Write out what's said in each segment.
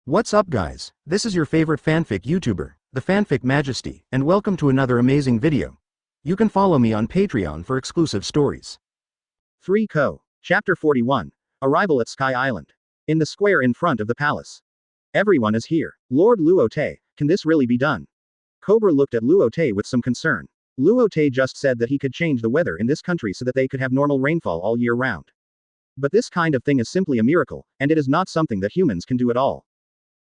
What's up guys, this is your favorite fanfic YouTuber, the Fanfic Majesty, and welcome to another amazing video. You can follow me on Patreon for exclusive stories. 3 Chapter 41. Arrival at Sky Island. In the square in front of the palace. Everyone is here. Lord Luo Te, can this really be done? Cobra looked at Luo Te with some concern. Luo Te just said that he could change the weather in this country so that they could have normal rainfall all year round. But this kind of thing is simply a miracle, and it is not something that humans can do at all.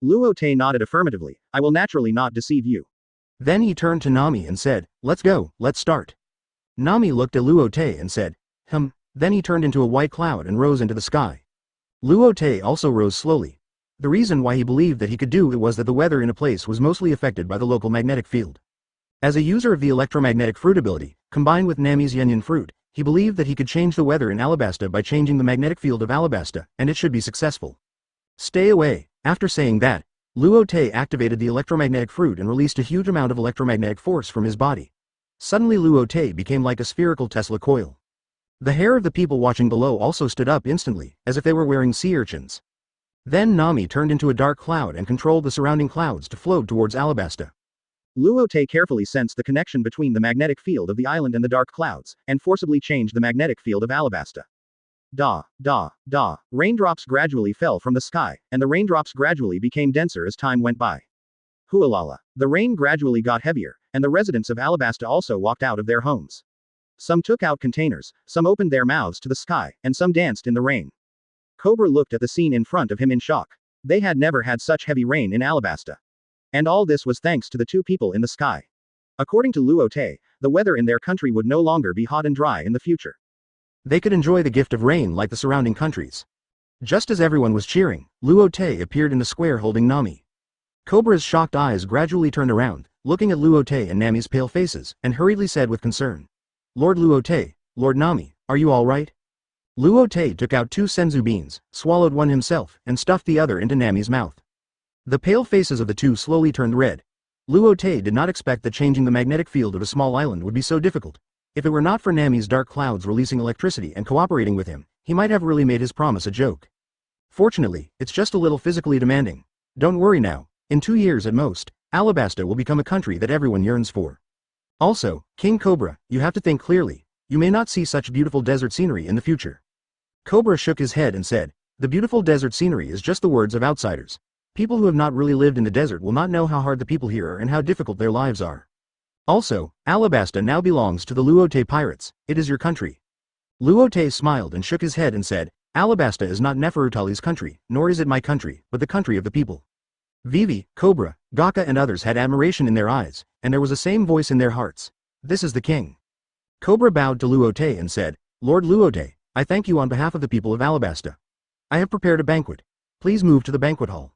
Luo Te nodded affirmatively. I will naturally not deceive you. Then he turned to Nami and said, let's go, let's start. Nami looked at Luo Te and said, Then he turned into a white cloud and rose into the sky. Luo Te also rose slowly. The reason why he believed that he could do it was that the weather in a place was mostly affected by the local magnetic field. As a user of the electromagnetic fruit ability, combined with Nami's Yin fruit, he believed that he could change the weather in Alabasta by changing the magnetic field of Alabasta, and it should be successful. Stay away. After saying that, Luo Te activated the electromagnetic fruit and released a huge amount of electromagnetic force from his body. Suddenly Luo Te became like a spherical Tesla coil. The hair of the people watching below also stood up instantly, as if they were wearing sea urchins. Then Nami turned into a dark cloud and controlled the surrounding clouds to float towards Alabasta. Luo Te carefully sensed the connection between the magnetic field of the island and the dark clouds, and forcibly changed the magnetic field of Alabasta. Raindrops gradually fell from the sky, and the raindrops gradually became denser as time went by. Hualala. The rain gradually got heavier, and the residents of Alabasta also walked out of their homes. Some took out containers, some opened their mouths to the sky, and some danced in the rain. Cobra looked at the scene in front of him in shock. They had never had such heavy rain in Alabasta. And all this was thanks to the two people in the sky. According to Luo Te, the weather in their country would no longer be hot and dry in the future. They could enjoy the gift of rain like the surrounding countries. Just as everyone was cheering, Luo Te appeared in the square holding Nami. Cobra's shocked eyes gradually turned around, looking at Luo Te and Nami's pale faces, and hurriedly said with concern, Lord Luo Te, Lord Nami, are you all right? Luo Te took out 2 senzu beans, swallowed one himself, and stuffed the other into Nami's mouth. The pale faces of the two slowly turned red. Luo Te did not expect that changing the magnetic field of a small island would be so difficult. If it were not for Nami's dark clouds releasing electricity and cooperating with him, he might have really made his promise a joke. Fortunately, it's just a little physically demanding. Don't worry now, in 2 years at most, Alabasta will become a country that everyone yearns for. Also, King Cobra, you have to think clearly. You may not see such beautiful desert scenery in the future. Cobra shook his head and said, the beautiful desert scenery is just the words of outsiders. People who have not really lived in the desert will not know how hard the people here are and how difficult their lives are. Also, Alabasta now belongs to the Luo Te pirates. It is your country. Luo Te smiled and shook his head and said, Alabasta is not Neferutali's country, nor is it my country, but the country of the people. Vivi, Cobra, Gaka and others had admiration in their eyes, and there was the same voice in their hearts. This is the king. Cobra bowed to Luo Te and said, Lord Luo Te, I thank you on behalf of the people of Alabasta. I have prepared a banquet. Please move to the banquet hall.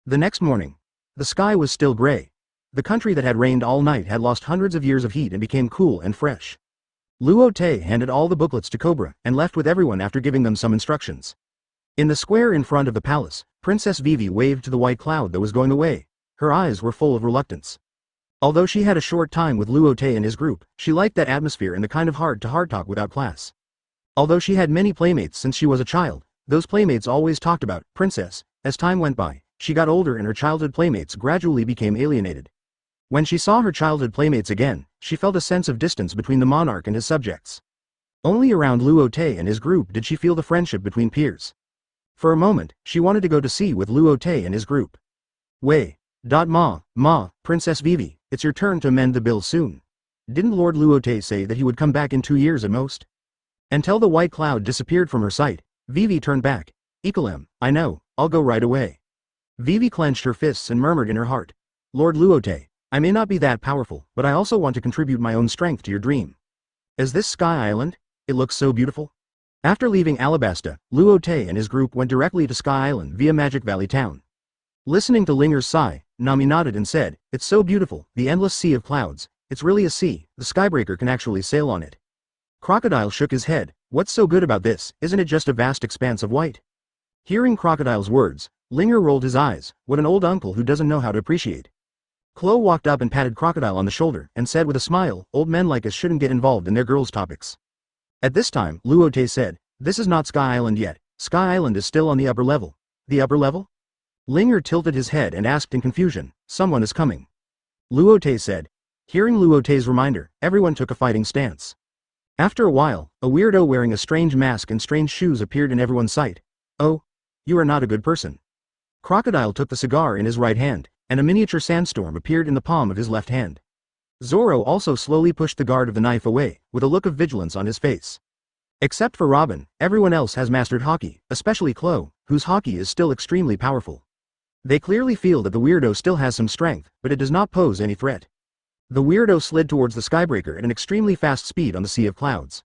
The next morning. The sky was still gray. The country that had rained all night had lost hundreds of years of heat and became cool and fresh. Luo Te handed all the booklets to Cobra and left with everyone after giving them some instructions. In the square in front of the palace, Princess Vivi waved to the white cloud that was going away. Her eyes were full of reluctance. Although she had a short time with Luo Te and his group, she liked that atmosphere and the kind of heart-to-heart talk without class. Although she had many playmates since she was a child, those playmates always talked about Princess. As time went by, she got older and her childhood playmates gradually became alienated. When she saw her childhood playmates again, she felt a sense of distance between the monarch and his subjects. Only around Luo Te and his group did she feel the friendship between peers. For a moment, she wanted to go to sea with Luo Te and his group. Princess Vivi, it's your turn to mend the bill soon. Didn't Lord Luo Te say that he would come back in 2 years at most? Until the white cloud disappeared from her sight, Vivi turned back. Equalem, I know, I'll go right away. Vivi clenched her fists and murmured in her heart. Lord Luo Te, I may not be that powerful, but I also want to contribute my own strength to your dream. Is this Sky Island? It looks so beautiful. After leaving Alabasta, Luo Te and his group went directly to Sky Island via Magic Valley Town. Listening to Linger's sigh, Nami nodded and said, it's so beautiful, the endless sea of clouds. It's really a sea, the Skybreaker can actually sail on it. Crocodile shook his head. What's so good about this, isn't it just a vast expanse of white? Hearing Crocodile's words, Linger rolled his eyes. What an old uncle who doesn't know how to appreciate. Chloe walked up and patted Crocodile on the shoulder, and said with a smile, old men like us shouldn't get involved in their girls' topics. At this time, Luo Te said, this is not Sky Island yet, Sky Island is still on the upper level. The upper level? Linger tilted his head and asked in confusion, "Someone is coming." Luo Te said. Hearing Luo Te's reminder, everyone took a fighting stance. After a while, a weirdo wearing a strange mask and strange shoes appeared in everyone's sight. "Oh, you are not a good person." Crocodile took the cigar in his right hand, and a miniature sandstorm appeared in the palm of his left hand. Zoro also slowly pushed the guard of the knife away, with a look of vigilance on his face. Except for Robin, everyone else has mastered Haki, especially Chloe, whose Haki is still extremely powerful. They clearly feel that the weirdo still has some strength, but it does not pose any threat. The weirdo slid towards the skybreaker at an extremely fast speed on the sea of clouds.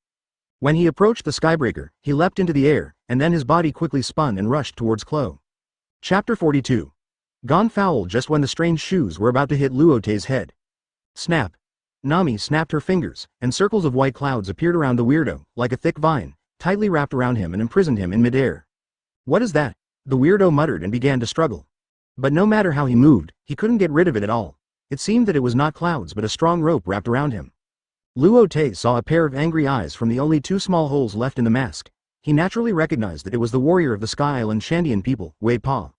When he approached the skybreaker, he leapt into the air, and then his body quickly spun and rushed towards Chloe. Chapter 42. Gone foul just when the strange shoes were about to hit Luo Te's head. Snap. Nami snapped her fingers, and circles of white clouds appeared around the weirdo, like a thick vine, tightly wrapped around him and imprisoned him in midair. "What is that?" the weirdo muttered and began to struggle. But no matter how he moved, he couldn't get rid of it at all. It seemed that it was not clouds but a strong rope wrapped around him. Luo Te saw a pair of angry eyes from the only two small holes left in the mask. He naturally recognized that it was the warrior of the Sky Island Shandian people, Wei Pa.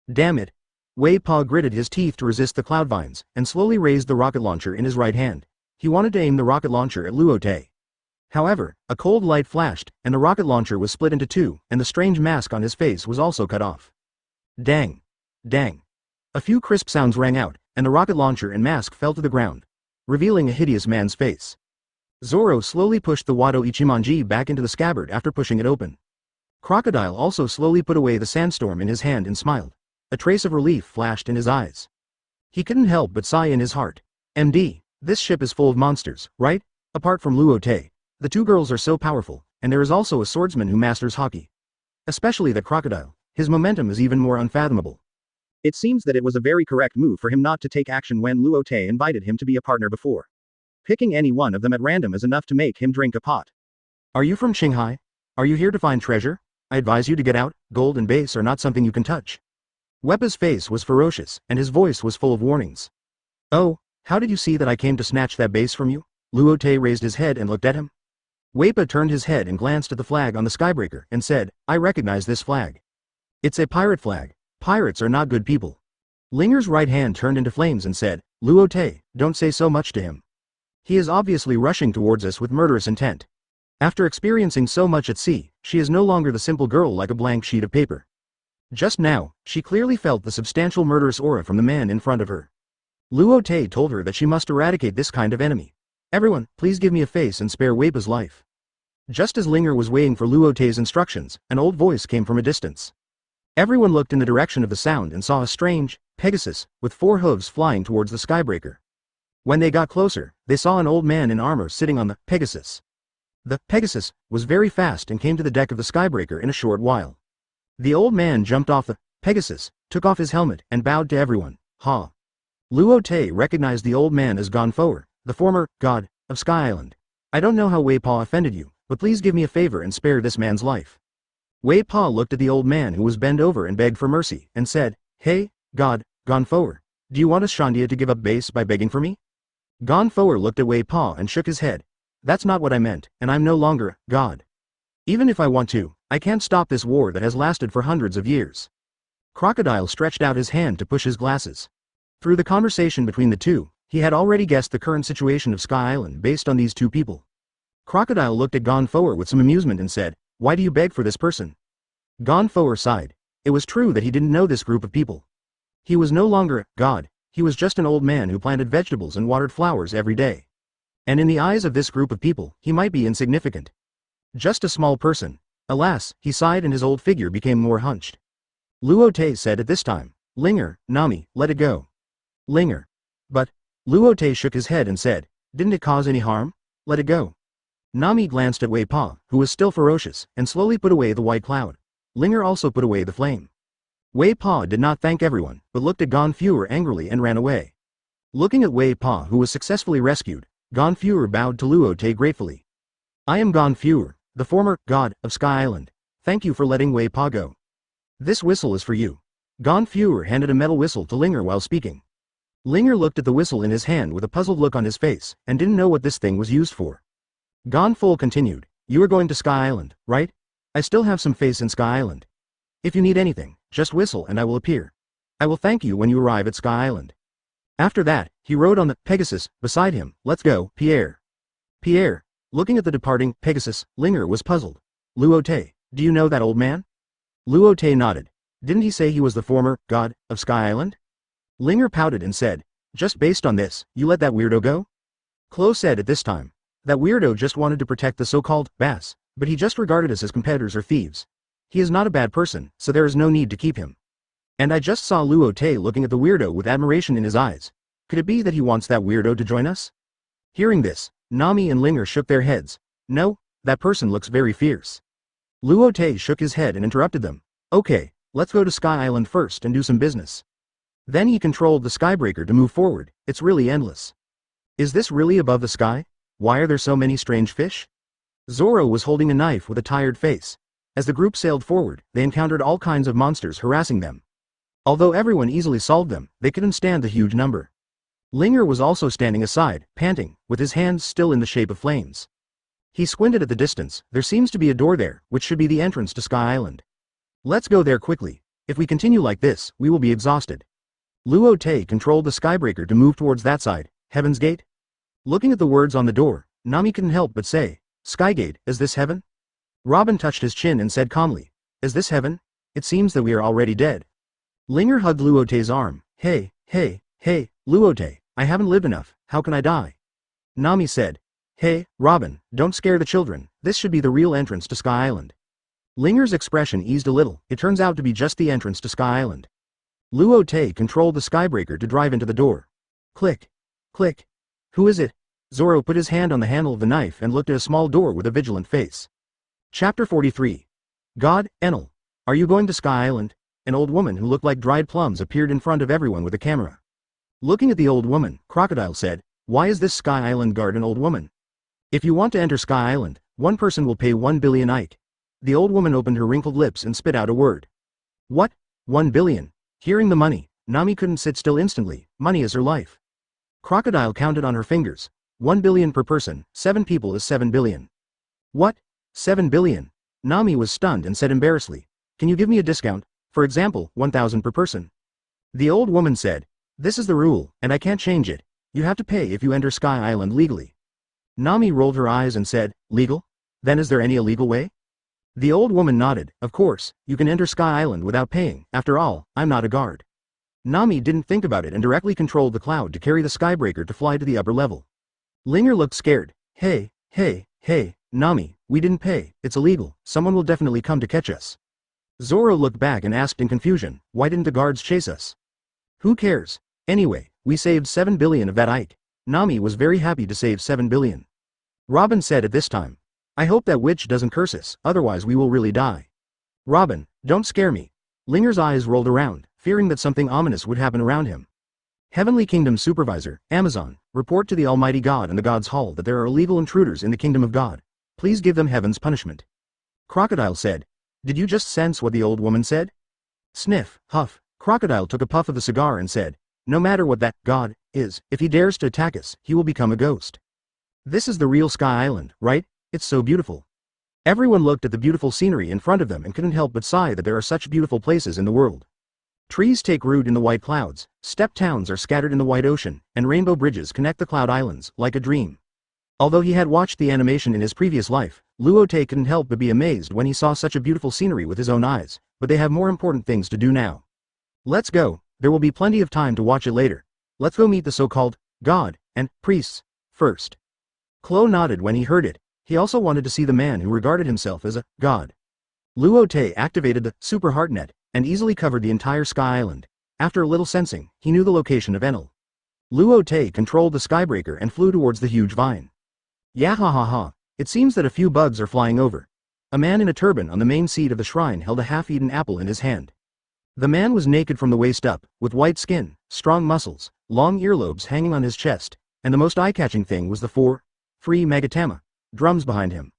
Damn it. Wei Pa gritted his teeth to resist the cloud vines, and slowly raised the rocket launcher in his right hand. He wanted to aim the rocket launcher at Luo Te. However, a cold light flashed, and the rocket launcher was split into two, and the strange mask on his face was also cut off. Dang. Dang. A few crisp sounds rang out, and the rocket launcher and mask fell to the ground, revealing a hideous man's face. Zoro slowly pushed the Wado Ichimonji back into the scabbard after pushing it open. Crocodile also slowly put away the sandstorm in his hand and smiled. A trace of relief flashed in his eyes. He couldn't help but sigh in his heart. MD, this ship is full of monsters, right? Apart from Luo Te, the two girls are so powerful, and there is also a swordsman who masters Haki. Especially the crocodile, his momentum is even more unfathomable. It seems that it was a very correct move for him not to take action when Luo Te invited him to be a partner before. Picking any one of them at random is enough to make him drink a pot. Are you from Shanghai? Are you here to find treasure? I advise you to get out, gold and base are not something you can touch. Weppa's face was ferocious, and his voice was full of warnings. Oh, how did you see that I came to snatch that base from you? Luo Te raised his head and looked at him. Weppa turned his head and glanced at the flag on the skybreaker, and said, I recognize this flag. It's a pirate flag. Pirates are not good people. Linger's right hand turned into flames and said, Luo Te, don't say so much to him. He is obviously rushing towards us with murderous intent. After experiencing so much at sea, she is no longer the simple girl like a blank sheet of paper. Just now, she clearly felt the substantial murderous aura from the man in front of her. Luo Te told her that she must eradicate this kind of enemy. Everyone, please give me a face and spare Weppa's life. Just as Linger was waiting for Luo Te's instructions, an old voice came from a distance. Everyone looked in the direction of the sound and saw a strange Pegasus with 4 hooves flying towards the skybreaker. When they got closer, they saw an old man in armor sitting on the Pegasus. The Pegasus was very fast and came to the deck of the skybreaker in a short while. The old man jumped off the Pegasus, took off his helmet, and bowed to everyone. Ha! Luo Te recognized the old man as Gonfoer, the former god of Sky Island. I don't know how Wei Pa offended you, but please give me a favor and spare this man's life. Wei Pa looked at the old man who was bent over and begged for mercy, and said, Hey, God, Gonfoer, do you want us Shandia to give up base by begging for me? Gonfoer looked at Wei Pa and shook his head. That's not what I meant, and I'm no longer God. Even if I want to, I can't stop this war that has lasted for hundreds of years. Crocodile stretched out his hand to push his glasses. Through the conversation between the two, he had already guessed the current situation of Sky Island based on these two people. Crocodile looked at Gonfoer with some amusement and said, Why do you beg for this person? Gonfoer sighed. It was true that he didn't know this group of people. He was no longer a god, he was just an old man who planted vegetables and watered flowers every day. And in the eyes of this group of people, he might be insignificant. Just a small person. Alas, he sighed and his old figure became more hunched. Luo Te said at this time, Linger, Nami, let it go. Linger. But, Luo Te shook his head and said, Didn't it cause any harm? Let it go. Nami glanced at Wei Pa, who was still ferocious, and slowly put away the white cloud. Linger also put away the flame. Wei Pa did not thank everyone, but looked at Gonfoer angrily and ran away. Looking at Wei Pa who was successfully rescued, Gonfoer bowed to Luo Te gratefully. I am Gonfoer, the former god of Sky Island. Thank you for letting Wei Pa go. This whistle is for you. Gonfoer handed a metal whistle to Linger while speaking. Linger looked at the whistle in his hand with a puzzled look on his face, and didn't know what this thing was used for. Gonfoer continued, You are going to Sky Island, right? I still have some face in Sky Island. If you need anything, just whistle and I will appear. I will thank you when you arrive at Sky Island. After that, he rode on the Pegasus beside him. Let's go, Pierre. Pierre, looking at the departing Pegasus, Linger was puzzled. Luo Te, do you know that old man? Luo Te nodded. Didn't he say he was the former god of Sky Island? Linger pouted and said, just based on this, you let that weirdo go? Klo said at this time. That weirdo just wanted to protect the so-called Bass, but he just regarded us as competitors or thieves. He is not a bad person, so there is no need to keep him. And I just saw Luo Te looking at the weirdo with admiration in his eyes. Could it be that he wants that weirdo to join us? Hearing this, Nami and Linger shook their heads. No, that person looks very fierce. Luo Te shook his head and interrupted them. Okay, let's go to Sky Island first and do some business. Then he controlled the skybreaker to move forward. It's really endless. Is this really above the sky? Why are there so many strange fish? Zoro was holding a knife with a tired face. As the group sailed forward, they encountered all kinds of monsters harassing them. Although everyone easily solved them, they couldn't stand the huge number. Linger was also standing aside, panting, with his hands still in the shape of flames. He squinted at the distance. There seems to be a door there, which should be the entrance to Sky Island. Let's go there quickly. If we continue like this, we will be exhausted. Luo Te controlled the skybreaker to move towards that side. Heaven's Gate? Looking at the words on the door, Nami couldn't help but say, Skygate, is this heaven? Robin touched his chin and said calmly, is this heaven? It seems that we are already dead. Linger hugged Luo Te's arm. Hey, Luo Te, I haven't lived enough, how can I die? Nami said, hey, Robin, don't scare the children, this should be the real entrance to Sky Island. Linger's expression eased a little. It turns out to be just the entrance to Sky Island. Luo Te controlled the skybreaker to drive into the door. Click. Click. Who is it? Zoro put his hand on the handle of the knife and looked at a small door with a vigilant face. Chapter 43. God, Enel. Are you going to Sky Island? An old woman who looked like dried plums appeared in front of everyone with a camera. Looking at the old woman, Crocodile said, why is this Sky Island guard an old woman? If you want to enter Sky Island, one person will pay 1 billion Ike. The old woman opened her wrinkled lips and spit out a word. What? 1 billion? Hearing the money, Nami couldn't sit still instantly. Money is her life. Crocodile counted on her fingers. 1 billion per person, 7 people is 7 billion. What? 7 billion? Nami was stunned and said embarrassedly, can you give me a discount? For example, 1,000 per person. The old woman said, this is the rule, and I can't change it. You have to pay if you enter Sky Island legally. Nami rolled her eyes and said, legal? Then is there any illegal way? The old woman nodded. Of course, you can enter Sky Island without paying. After all, I'm not a guard. Nami didn't think about it and directly controlled the cloud to carry the skybreaker to fly to the upper level. Linger looked scared. Hey, Nami, we didn't pay. It's illegal. Someone will definitely come to catch us. Zoro looked back and asked in confusion, why didn't the guards chase us? Who cares? Anyway, we saved 7 billion of that Ike. Nami was very happy to save 7 billion. Robin said at this time, I hope that witch doesn't curse us, otherwise we will really die. Robin, don't scare me. Linger's eyes rolled around, fearing that something ominous would happen around him. Heavenly Kingdom Supervisor, Amazon, report to the Almighty God and the God's Hall that there are illegal intruders in the Kingdom of God. Please give them heaven's punishment. Crocodile said, did you just sense what the old woman said? Sniff, huff. Crocodile took a puff of the cigar and said, no matter what that God is, if he dares to attack us, he will become a ghost. This is the real Sky Island, right? It's so beautiful. Everyone looked at the beautiful scenery in front of them and couldn't help but sigh that there are such beautiful places in the world. Trees take root in the white clouds, step towns are scattered in the white ocean, and rainbow bridges connect the cloud islands, like a dream. Although he had watched the animation in his previous life, Luo Te couldn't help but be amazed when he saw such a beautiful scenery with his own eyes, but they have more important things to do now. Let's go, there will be plenty of time to watch it later. Let's go meet the so-called God and priests first. Klo nodded when he heard it. He also wanted to see the man who regarded himself as a god. Luo Te activated the super heartnet and easily covered the entire Sky Island. After a little sensing, he knew the location of Enel. Luo Te controlled the skybreaker and flew towards the huge vine. Yahahaha, it seems that a few bugs are flying over. A man in a turban on the main seat of the shrine held a half-eaten apple in his hand. The man was naked from the waist up, with white skin, strong muscles, long earlobes hanging on his chest, and the most eye-catching thing was the 4 free Magatama drums behind him.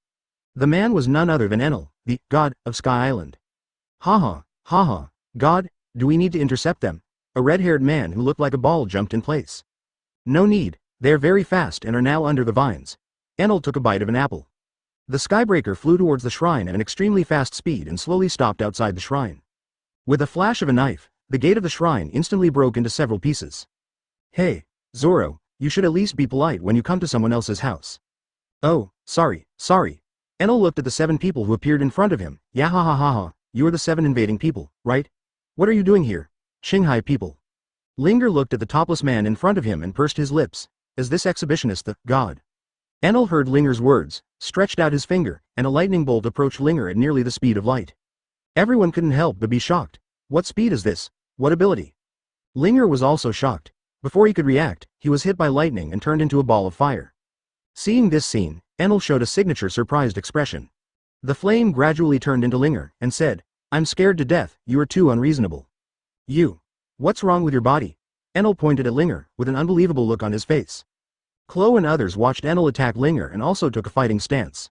The man was none other than Enel, the god of Sky Island. Ha ha, God, do we need to intercept them? A red-haired man who looked like a ball jumped in place. No need, they're very fast and are now under the vines. Enel took a bite of an apple. The skybreaker flew towards the shrine at an extremely fast speed and slowly stopped outside the shrine. With a flash of a knife, the gate of the shrine instantly broke into several pieces. Hey, Zoro, you should at least be polite when you come to someone else's house. Oh, sorry. Enel looked at the 7 people who appeared in front of him. Yeah, ha ha ha ha, you are the 7 invading people, right? What are you doing here? Shanghai people. Linger looked at the topless man in front of him and pursed his lips. Is this exhibitionist the god? Enel heard Linger's words, stretched out his finger, and a lightning bolt approached Linger at nearly the speed of light. Everyone couldn't help but be shocked. What speed is this? What ability? Linger was also shocked. Before he could react, he was hit by lightning and turned into a ball of fire. Seeing this scene, Enel showed a signature surprised expression. The flame gradually turned into Linger, and said, I'm scared to death, you are too unreasonable. You. What's wrong with your body? Enel pointed at Linger, with an unbelievable look on his face. Chloe and others watched Enel attack Linger and also took a fighting stance.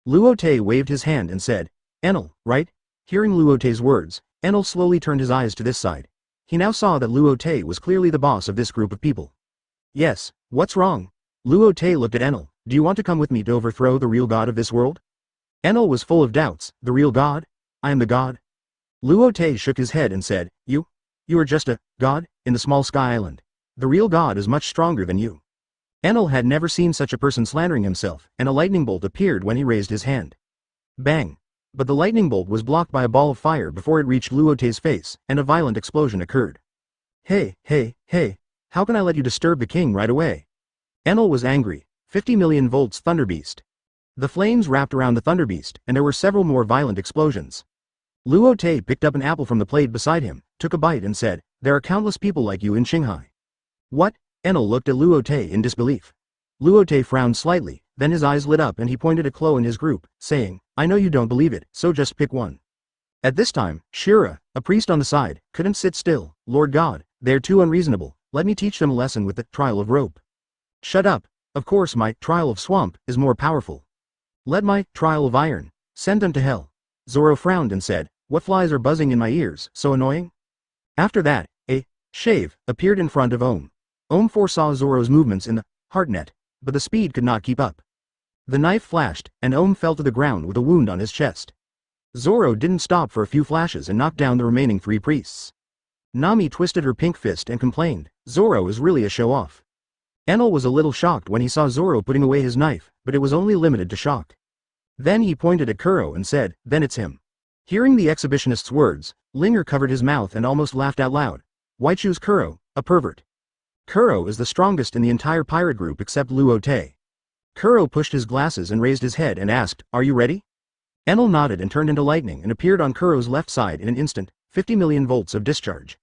Luo Te waved his hand and said, Enel, right? Hearing Luo Te's words, Enel slowly turned his eyes to this side. He now saw that Luo Te was clearly the boss of this group of people. Yes, what's wrong? Luo Te looked at Enel. Do you want to come with me to overthrow the real god of this world? Enel was full of doubts. The real god? I am the god. Luo Te shook his head and said, You are just a god in the small sky island. The real god is much stronger than you. Enel had never seen such a person slandering himself, and a lightning bolt appeared when he raised his hand. Bang! But the lightning bolt was blocked by a ball of fire before it reached Luo Te's face, and a violent explosion occurred. Hey, how can I let you disturb the king right away? Enel was angry. 50 million volts Thunderbeast. The flames wrapped around the Thunderbeast, and there were several more violent explosions. Luo Te picked up an apple from the plate beside him, took a bite and said, There are countless people like you in Shanghai. What? Enel looked at Luo Te in disbelief. Luo Te frowned slightly, then his eyes lit up and he pointed at Chloe and his group, saying, I know you don't believe it, so just pick one. At this time, Shira, a priest on the side, couldn't sit still. Lord God, they're too unreasonable, let me teach them a lesson with the trial of rope. Shut up, of course my trial of swamp is more powerful. Let my trial of iron send them to hell. Zoro frowned and said, What flies are buzzing in my ears, so annoying? After that, a shave appeared in front of Om. Om foresaw Zoro's movements in the heart net, but the speed could not keep up. The knife flashed, and Om fell to the ground with a wound on his chest. Zoro didn't stop for a few flashes and knocked down the remaining 3 priests. Nami twisted her pink fist and complained, Zoro is really a show-off. Enel was a little shocked when he saw Zoro putting away his knife, but it was only limited to shock. Then he pointed at Kuro and said, Then it's him. Hearing the exhibitionist's words, Linger covered his mouth and almost laughed out loud. Why choose Kuro, a pervert? Kuro is the strongest in the entire pirate group except Luo Te. Kuro pushed his glasses and raised his head and asked, Are you ready? Enel nodded and turned into lightning and appeared on Kuro's left side in an instant, 50 million volts of discharge.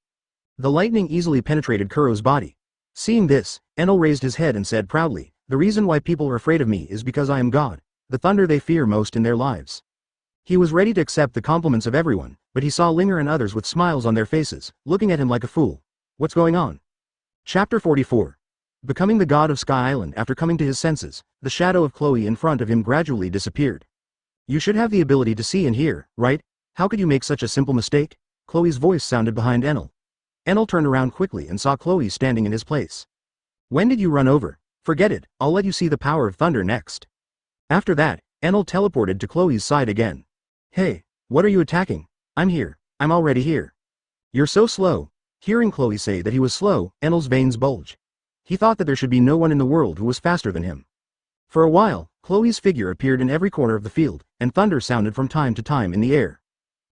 The lightning easily penetrated Kuro's body. Seeing this, Enel raised his head and said proudly, The reason why people are afraid of me is because I am God, the thunder they fear most in their lives. He was ready to accept the compliments of everyone, but he saw Linger and others with smiles on their faces, looking at him like a fool. What's going on? Chapter 44. Becoming the god of Sky Island. After coming to his senses, the shadow of Chloe in front of him gradually disappeared. You should have the ability to see and hear, right? How could you make such a simple mistake? Chloe's voice sounded behind Enel. Enel turned around quickly and saw Chloe standing in his place. When did you run over? Forget it, I'll let you see the power of thunder next. After that, Enel teleported to Chloe's side again. Hey, what are you attacking? I'm here, I'm already here. You're so slow. Hearing Chloe say that he was slow, Enel's veins bulged. He thought that there should be no one in the world who was faster than him. For a while, Chloe's figure appeared in every corner of the field, and thunder sounded from time to time in the air.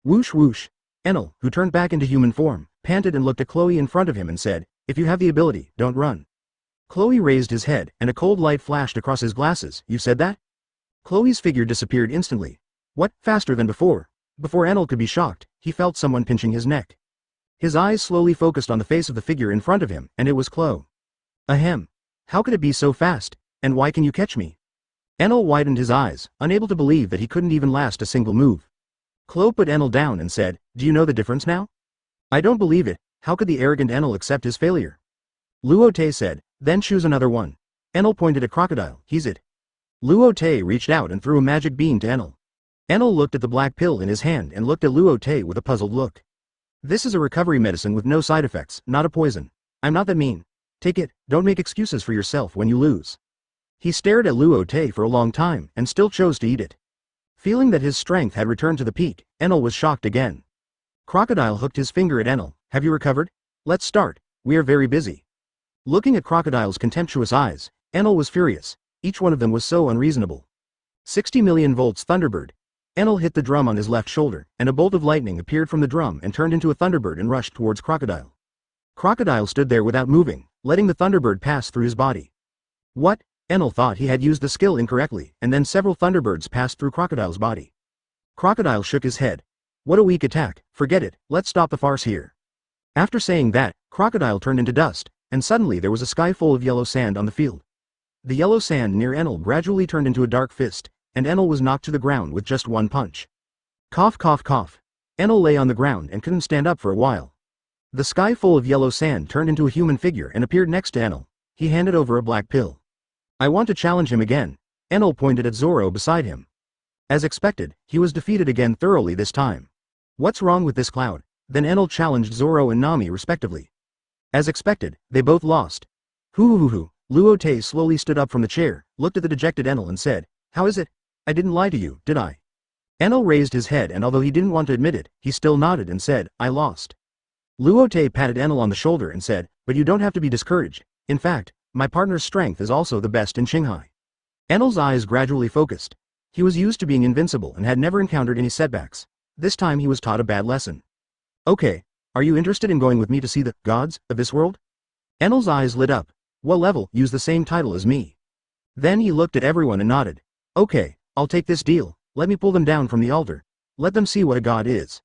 Whoosh whoosh. Enel, who turned back into human form, panted and looked at Chloe in front of him and said, If you have the ability, don't run. Chloe raised his head, and a cold light flashed across his glasses. You said that? Chloe's figure disappeared instantly. What, faster than before? Before Enel could be shocked, he felt someone pinching his neck. His eyes slowly focused on the face of the figure in front of him, and it was Chloe. Ahem. How could it be so fast, and why can you catch me? Enel widened his eyes, unable to believe that he couldn't even last a single move. Chloe put Enel down and said, Do you know the difference now? I don't believe it, how could the arrogant Enel accept his failure? Luo Te said, Then choose another one. Enel pointed at Crocodile, he's it. Luo Te reached out and threw a magic beam to Enel. Enel looked at the black pill in his hand and looked at Luo Te with a puzzled look. This is a recovery medicine with no side effects, not a poison. I'm not that mean. Take it, don't make excuses for yourself when you lose. He stared at Luo Te for a long time and still chose to eat it. Feeling that his strength had returned to the peak, Enel was shocked again. Crocodile hooked his finger at Enel. Have you recovered? Let's start. We are very busy. Looking at Crocodile's contemptuous eyes, Enel was furious. Each one of them was so unreasonable. 60 million volts Thunderbird. Enel hit the drum on his left shoulder, and a bolt of lightning appeared from the drum and turned into a Thunderbird and rushed towards Crocodile. Crocodile stood there without moving, letting the Thunderbird pass through his body. What? Enel thought he had used the skill incorrectly, and then several Thunderbirds passed through Crocodile's body. Crocodile shook his head. What a weak attack, forget it, let's stop the farce here. After saying that, Crocodile turned into dust, and suddenly there was a sky full of yellow sand on the field. The yellow sand near Enel gradually turned into a dark fist, and Enel was knocked to the ground with just one punch. Cough cough cough. Enel lay on the ground and couldn't stand up for a while. The sky full of yellow sand turned into a human figure and appeared next to Enel. He handed over a black pill. I want to challenge him again. Enel pointed at Zoro beside him. As expected, he was defeated again thoroughly this time. What's wrong with this cloud? Then Enel challenged Zoro and Nami respectively. As expected, they both lost. Hoo. Luo Te slowly stood up from the chair, looked at the dejected Enel and said, How is it? I didn't lie to you, did I? Enel raised his head and although he didn't want to admit it, he still nodded and said, I lost. Luo Te patted Enel on the shoulder and said, But you don't have to be discouraged. In fact, my partner's strength is also the best in Qinghai. Enel's eyes gradually focused. He was used to being invincible and had never encountered any setbacks. This time he was taught a bad lesson. Okay, are you interested in going with me to see the gods of this world? Enel's eyes lit up. What level? Use the same title as me. Then he looked at everyone and nodded. Okay, I'll take this deal. Let me pull them down from the altar. Let them see what a god is.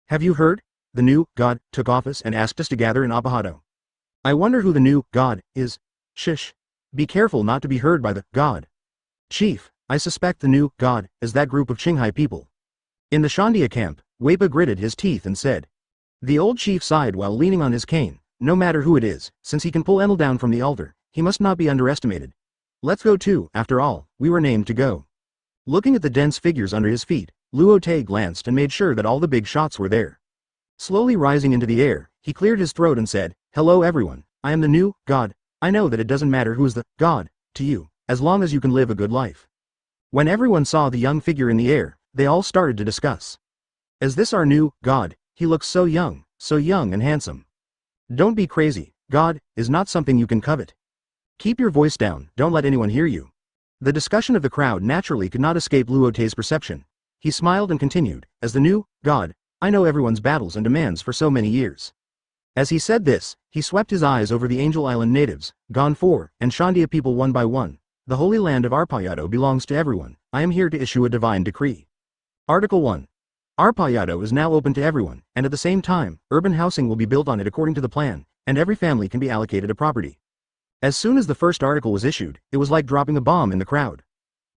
Have you heard? The new god took office and asked us to gather in Apahado. I wonder who the new god is. Shush. Be careful not to be heard by the god. Chief, I suspect the new god is that group of Qinghai people. In the Shandora camp, Whitebeard gritted his teeth and said. The old chief sighed while leaning on his cane. No matter who it is, since he can pull Enel down from the altar, he must not be underestimated. Let's go too, after all, we were named to go. Looking at the dense figures under his feet, Luo Te glanced and made sure that all the big shots were there. Slowly rising into the air, he cleared his throat and said, Hello everyone, I am the new god. I know that it doesn't matter who is the god to you, as long as you can live a good life. When everyone saw the young figure in the air, they all started to discuss. Is this our new god? He looks so young and handsome. Don't be crazy, God is not something you can covet. Keep your voice down, don't let anyone hear you. The discussion of the crowd naturally could not escape Luo Te's perception. He smiled and continued, as the new god, I know everyone's battles and demands for so many years. As he said this, he swept his eyes over the Angel Island natives, Gone 4, and Shandora people one by one. The holy land of Arpayado belongs to everyone. I am here to issue a divine decree. Article 1. Arpayado is now open to everyone, and at the same time, urban housing will be built on it according to the plan, and every family can be allocated a property. As soon as the first article was issued, it was like dropping a bomb in the crowd.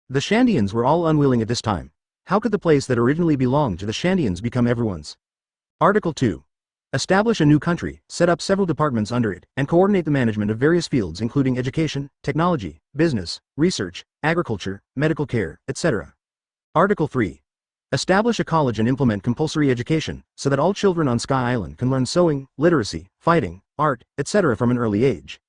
The Shandians were all unwilling at this time. How could the place that originally belonged to the Shandians become everyone's? Article 2. Establish a new country, set up several departments under it, and coordinate the management of various fields including education, technology, business, research, agriculture, medical care, etc. Article 3. Establish a college and implement compulsory education, so that all children on Sky Island can learn sewing, literacy, fighting, art, etc. from an early age.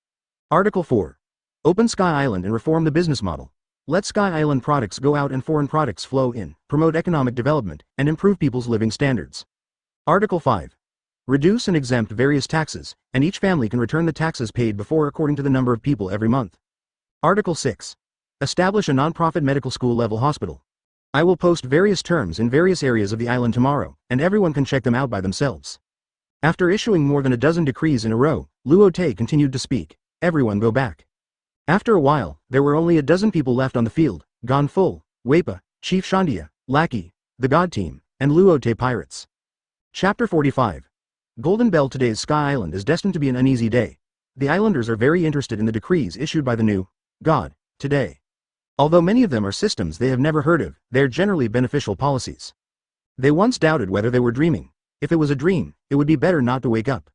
Article 4. Open Sky Island and reform the business model. Let Sky Island products go out and foreign products flow in, promote economic development, and improve people's living standards. Article 5. Reduce and exempt various taxes, and each family can return the taxes paid before according to the number of people every month. Article 6. Establish a non-profit medical school level hospital. I will post various terms in various areas of the island tomorrow, and everyone can check them out by themselves. After issuing more than a dozen decrees in a row, Luo Te continued to speak. Everyone go back. After a while, there were only a dozen people left on the field, Gone Full, Whitebeard, Chief Shandora, Lackey, the God Team, and Luo Te Pirates. Chapter 45. Golden Bell. Today's Sky Island is destined to be an uneasy day. The islanders are very interested in the decrees issued by the new God today. Although many of them are systems they have never heard of, they are generally beneficial policies. They once doubted whether they were dreaming. If it was a dream, it would be better not to wake up.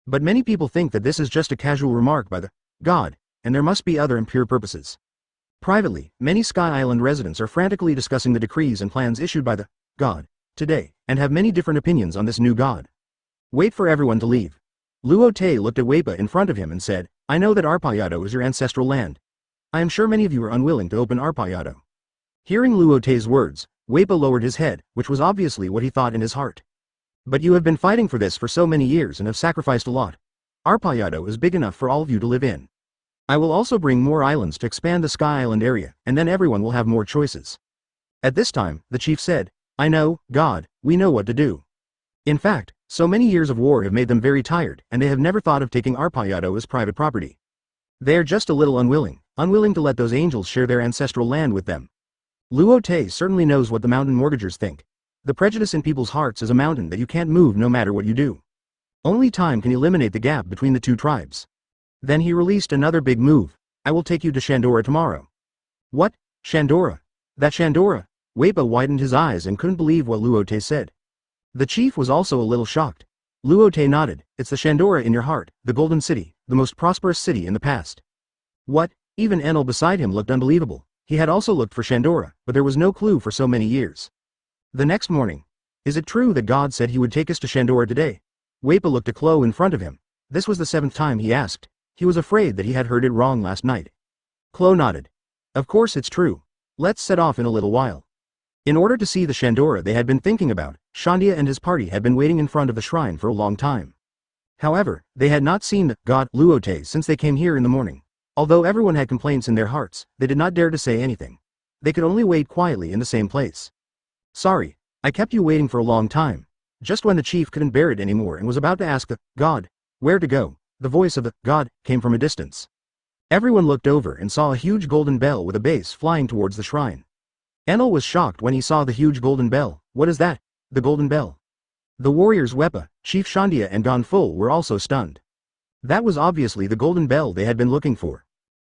But many people think that this is just a casual remark by the God, and there must be other impure purposes. Privately, many Sky Island residents are frantically discussing the decrees and plans issued by the God today, and have many different opinions on this new God. Wait for everyone to leave. Luo Te looked at Whitebeard in front of him and said, I know that Arpayado is your ancestral land. I am sure many of you are unwilling to open Arpayado. Hearing Luo Te's words, Whitebeard lowered his head, which was obviously what he thought in his heart. But you have been fighting for this for so many years and have sacrificed a lot. Our Payado is big enough for all of you to live in. I will also bring more islands to expand the Sky Island area, and then everyone will have more choices. At this time, the chief said, I know, God, we know what to do. In fact, so many years of war have made them very tired, and they have never thought of taking our Payado as private property. They are just a little unwilling to let those angels share their ancestral land with them. Luo Te certainly knows what the mountain mortgagers think. The prejudice in people's hearts is a mountain that you can't move no matter what you do. Only time can eliminate the gap between the two tribes. Then he released another big move. I will take you to Shandora tomorrow. What? Shandora? That Shandora? Whitebeard widened his eyes and couldn't believe what Luo Te said. The chief was also a little shocked. Luo Te nodded. It's the Shandora in your heart, the Golden City, the most prosperous city in the past. What? Even Enel beside him looked unbelievable. He had also looked for Shandora, but there was no clue for so many years. The next morning. Is it true that God said he would take us to Shandora today? Whitebeard looked at Klo in front of him. This was the 7th time he asked. He was afraid that he had heard it wrong last night. Klo nodded. Of course it's true. Let's set off in a little while. In order to see the Shandora they had been thinking about, Shandia and his party had been waiting in front of the shrine for a long time. However, they had not seen the God Luo Te since they came here in the morning. Although everyone had complaints in their hearts, they did not dare to say anything. They could only wait quietly in the same place. Sorry, I kept you waiting for a long time. Just when the chief couldn't bear it anymore and was about to ask the God where to go, the voice of the God came from a distance. Everyone looked over and saw a huge golden bell with a base flying towards the shrine. Enel was shocked when he saw the huge golden bell. What is that? The golden bell. The warriors Whitebeard, Chief Shandia and Gonful were also stunned. That was obviously the golden bell they had been looking for.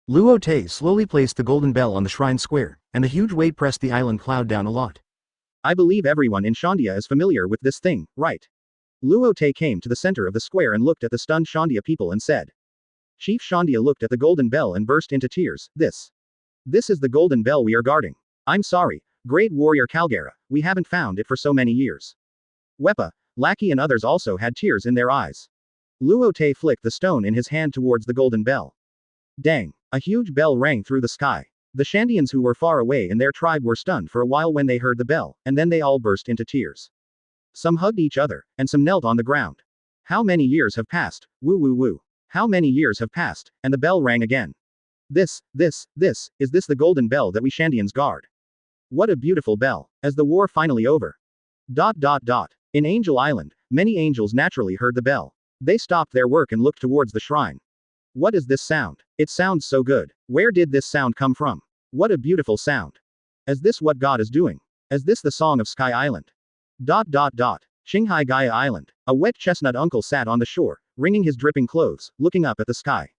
Luo Te slowly placed the golden bell on the shrine square, and the huge weight pressed the island cloud down a lot. I believe everyone in Shandia is familiar with this thing, right? Luo Te came to the center of the square and looked at the stunned Shandia people and said. Chief Shandia looked at the golden bell and burst into tears. This is the golden bell we are guarding. I'm sorry, great warrior Calgara, we haven't found it for so many years. Whitebeard, Lackey and others also had tears in their eyes. Luo Te flicked the stone in his hand towards the golden bell. Dang, a huge bell rang through the sky. The Shandians who were far away in their tribe were stunned for a while when they heard the bell, and then they all burst into tears. Some hugged each other, and some knelt on the ground. How many years have passed? Woo woo woo. How many years have passed, and the bell rang again. Is this the golden bell that we Shandians guard? What a beautiful bell. As the war finally over. In Angel Island, many angels naturally heard the bell. They stopped their work and looked towards the shrine. What is this sound? It sounds so good. Where did this sound come from? What a beautiful sound. Is this what God is doing? Is this the song of Sky Island? Shanghai Gaia Island. A wet chestnut uncle sat on the shore, wringing his dripping clothes, looking up at the sky.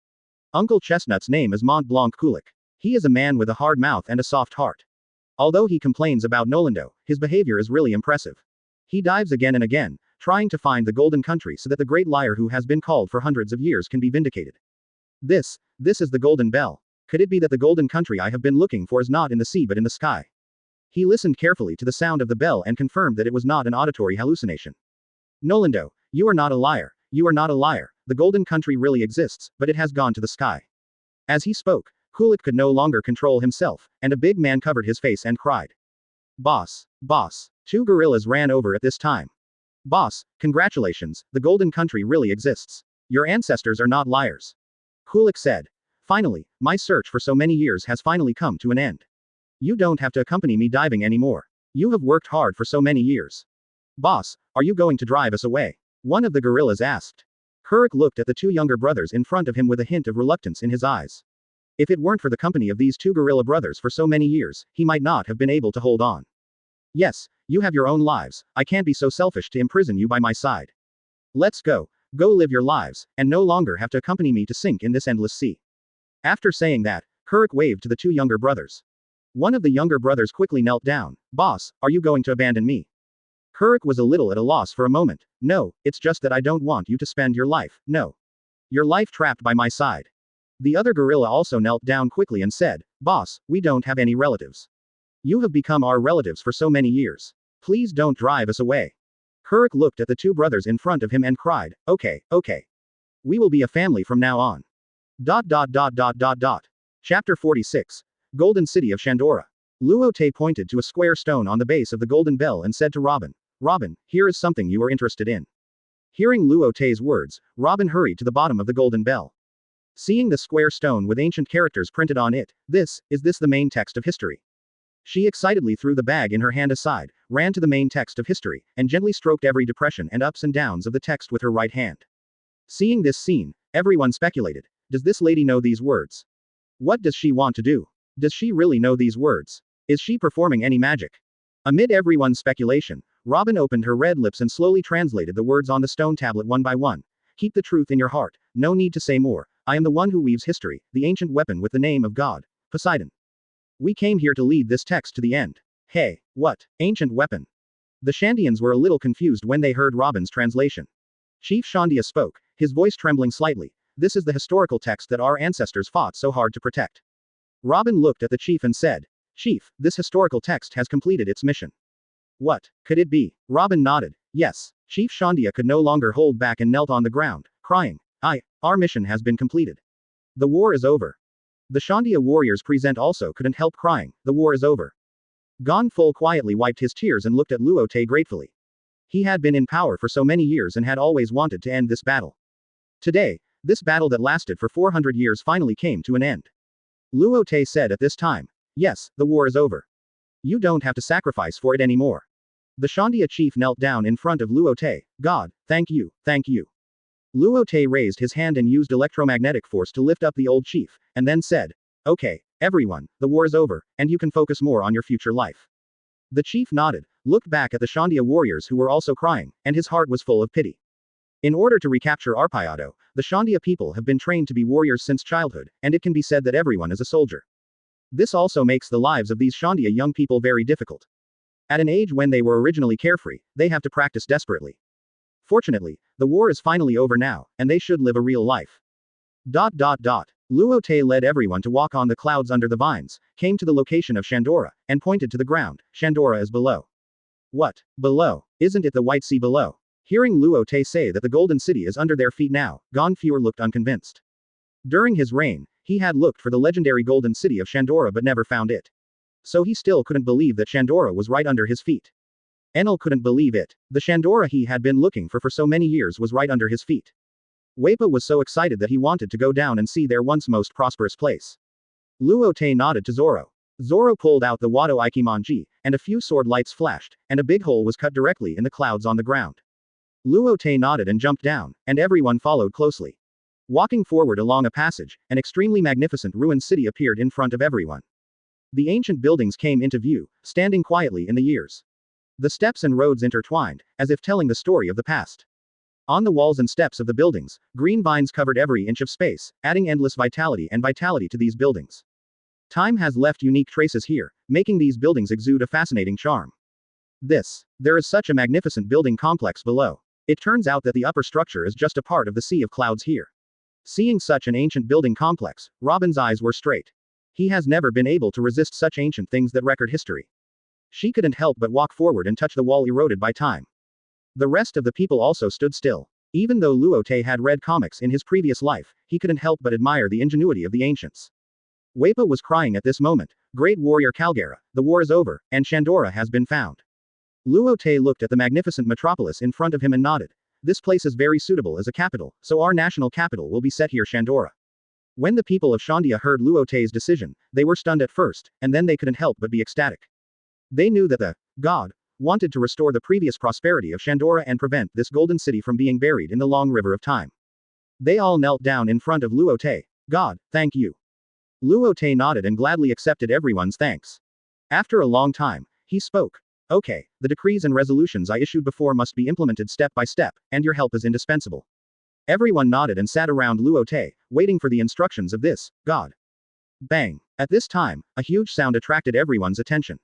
Uncle Chestnut's name is Mont Blanc Kulik. He is a man with a hard mouth and a soft heart. Although he complains about Nolando, his behavior is really impressive. He dives again and again, trying to find the golden country so that the great liar who has been called for hundreds of years can be vindicated. This is the golden bell. Could it be that the golden country I have been looking for is not in the sea but in the sky? He listened carefully to the sound of the bell and confirmed that it was not an auditory hallucination. Nolando, you are not a liar. You are not a liar. The golden country really exists, but it has gone to the sky. As he spoke, Kulik could no longer control himself, and a big man covered his face and cried. Boss. Two gorillas ran over at this time. Boss, congratulations, the golden country really exists. Your ancestors are not liars. Kulik said. Finally, my search for so many years has finally come to an end. You don't have to accompany me diving anymore. You have worked hard for so many years. Boss, are you going to drive us away? One of the gorillas asked. Kurik looked at the two younger brothers in front of him with a hint of reluctance in his eyes. If it weren't for the company of these two gorilla brothers for so many years, he might not have been able to hold on. Yes, you have your own lives, I can't be so selfish to imprison you by my side. Let's go live your lives, and no longer have to accompany me to sink in this endless sea. After saying that, Kurik waved to the two younger brothers. One of the younger brothers quickly knelt down. Boss, are you going to abandon me? Kurik was a little at a loss for a moment. No, it's just that I don't want you to spend your life, no. Your life trapped by my side. The other gorilla also knelt down quickly and said, Boss, we don't have any relatives. You have become our relatives for so many years. Please don't drive us away. Kurik looked at the two brothers in front of him and cried, Okay. We will be a family from now on. Chapter 46. Golden City of Shandora. Luo Te pointed to a square stone on the base of the golden bell and said to Robin, Robin, here is something you are interested in. Hearing Luo Te's words, Robin hurried to the bottom of the golden bell. Seeing the square stone with ancient characters printed on it, is this the main text of history? She excitedly threw the bag in her hand aside, ran to the main text of history, and gently stroked every depression and ups and downs of the text with her right hand. Seeing this scene, everyone speculated, does this lady know these words? What does she want to do? Does she really know these words? Is she performing any magic? Amid everyone's speculation, Robin opened her red lips and slowly translated the words on the stone tablet one by one. Keep the truth in your heart, no need to say more. I am the one who weaves history, the ancient weapon with the name of God, Poseidon. We came here to lead this text to the end. Hey, what? Ancient weapon? The Shandians were a little confused when they heard Robin's translation. Chief Shandia spoke, his voice trembling slightly. This is the historical text that our ancestors fought so hard to protect. Robin looked at the chief and said, Chief, this historical text has completed its mission. What could it be? Robin nodded. Yes. Chief Shandia could no longer hold back and knelt on the ground, crying, our mission has been completed. The war is over. The Shandia warriors present also couldn't help crying, the war is over. Gon Full quietly wiped his tears and looked at Luo Te gratefully. He had been in power for so many years and had always wanted to end this battle. Today, this battle that lasted for 400 years finally came to an end. Luo Te said at this time, yes, the war is over. You don't have to sacrifice for it anymore. The Shandia chief knelt down in front of Luo Te. God, thank you, thank you. Luo Te raised his hand and used electromagnetic force to lift up the old chief, and then said, okay, everyone, the war is over, and you can focus more on your future life. The chief nodded, looked back at the Shandia warriors who were also crying, and his heart was full of pity. In order to recapture Arpaio, the Shandia people have been trained to be warriors since childhood, and it can be said that everyone is a soldier. This also makes the lives of these Shandia young people very difficult. At an age when they were originally carefree, they have to practice desperately. Fortunately, the war is finally over now, and they should live a real life. Luo Te led everyone to walk on the clouds under the vines, came to the location of Shandora, and pointed to the ground. Shandora is below. What? Below? Isn't it the White Sea below? Hearing Luo Te say that the Golden City is under their feet now, Gon Fuer looked unconvinced. During his reign, he had looked for the legendary Golden City of Shandora but never found it. So he still couldn't believe that Shandora was right under his feet. Enel couldn't believe it. The Shandora he had been looking for so many years was right under his feet. Weipa was so excited that he wanted to go down and see their once most prosperous place. Luo Te nodded to Zoro. Zoro pulled out the Wado Ikimonji, and a few sword lights flashed, and a big hole was cut directly in the clouds on the ground. Luo Te nodded and jumped down, and everyone followed closely. Walking forward along a passage, an extremely magnificent ruined city appeared in front of everyone. The ancient buildings came into view, standing quietly in the years. The steps and roads intertwined, as if telling the story of the past. On the walls and steps of the buildings, green vines covered every inch of space, adding endless vitality to these buildings. Time has left unique traces here, making these buildings exude a fascinating charm. There is such a magnificent building complex below. It turns out that the upper structure is just a part of the sea of clouds here. Seeing such an ancient building complex, Robin's eyes were straight. He has never been able to resist such ancient things that record history. She couldn't help but walk forward and touch the wall eroded by time. The rest of the people also stood still. Even though Luo Te had read comics in his previous life, he couldn't help but admire the ingenuity of the ancients. Weipa was crying at this moment. Great warrior Calgara, the war is over, and Shandora has been found. Luo Te looked at the magnificent metropolis in front of him and nodded. This place is very suitable as a capital, so our national capital will be set here, Shandora. When the people of Shandia heard Luo Te's decision, they were stunned at first, and then they couldn't help but be ecstatic. They knew that the god wanted to restore the previous prosperity of Shandora and prevent this golden city from being buried in the long river of time. They all knelt down in front of Luo Te. God, thank you. Luo Te nodded and gladly accepted everyone's thanks. After a long time, he spoke. Okay, the decrees and resolutions I issued before must be implemented step by step, and your help is indispensable. Everyone nodded and sat around Luo Te, waiting for the instructions of this god. Bang! At this time, a huge sound attracted everyone's attention.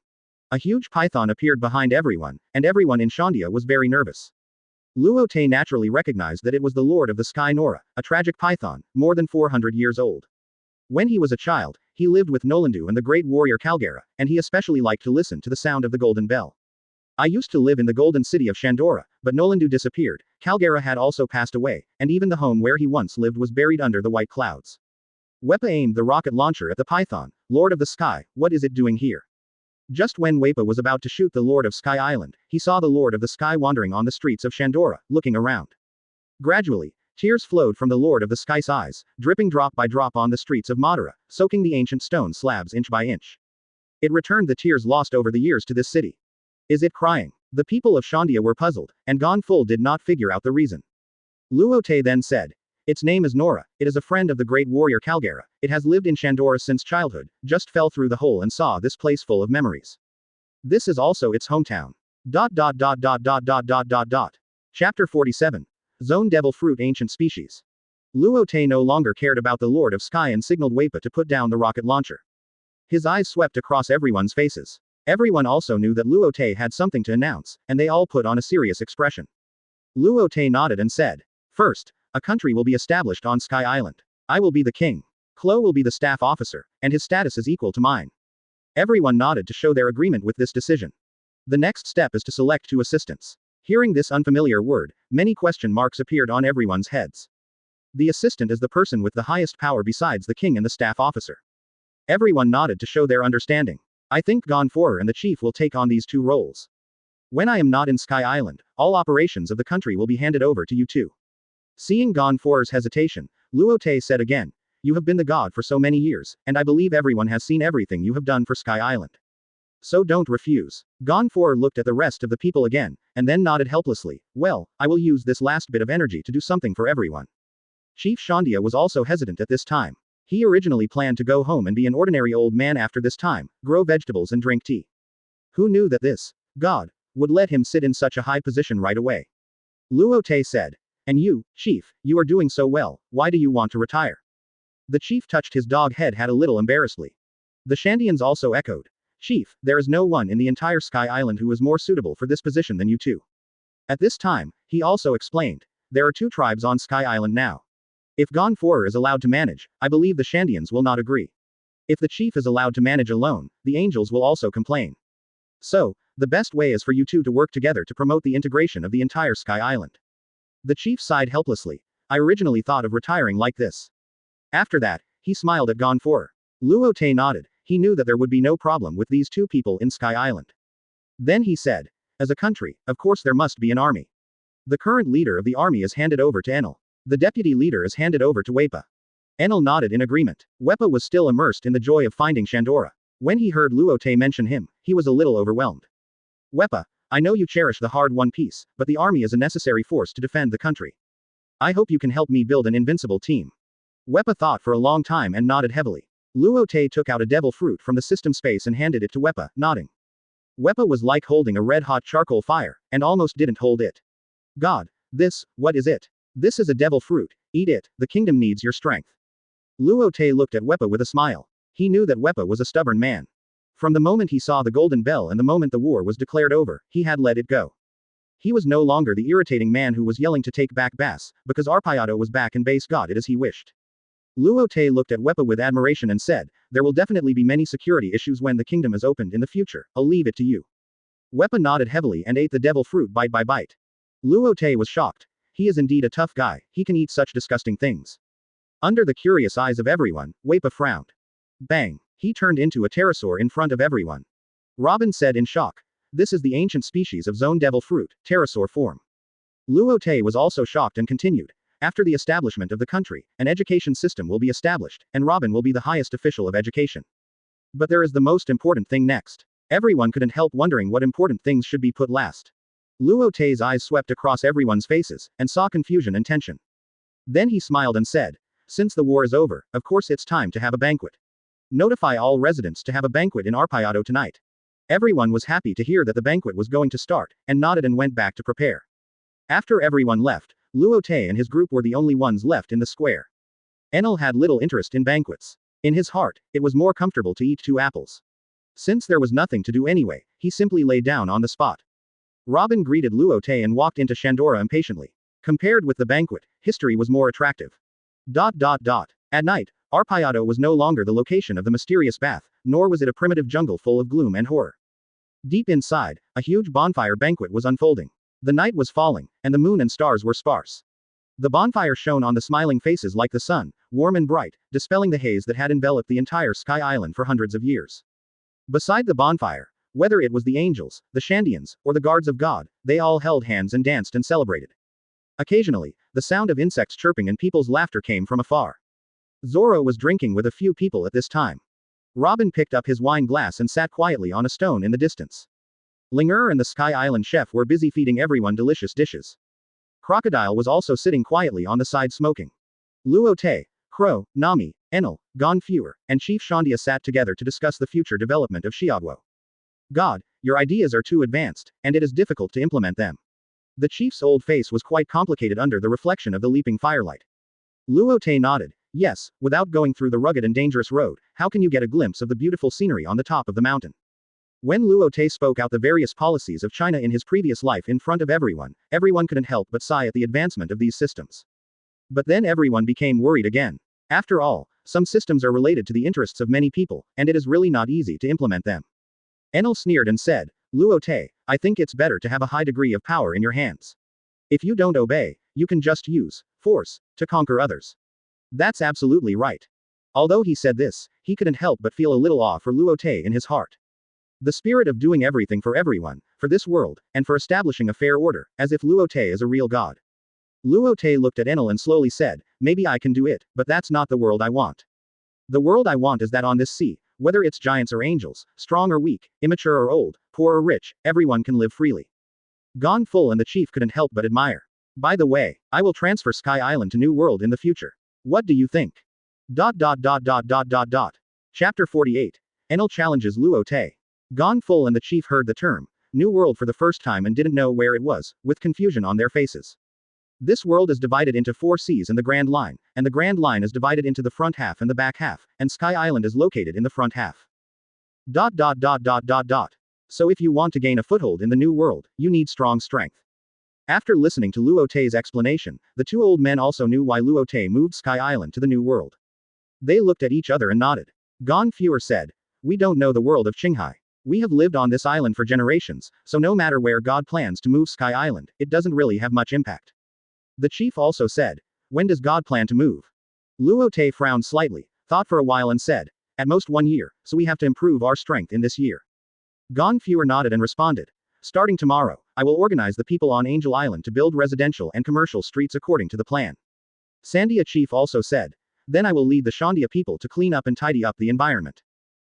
A huge python appeared behind everyone, and everyone in Shandia was very nervous. Luo Te naturally recognized that it was the Lord of the Sky Nora, a tragic python, more than 400 years old. When he was a child, he lived with Nolandu and the great warrior Calgara, and he especially liked to listen to the sound of the golden bell. I used to live in the golden city of Shandora, but Nolandu disappeared, Calgara had also passed away, and even the home where he once lived was buried under the white clouds. Weipa aimed the rocket launcher at the python. Lord of the Sky, what is it doing here? Just when Waipa was about to shoot the Lord of Sky Island, he saw the Lord of the Sky wandering on the streets of Shandora, looking around. Gradually, tears flowed from the Lord of the Sky's eyes, dripping drop by drop on the streets of Madara, soaking the ancient stone slabs inch by inch. It returned the tears lost over the years to this city. Is it crying? The people of Shandia were puzzled, and Gon Full did not figure out the reason. Luo Te then said, its name is Nora, it is a friend of the great warrior Calgara, it has lived in Shandora since childhood, just fell through the hole and saw this place full of memories. This is also its hometown. Chapter 47. Zone Devil Fruit Ancient Species. Luo Te no longer cared about the Lord of Sky and signaled Waipa to put down the rocket launcher. His eyes swept across everyone's faces. Everyone also knew that Luo Te had something to announce, and they all put on a serious expression. Luo Te nodded and said, first, a country will be established on Sky Island. I will be the king. Klo will be the staff officer, and his status is equal to mine. Everyone nodded to show their agreement with this decision. The next step is to select 2 assistants. Hearing this unfamiliar word, many question marks appeared on everyone's heads. The assistant is the person with the highest power besides the king and the staff officer. Everyone nodded to show their understanding. I think Gon Furer and the chief will take on these 2 roles. When I am not in Sky Island, all operations of the country will be handed over to you 2. Seeing Gon Furer's hesitation, Luo Te said again, you have been the god for so many years, and I believe everyone has seen everything you have done for Sky Island. So don't refuse. Gon Furer looked at the rest of the people again, and then nodded helplessly, well, I will use this last bit of energy to do something for everyone. Chief Shandia was also hesitant at this time. He originally planned to go home and be an ordinary old man after this time, grow vegetables and drink tea. Who knew that this god would let him sit in such a high position right away? Luo Te said, and you, chief, you are doing so well, why do you want to retire? The chief touched his dog head a little embarrassedly. The Shandians also echoed, chief, there is no one in the entire Sky Island who is more suitable for this position than you 2. At this time, he also explained, there are 2 tribes on Sky Island now. If Gon Furer is allowed to manage, I believe the Shandians will not agree. If the chief is allowed to manage alone, the angels will also complain. So, the best way is for you 2 to work together to promote the integration of the entire Sky Island. The chief sighed helplessly. I originally thought of retiring like this. After that, he smiled at Gon Furer. Luo Te nodded. He knew that there would be no problem with these 2 people in Sky Island. Then he said, as a country, of course there must be an army. The current leader of the army is handed over to Enel. The deputy leader is handed over to Waipa. Enel nodded in agreement. Waipa was still immersed in the joy of finding Shandora. When he heard Luo Te mention him, he was a little overwhelmed. Waipa, I know you cherish the hard-won peace, but the army is a necessary force to defend the country. I hope you can help me build an invincible team. Waipa thought for a long time and nodded heavily. Luo Te took out a devil fruit from the system space and handed it to Waipa, nodding. Waipa was like holding a red-hot charcoal fire, and almost didn't hold it. God, what is it? This is a devil fruit, eat it, the kingdom needs your strength. Luo Te looked at Waipa with a smile. He knew that Waipa was a stubborn man. From the moment he saw the golden bell and the moment the war was declared over, he had let it go. He was no longer the irritating man who was yelling to take back Bass, because Arpayado was back and Base got it as he wished. Luo Te looked at Waipa with admiration and said, there will definitely be many security issues when the kingdom is opened in the future, I'll leave it to you. Waipa nodded heavily and ate the devil fruit bite by bite. Luo Te was shocked. He is indeed a tough guy, he can eat such disgusting things. Under the curious eyes of everyone, Waipa frowned. Bang! He turned into a pterosaur in front of everyone. Robin said in shock. This is the ancient species of zone devil fruit, pterosaur form. Luo Te was also shocked and continued. After the establishment of the country, an education system will be established, and Robin will be the highest official of education. But there is the most important thing next. Everyone couldn't help wondering what important things should be put last. Luo Te's eyes swept across everyone's faces, and saw confusion and tension. Then he smiled and said, since the war is over, of course it's time to have a banquet. Notify all residents to have a banquet in Arpayado tonight. Everyone was happy to hear that the banquet was going to start, and nodded and went back to prepare. After everyone left, Luo Te and his group were the only ones left in the square. Enel had little interest in banquets. In his heart, it was more comfortable to eat 2 apples. Since there was nothing to do anyway, he simply lay down on the spot. Robin greeted Luo Te and walked into Shandora impatiently. Compared with the banquet, history was more attractive. At night, Arpayado was no longer the location of the mysterious bath, nor was it a primitive jungle full of gloom and horror. Deep inside, a huge bonfire banquet was unfolding. The night was falling, and the moon and stars were sparse. The bonfire shone on the smiling faces like the sun, warm and bright, dispelling the haze that had enveloped the entire Sky Island for hundreds of years. Beside the bonfire, Whether it was the angels, the Shandians, or the guards of God, they all held hands and danced and celebrated. Occasionally, the sound of insects chirping and people's laughter came from afar. Zoro was drinking with a few people at this time. Robin picked up his wine glass and sat quietly on a stone in the distance. Linger and the Sky Island chef were busy feeding everyone delicious dishes. Crocodile was also sitting quietly on the side smoking. Luo Te, Crow, Nami, Enel, Gonfeuer, and Chief Shandia sat together to discuss the future development of Xiaoguo. God, your ideas are too advanced, and it is difficult to implement them. The chief's old face was quite complicated under the reflection of the leaping firelight. Luo Te nodded. Yes, without going through the rugged and dangerous road, how can you get a glimpse of the beautiful scenery on the top of the mountain? When Luo Te spoke out the various policies of China in his previous life in front of everyone couldn't help but sigh at the advancement of these systems. But then everyone became worried again. After all, some systems are related to the interests of many people, and it is really not easy to implement them. Enel sneered and said, Luo Te, I think it's better to have a high degree of power in your hands. If you don't obey, you can just use force to conquer others. That's absolutely right. Although he said this, he couldn't help but feel a little awe for Luo Te in his heart. The spirit of doing everything for everyone, for this world, and for establishing a fair order, as if Luo Te is a real god. Luo Te looked at Enel and slowly said, maybe I can do it, but that's not the world I want. The world I want is that on this sea, whether it's giants or angels, strong or weak, immature or old, poor or rich, everyone can live freely. Gone Full and the chief couldn't help but admire. By the way, I will transfer Sky Island to New World in the future. What do you think? Chapter 48. Enel challenges Luo Te. Gone Full and the chief heard the term, New World for the first time and didn't know where it was, with confusion on their faces. This world is divided into 4 seas and the Grand Line, and the Grand Line is divided into the front half and the back half, and Sky Island is located in the front half. So if you want to gain a foothold in the New World, you need strong strength. After listening to Luo Te's explanation, the 2 old men also knew why Luo Te moved Sky Island to the New World. They looked at each other and nodded. Gonfeuer said, we don't know the world of Qinghai. We have lived on this island for generations, so no matter where God plans to move Sky Island, it doesn't really have much impact. The chief also said, when does God plan to move? Luo Te frowned slightly, thought for a while and said, at most 1 year, so we have to improve our strength in this year. Gonfeuer nodded and responded, starting tomorrow, I will organize the people on Angel Island to build residential and commercial streets according to the plan. Sandia chief also said, then I will lead the Shandia people to clean up and tidy up the environment.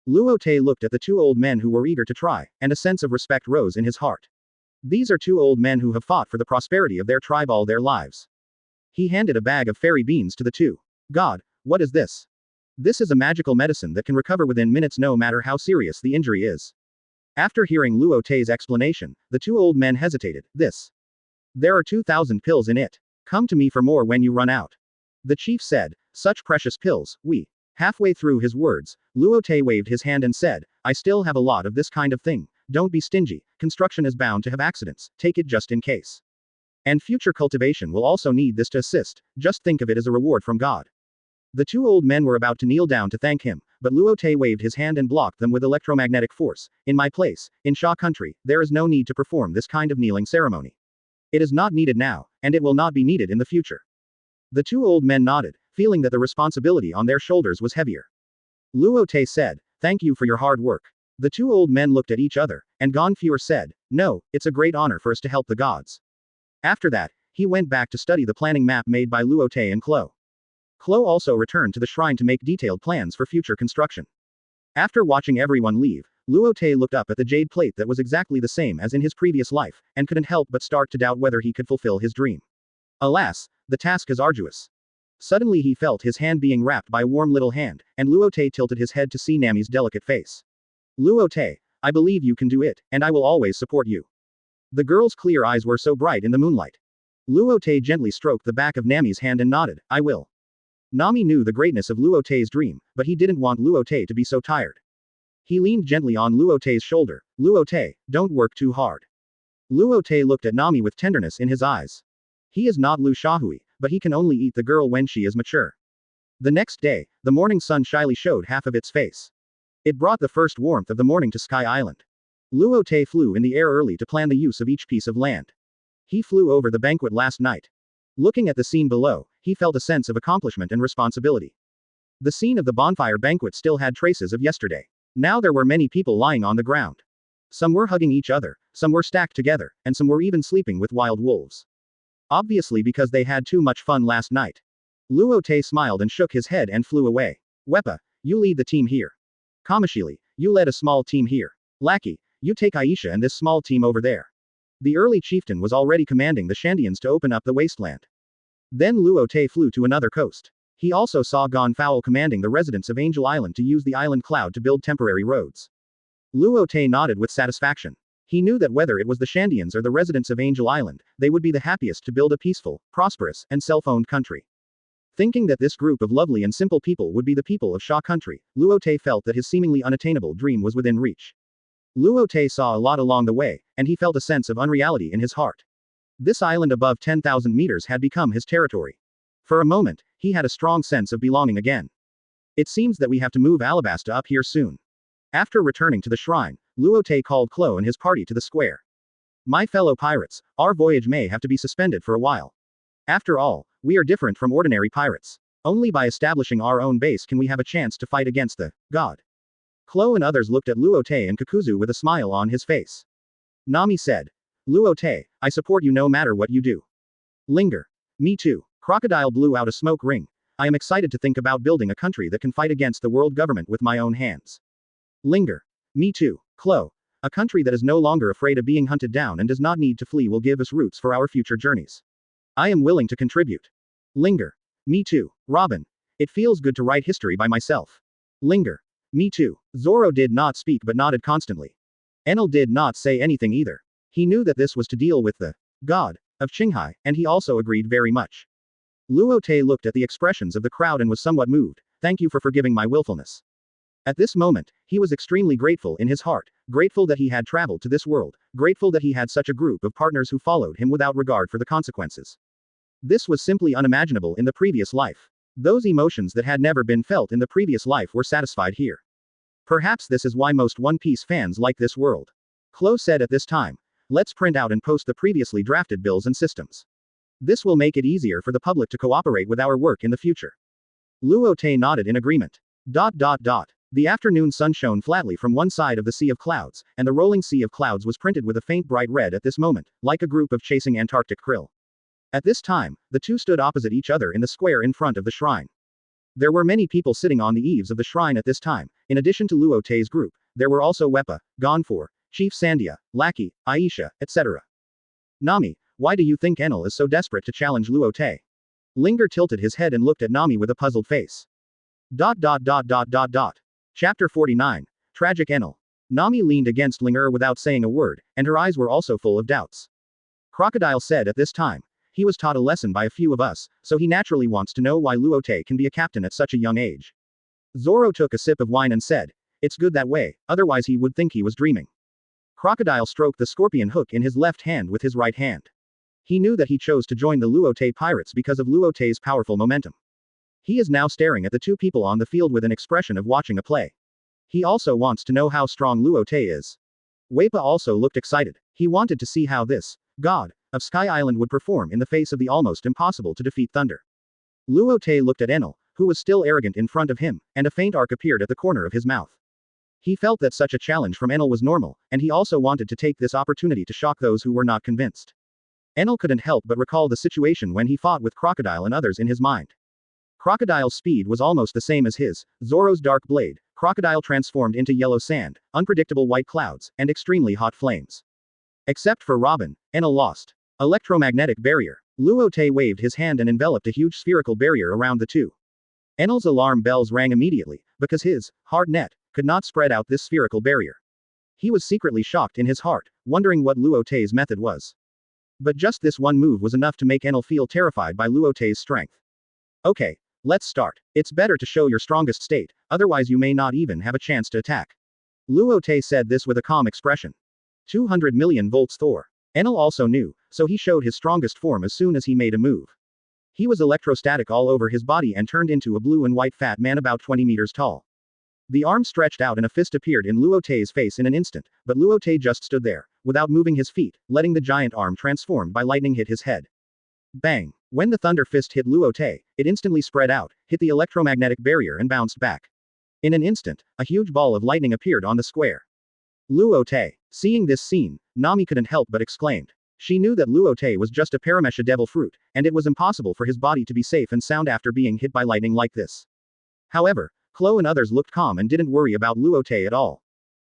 Luo Te looked at the 2 old men who were eager to try, and a sense of respect rose in his heart. These are 2 old men who have fought for the prosperity of their tribe all their lives. He handed a bag of fairy beans to the 2. God, what is this? This is a magical medicine that can recover within minutes no matter how serious the injury is. After hearing Luo Te's explanation, the 2 old men hesitated. This. There are 2,000 pills in it. Come to me for more when you run out. The chief said, such precious pills, we. Halfway through his words, Luo Te waved his hand and said, I still have a lot of this kind of thing. Don't be stingy, construction is bound to have accidents, take it just in case. And future cultivation will also need this to assist, just think of it as a reward from God. The 2 old men were about to kneel down to thank him, but Luo Te waved his hand and blocked them with electromagnetic force. In my place, in Sha country, there is no need to perform this kind of kneeling ceremony. It is not needed now, and it will not be needed in the future. The 2 old men nodded, feeling that the responsibility on their shoulders was heavier. Luo Te said, thank you for your hard work. The 2 old men looked at each other, and Gonfeuer said, no, it's a great honor for us to help the gods. After that, he went back to study the planning map made by Luo Te and Klo. Klo also returned to the shrine to make detailed plans for future construction. After watching everyone leave, Luo Te looked up at the jade plate that was exactly the same as in his previous life, and couldn't help but start to doubt whether he could fulfill his dream. Alas, the task is arduous. Suddenly he felt his hand being wrapped by a warm little hand, and Luo Te tilted his head to see Nami's delicate face. Luo Te, I believe you can do it, and I will always support you. The girl's clear eyes were so bright in the moonlight. Luo Te gently stroked the back of Nami's hand and nodded, I will. Nami knew the greatness of Luo Te's dream, but he didn't want Luo Te to be so tired. He leaned gently on Luo Te's shoulder. Luo Te, don't work too hard. Luo Te looked at Nami with tenderness in his eyes. He is not Lu Shahui, but he can only eat the girl when she is mature. The next day, the morning sun shyly showed half of its face. It brought the first warmth of the morning to Sky Island. Luo Te flew in the air early to plan the use of each piece of land. He flew over the banquet last night. Looking at the scene below, he felt a sense of accomplishment and responsibility. The scene of the bonfire banquet still had traces of yesterday. Now there were many people lying on the ground. Some were hugging each other, some were stacked together, and some were even sleeping with wild wolves. Obviously because they had too much fun last night. Luo Te smiled and shook his head and flew away. Wepa, you lead the team here. Kamishili, you led a small team here. Lackey, you take Aisha and this small team over there. The early chieftain was already commanding the Shandians to open up the wasteland. Then Luo Te flew to another coast. He also saw Gon Fowl commanding the residents of Angel Island to use the island cloud to build temporary roads. Luo Te nodded with satisfaction. He knew that whether it was the Shandians or the residents of Angel Island, they would be the happiest to build a peaceful, prosperous, and self-owned country. Thinking that this group of lovely and simple people would be the people of Sha country, Luo Te felt that his seemingly unattainable dream was within reach. Luo Te saw a lot along the way, and he felt a sense of unreality in his heart. This island above 10,000 meters had become his territory. For a moment, he had a strong sense of belonging again. It seems that we have to move Alabasta up here soon. After returning to the shrine, Luo Te called Klo and his party to the square. My fellow pirates, our voyage may have to be suspended for a while. After all, we are different from ordinary pirates. Only by establishing our own base can we have a chance to fight against the god. Klo and others looked at Luo Te and Kakuzu with a smile on his face. Nami said, Luo Te, I support you no matter what you do. Linger. Me too. Crocodile blew out a smoke ring. I am excited to think about building a country that can fight against the world government with my own hands. Linger. Me too. Klo. A country that is no longer afraid of being hunted down and does not need to flee will give us roots for our future journeys. I am willing to contribute. Linger. Me too. Robin. It feels good to write history by myself. Linger. Me too. Zoro did not speak but nodded constantly. Enel did not say anything either. He knew that this was to deal with the god of Qinghai, and he also agreed very much. Luo Te looked at the expressions of the crowd and was somewhat moved. Thank you for forgiving my willfulness. At this moment, he was extremely grateful in his heart, grateful that he had traveled to this world, grateful that he had such a group of partners who followed him without regard for the consequences. This was simply unimaginable in the previous life. Those emotions that had never been felt in the previous life were satisfied here. Perhaps this is why most One Piece fans like this world. Klo said at this time, let's print out and post the previously drafted bills and systems. This will make it easier for the public to cooperate with our work in the future. Luo Te nodded in agreement. The afternoon sun shone flatly from one side of the sea of clouds, and the rolling sea of clouds was printed with a faint bright red at this moment, like a group of chasing Antarctic krill. At this time, the two stood opposite each other in the square in front of the shrine. There were many people sitting on the eaves of the shrine at this time. In addition to Luo Te's group, there were also Wepa, Gonfor, Chief Sandia, Lackey, Aisha, etc. Nami, why do you think Enel is so desperate to challenge Luo Te? Linger tilted his head and looked at Nami with a puzzled face. Chapter 49. Tragic Enel. Nami leaned against Linger without saying a word, and her eyes were also full of doubts. Crocodile said at this time, he was taught a lesson by a few of us, so he naturally wants to know why Luo Te can be a captain at such a young age. Zoro took a sip of wine and said, it's good that way, otherwise he would think he was dreaming. Crocodile stroked the scorpion hook in his left hand with his right hand. He knew that he chose to join the Luo Te pirates because of Luo Te's powerful momentum. He is now staring at the two people on the field with an expression of watching a play. He also wants to know how strong Luo Te is. Wepa also looked excited. He wanted to see how this god of Sky Island would perform in the face of the almost impossible to defeat thunder. Luo Te looked at Enel, who was still arrogant in front of him, and a faint arc appeared at the corner of his mouth. He felt that such a challenge from Enel was normal, and he also wanted to take this opportunity to shock those who were not convinced. Enel couldn't help but recall the situation when he fought with Crocodile and others in his mind. Crocodile's speed was almost the same as his. Zoro's dark blade, Crocodile transformed into yellow sand, unpredictable white clouds, and extremely hot flames. Except for Robin, Enel lost. Electromagnetic barrier. Luo Te waved his hand and enveloped a huge spherical barrier around the two. Enel's alarm bells rang immediately, because his hard net could not spread out this spherical barrier. He was secretly shocked in his heart, wondering what Luo Te's method was. But just this one move was enough to make Enel feel terrified by Luo Te's strength. Okay, let's start. It's better to show your strongest state, otherwise you may not even have a chance to attack. Luo Te said this with a calm expression. 200 million volts Thor. Enel also knew, so he showed his strongest form as soon as he made a move. He was electrostatic all over his body and turned into a blue and white fat man about 20 meters tall. The arm stretched out and a fist appeared in Luo Te's face in an instant, but Luo Te just stood there, without moving his feet, letting the giant arm transformed by lightning hit his head. Bang! When the thunder fist hit Luo Te, it instantly spread out, hit the electromagnetic barrier and bounced back. In an instant, a huge ball of lightning appeared on the square. Luo Te. Seeing this scene, Nami couldn't help but exclaimed. She knew that Luo Te was just a Paramecia devil fruit, and it was impossible for his body to be safe and sound after being hit by lightning like this. However, Chloe and others looked calm and didn't worry about Luo Te at all.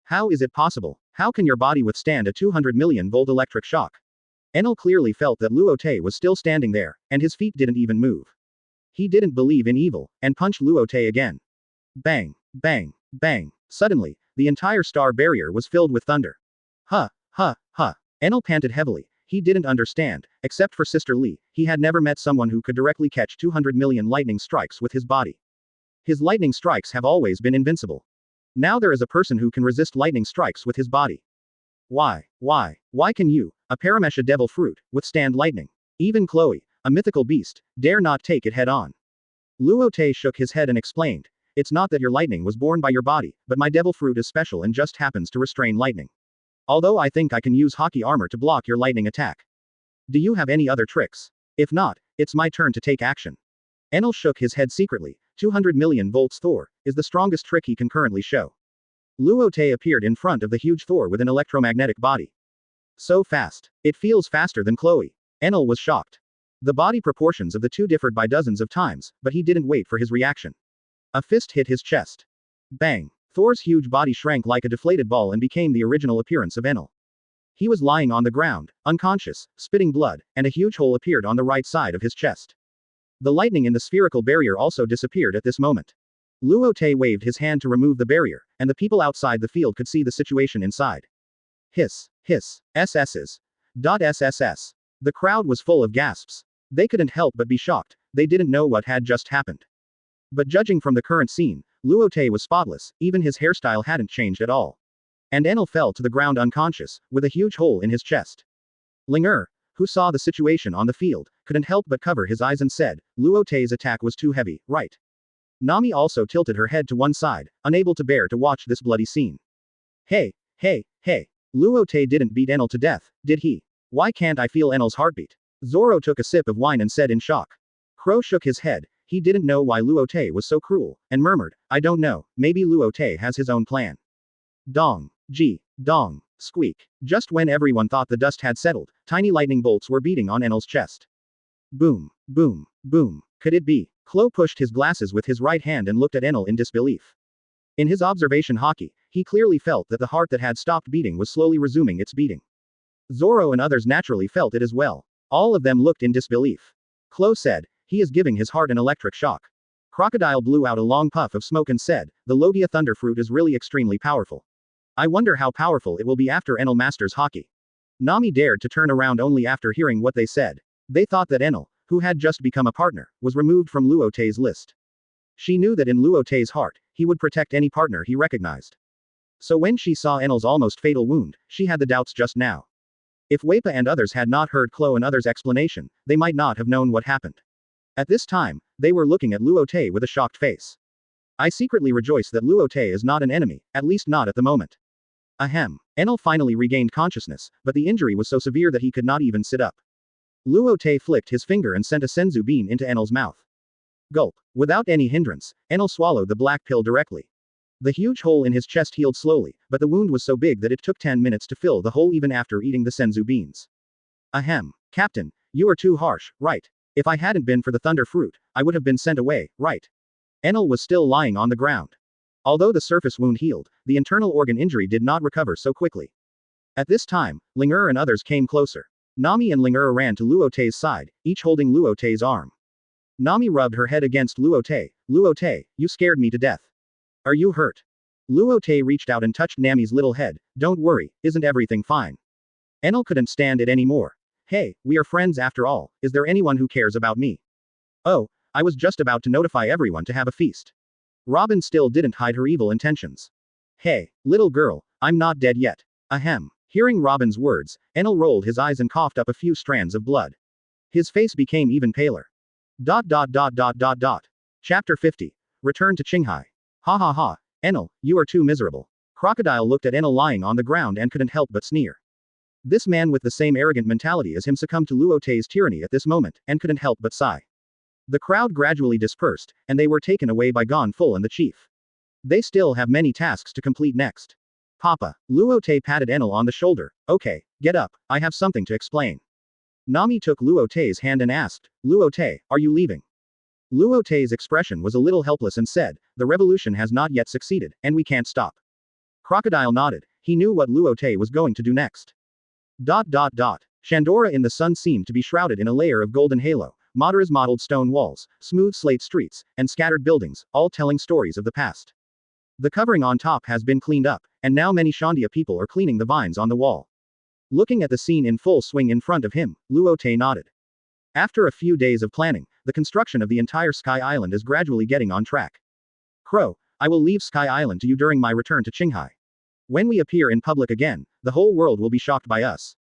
How is it possible? How can your body withstand a 200 million volt electric shock? Enel clearly felt that Luo Te was still standing there, and his feet didn't even move. He didn't believe in evil, and punched Luo Te again. Bang, bang, bang. Suddenly, the entire star barrier was filled with thunder. Huh, huh, huh. Enel panted heavily. He didn't understand, except for Sister Lee, he had never met someone who could directly catch 200 million lightning strikes with his body. His lightning strikes have always been invincible. Now there is a person who can resist lightning strikes with his body. Why can you, a Paramecia devil fruit, withstand lightning? Even Chloe, a mythical beast, dare not take it head on. Luo Te shook his head and explained, it's not that your lightning was born by your body, but my devil fruit is special and just happens to restrain lightning. Although I think I can use hockey armor to block your lightning attack. Do you have any other tricks? If not, it's my turn to take action. Enel shook his head secretly. 200 million volts Thor is the strongest trick he can currently show. Luo Te appeared in front of the huge Thor with an electromagnetic body. So fast. It feels faster than Chloe. Enel was shocked. The body proportions of the two differed by dozens of times, but he didn't wait for his reaction. A fist hit his chest. Bang. Thor's huge body shrank like a deflated ball and became the original appearance of Enel. He was lying on the ground, unconscious, spitting blood, and a huge hole appeared on the right side of his chest. The lightning in the spherical barrier also disappeared at this moment. Luo Te waved his hand to remove the barrier, and the people outside the field could see the situation inside. Hiss, hiss, SS's. SSS. The crowd was full of gasps. They couldn't help but be shocked, they didn't know what had just happened. But judging from the current scene, Luo Te was spotless, even his hairstyle hadn't changed at all. And Enel fell to the ground unconscious, with a huge hole in his chest. Linger, who saw the situation on the field, couldn't help but cover his eyes and said, Luo Te's attack was too heavy, right? Nami also tilted her head to one side, unable to bear to watch this bloody scene. Hey, Luo Te didn't beat Enel to death, did he? Why can't I feel Enel's heartbeat? Zoro took a sip of wine and said in shock. Crow shook his head, he didn't know why Luo Te was so cruel, and murmured, I don't know, maybe Luo Te has his own plan. Dong. Dong. Squeak. Just when everyone thought the dust had settled, tiny lightning bolts were beating on Enel's chest. Boom, boom, boom. Could it be? Chloe pushed his glasses with his right hand and looked at Enel in disbelief. In his observation hockey, he clearly felt that the heart that had stopped beating was slowly resuming its beating. Zoro and others naturally felt it as well. All of them looked in disbelief. Chloe said, he is giving his heart an electric shock. Crocodile blew out a long puff of smoke and said, the Logia Thunderfruit is really extremely powerful. I wonder how powerful it will be after Enel masters hockey. Nami dared to turn around only after hearing what they said. They thought that Enel, who had just become a partner, was removed from Luo Te's list. She knew that in Luo Te's heart, he would protect any partner he recognized. So when she saw Enel's almost fatal wound, she had the doubts just now. If Weipa and others had not heard Chloe and others' explanation, they might not have known what happened. At this time, they were looking at Luo Te with a shocked face. I secretly rejoice that Luo Te is not an enemy, at least not at the moment. Ahem. Enel finally regained consciousness, but the injury was so severe that he could not even sit up. Luo Te flicked his finger and sent a senzu bean into Enel's mouth. Gulp. Without any hindrance, Enel swallowed the black pill directly. The huge hole in his chest healed slowly, but the wound was so big that it took 10 minutes to fill the hole even after eating the senzu beans. Ahem. Captain, you are too harsh, right? If I hadn't been for the thunder fruit, I would have been sent away, right? Enel was still lying on the ground. Although the surface wound healed, the internal organ injury did not recover so quickly. At this time, Linger and others came closer. Nami and Linger ran to Luo Te's side, each holding Luo Te's arm. Nami rubbed her head against Luo Te. Luo Te, you scared me to death. Are you hurt? Luo Te reached out and touched Nami's little head. Don't worry, isn't everything fine? Enel couldn't stand it anymore. Hey, we are friends after all, is there anyone who cares about me? Oh, I was just about to notify everyone to have a feast. Robin still didn't hide her evil intentions. Hey, little girl, I'm not dead yet. Ahem. Hearing Robin's words, Enel rolled his eyes and coughed up a few strands of blood. His face became even paler. Chapter 50. Return to Qinghai. Ha ha ha, Enel, you are too miserable. Crocodile looked at Enel lying on the ground and couldn't help but sneer. This man with the same arrogant mentality as him succumbed to Luo Te's tyranny at this moment, and couldn't help but sigh. The crowd gradually dispersed, and they were taken away by Gon Full and the chief. They still have many tasks to complete next. Papa. Luo Te patted Enel on the shoulder. Okay, get up, I have something to explain. Nami took Luo Te's hand and asked, Luo Te, are you leaving? Luo Te's expression was a little helpless and said, the revolution has not yet succeeded, and we can't stop. Crocodile nodded, he knew what Luo Te was going to do next. Shandora in the sun seemed to be shrouded in a layer of golden halo, Madara's mottled stone walls, smooth slate streets, and scattered buildings, all telling stories of the past. The covering on top has been cleaned up, and now many Shandia people are cleaning the vines on the wall. Looking at the scene in full swing in front of him, Luo Te nodded. After a few days of planning, the construction of the entire Sky Island is gradually getting on track. Crow, I will leave Sky Island to you during my return to Qinghai. When we appear in public again, the whole world will be shocked by us.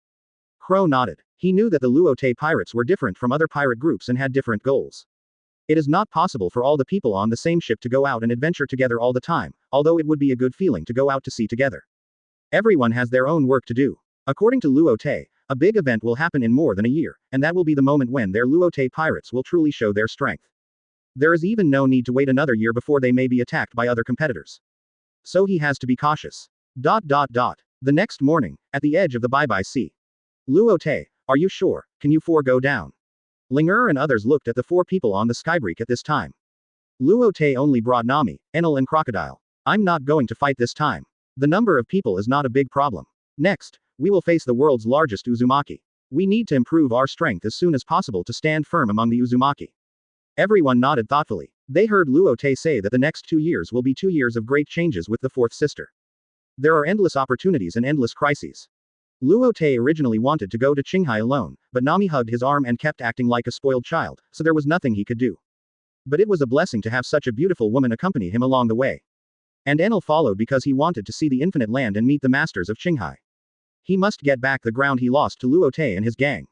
Crow nodded. He knew that the Luo Te pirates were different from other pirate groups and had different goals. It is not possible for all the people on the same ship to go out and adventure together all the time, although it would be a good feeling to go out to sea together. Everyone has their own work to do. According to Luo Te, a big event will happen in more than a year, and that will be the moment when their Luo Te pirates will truly show their strength. There is even no need to wait another year before they may be attacked by other competitors. So he has to be cautious. The next morning, at the edge of the Bye-Bye Sea. Luo Te, are you sure, can you four go down? Linger and others looked at the four people on the skybreak at this time. Luo Te only brought Nami, Enel and Crocodile. I'm not going to fight this time. The number of people is not a big problem. Next, we will face the world's largest Uzumaki. We need to improve our strength as soon as possible to stand firm among the Uzumaki. Everyone nodded thoughtfully. They heard Luo Te say that the next 2 years will be 2 years of great changes with the fourth sister. There are endless opportunities and endless crises. Luo Te originally wanted to go to Qinghai alone, but Nami hugged his arm and kept acting like a spoiled child, so there was nothing he could do. But it was a blessing to have such a beautiful woman accompany him along the way. And Enel followed because he wanted to see the infinite land and meet the masters of Qinghai. He must get back the ground he lost to Luo Te and his gang.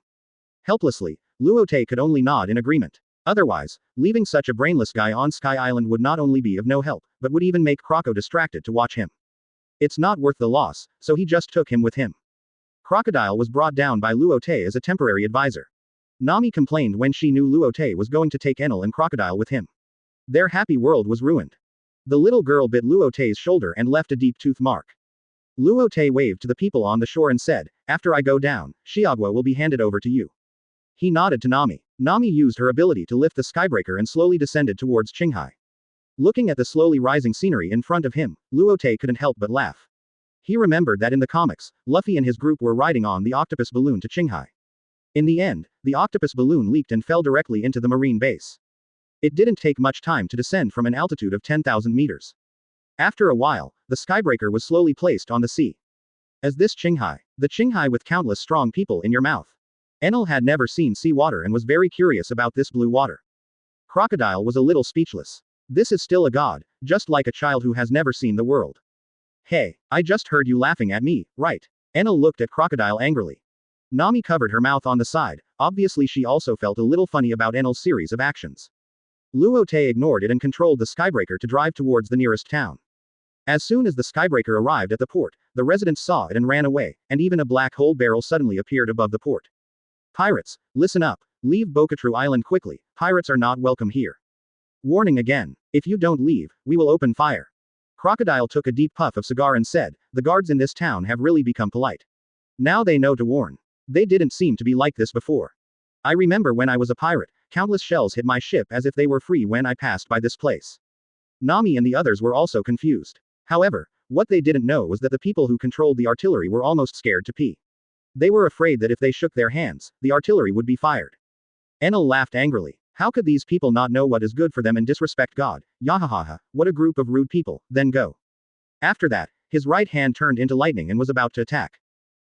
Helplessly, Luo Te could only nod in agreement. Otherwise, leaving such a brainless guy on Sky Island would not only be of no help, but would even make Croco distracted to watch him. It's not worth the loss, so he just took him with him. Crocodile was brought down by Luo Te as a temporary advisor. Nami complained when she knew Luo Te was going to take Enel and Crocodile with him. Their happy world was ruined. The little girl bit Luo Te's shoulder and left a deep tooth mark. Luo Te waved to the people on the shore and said, after I go down, Shiagwa will be handed over to you. He nodded to Nami. Nami used her ability to lift the skybreaker and slowly descended towards Qinghai. Looking at the slowly rising scenery in front of him, Luo Te couldn't help but laugh. He remembered that in the comics, Luffy and his group were riding on the octopus balloon to Qinghai. In the end, the octopus balloon leaked and fell directly into the marine base. It didn't take much time to descend from an altitude of 10,000 meters. After a while, the skybreaker was slowly placed on the sea. As this Qinghai, the Qinghai with countless strong people in your mouth. Enel had never seen sea water and was very curious about this blue water. Crocodile was a little speechless. This is still a god, just like a child who has never seen the world. Hey, I just heard you laughing at me, right? Enel looked at Crocodile angrily. Nami covered her mouth on the side, obviously she also felt a little funny about Enel's series of actions. Luo Te ignored it and controlled the skybreaker to drive towards the nearest town. As soon as the skybreaker arrived at the port, the residents saw it and ran away, and even a black hole barrel suddenly appeared above the port. Pirates, listen up, leave Bokatru Island quickly, pirates are not welcome here. Warning again, if you don't leave, we will open fire. Crocodile took a deep puff of cigar and said, the guards in this town have really become polite. Now they know to warn. They didn't seem to be like this before. I remember when I was a pirate, countless shells hit my ship as if they were free when I passed by this place. Nami and the others were also confused. However, what they didn't know was that the people who controlled the artillery were almost scared to pee. They were afraid that if they shook their hands, the artillery would be fired. Enel laughed angrily. How could these people not know what is good for them and disrespect God? Yahahaha, what a group of rude people, then go. After that, his right hand turned into lightning and was about to attack.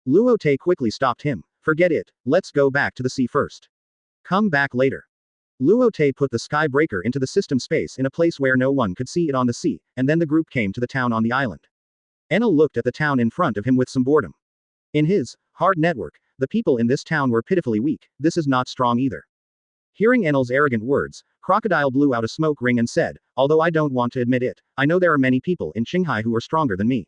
Luo Te quickly stopped him. Forget it, let's go back to the sea first. Come back later. Luo Te put the sky breaker into the system space in a place where no one could see it on the sea, and then the group came to the town on the island. Enel looked at the town in front of him with some boredom. In his hard network, the people in this town were pitifully weak. This is not strong either. Hearing Enel's arrogant words, Crocodile blew out a smoke ring and said, although I don't want to admit it, I know there are many people in Qinghai who are stronger than me.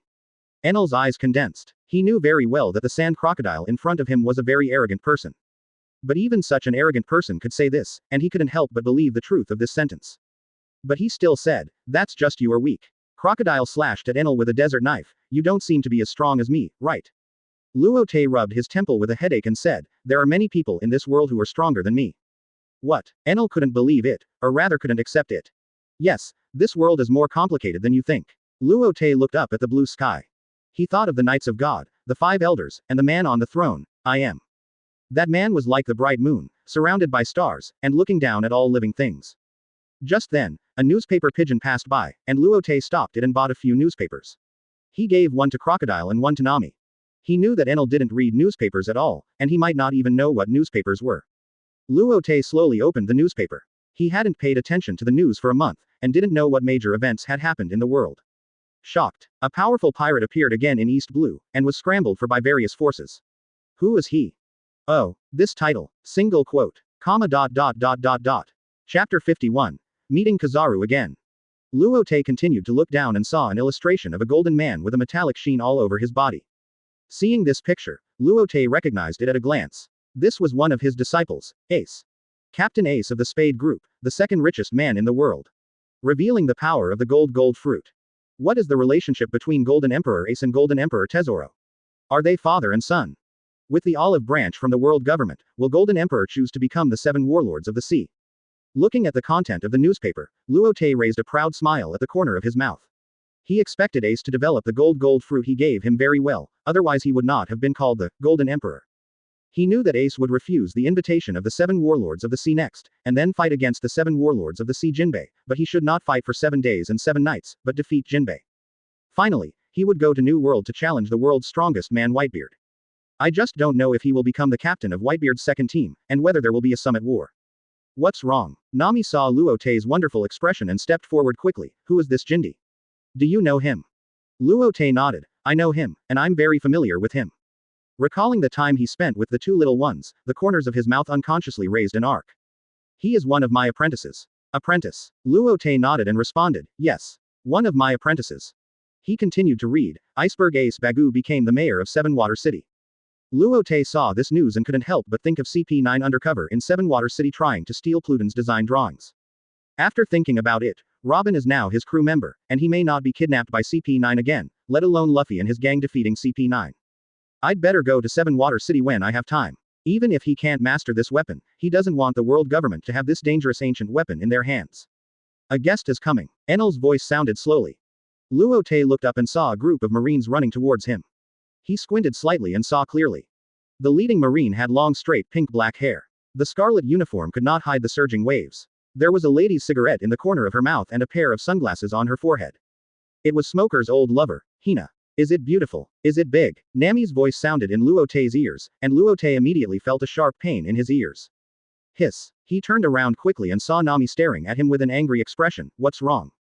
Enel's eyes condensed. He knew very well that the sand crocodile in front of him was a very arrogant person. But even such an arrogant person could say this, and he couldn't help but believe the truth of this sentence. But he still said, that's just you are weak. Crocodile slashed at Enel with a desert knife. You don't seem to be as strong as me, right? Luo Te rubbed his temple with a headache and said, there are many people in this world who are stronger than me. What? Enel couldn't believe it, or rather couldn't accept it. Yes, this world is more complicated than you think. Luo Te looked up at the blue sky. He thought of the Knights of God, the 5 elders, and the man on the throne. I am. That man was like the bright moon, surrounded by stars, and looking down at all living things. Just then, a newspaper pigeon passed by, and Luo Te stopped it and bought a few newspapers. He gave one to Crocodile and one to Nami. He knew that Enel didn't read newspapers at all, and he might not even know what newspapers were. Luo Te slowly opened the newspaper. He hadn't paid attention to the news for a month, and didn't know what major events had happened in the world. Shocked, a powerful pirate appeared again in East Blue, and was scrambled for by various forces. Who was he? Oh, this title. Single quote. Comma. Chapter 51. Meeting Kizaru again. Luo Te continued to look down and saw an illustration of a golden man with a metallic sheen all over his body. Seeing this picture, Luo Te recognized it at a glance. This was one of his disciples, Ace. Captain Ace of the Spade Group, the second richest man in the world. Revealing the power of the gold fruit. What is the relationship between Golden Emperor Ace and Golden Emperor Tesoro? Are they father and son? With the olive branch from the world government, will Golden Emperor choose to become the 7 warlords of the sea? Looking at the content of the newspaper, Luo Te raised a proud smile at the corner of his mouth. He expected Ace to develop the gold fruit he gave him very well, otherwise he would not have been called the Golden Emperor. He knew that Ace would refuse the invitation of the 7 warlords of the sea next, and then fight against the 7 warlords of the sea Jinbei, but he should not fight for 7 days and 7 nights, but defeat Jinbei. Finally, he would go to New World to challenge the world's strongest man Whitebeard. I just don't know if he will become the captain of Whitebeard's second team, and whether there will be a summit war. What's wrong? Nami saw Luo Te's wonderful expression and stepped forward quickly. Who is this Jindy? Do you know him? Luo Te nodded. I know him, and I'm very familiar with him. Recalling the time he spent with the 2 little ones, the corners of his mouth unconsciously raised an arc. He is one of my apprentices. Apprentice. Luo Te nodded and responded, yes. One of my apprentices. He continued to read. Iceberg Ace Bagu became the mayor of 7 Water City. Luo Te saw this news and couldn't help but think of CP9 undercover in 7 Water City trying to steal Pluton's design drawings. After thinking about it, Robin is now his crew member, and he may not be kidnapped by CP9 again, let alone Luffy and his gang defeating CP9. I'd better go to 7 Water City when I have time. Even if he can't master this weapon, he doesn't want the world government to have this dangerous ancient weapon in their hands. A guest is coming. Enel's voice sounded slowly. Luo Te looked up and saw a group of Marines running towards him. He squinted slightly and saw clearly. The leading Marine had long straight pink-black hair. The scarlet uniform could not hide the surging waves. There was a lady's cigarette in the corner of her mouth and a pair of sunglasses on her forehead. It was Smoker's old lover, Hina. Is it beautiful? Is it big? Nami's voice sounded in Luo Te's ears, and Luo Te immediately felt a sharp pain in his ears. Hiss. He turned around quickly and saw Nami staring at him with an angry expression. What's wrong?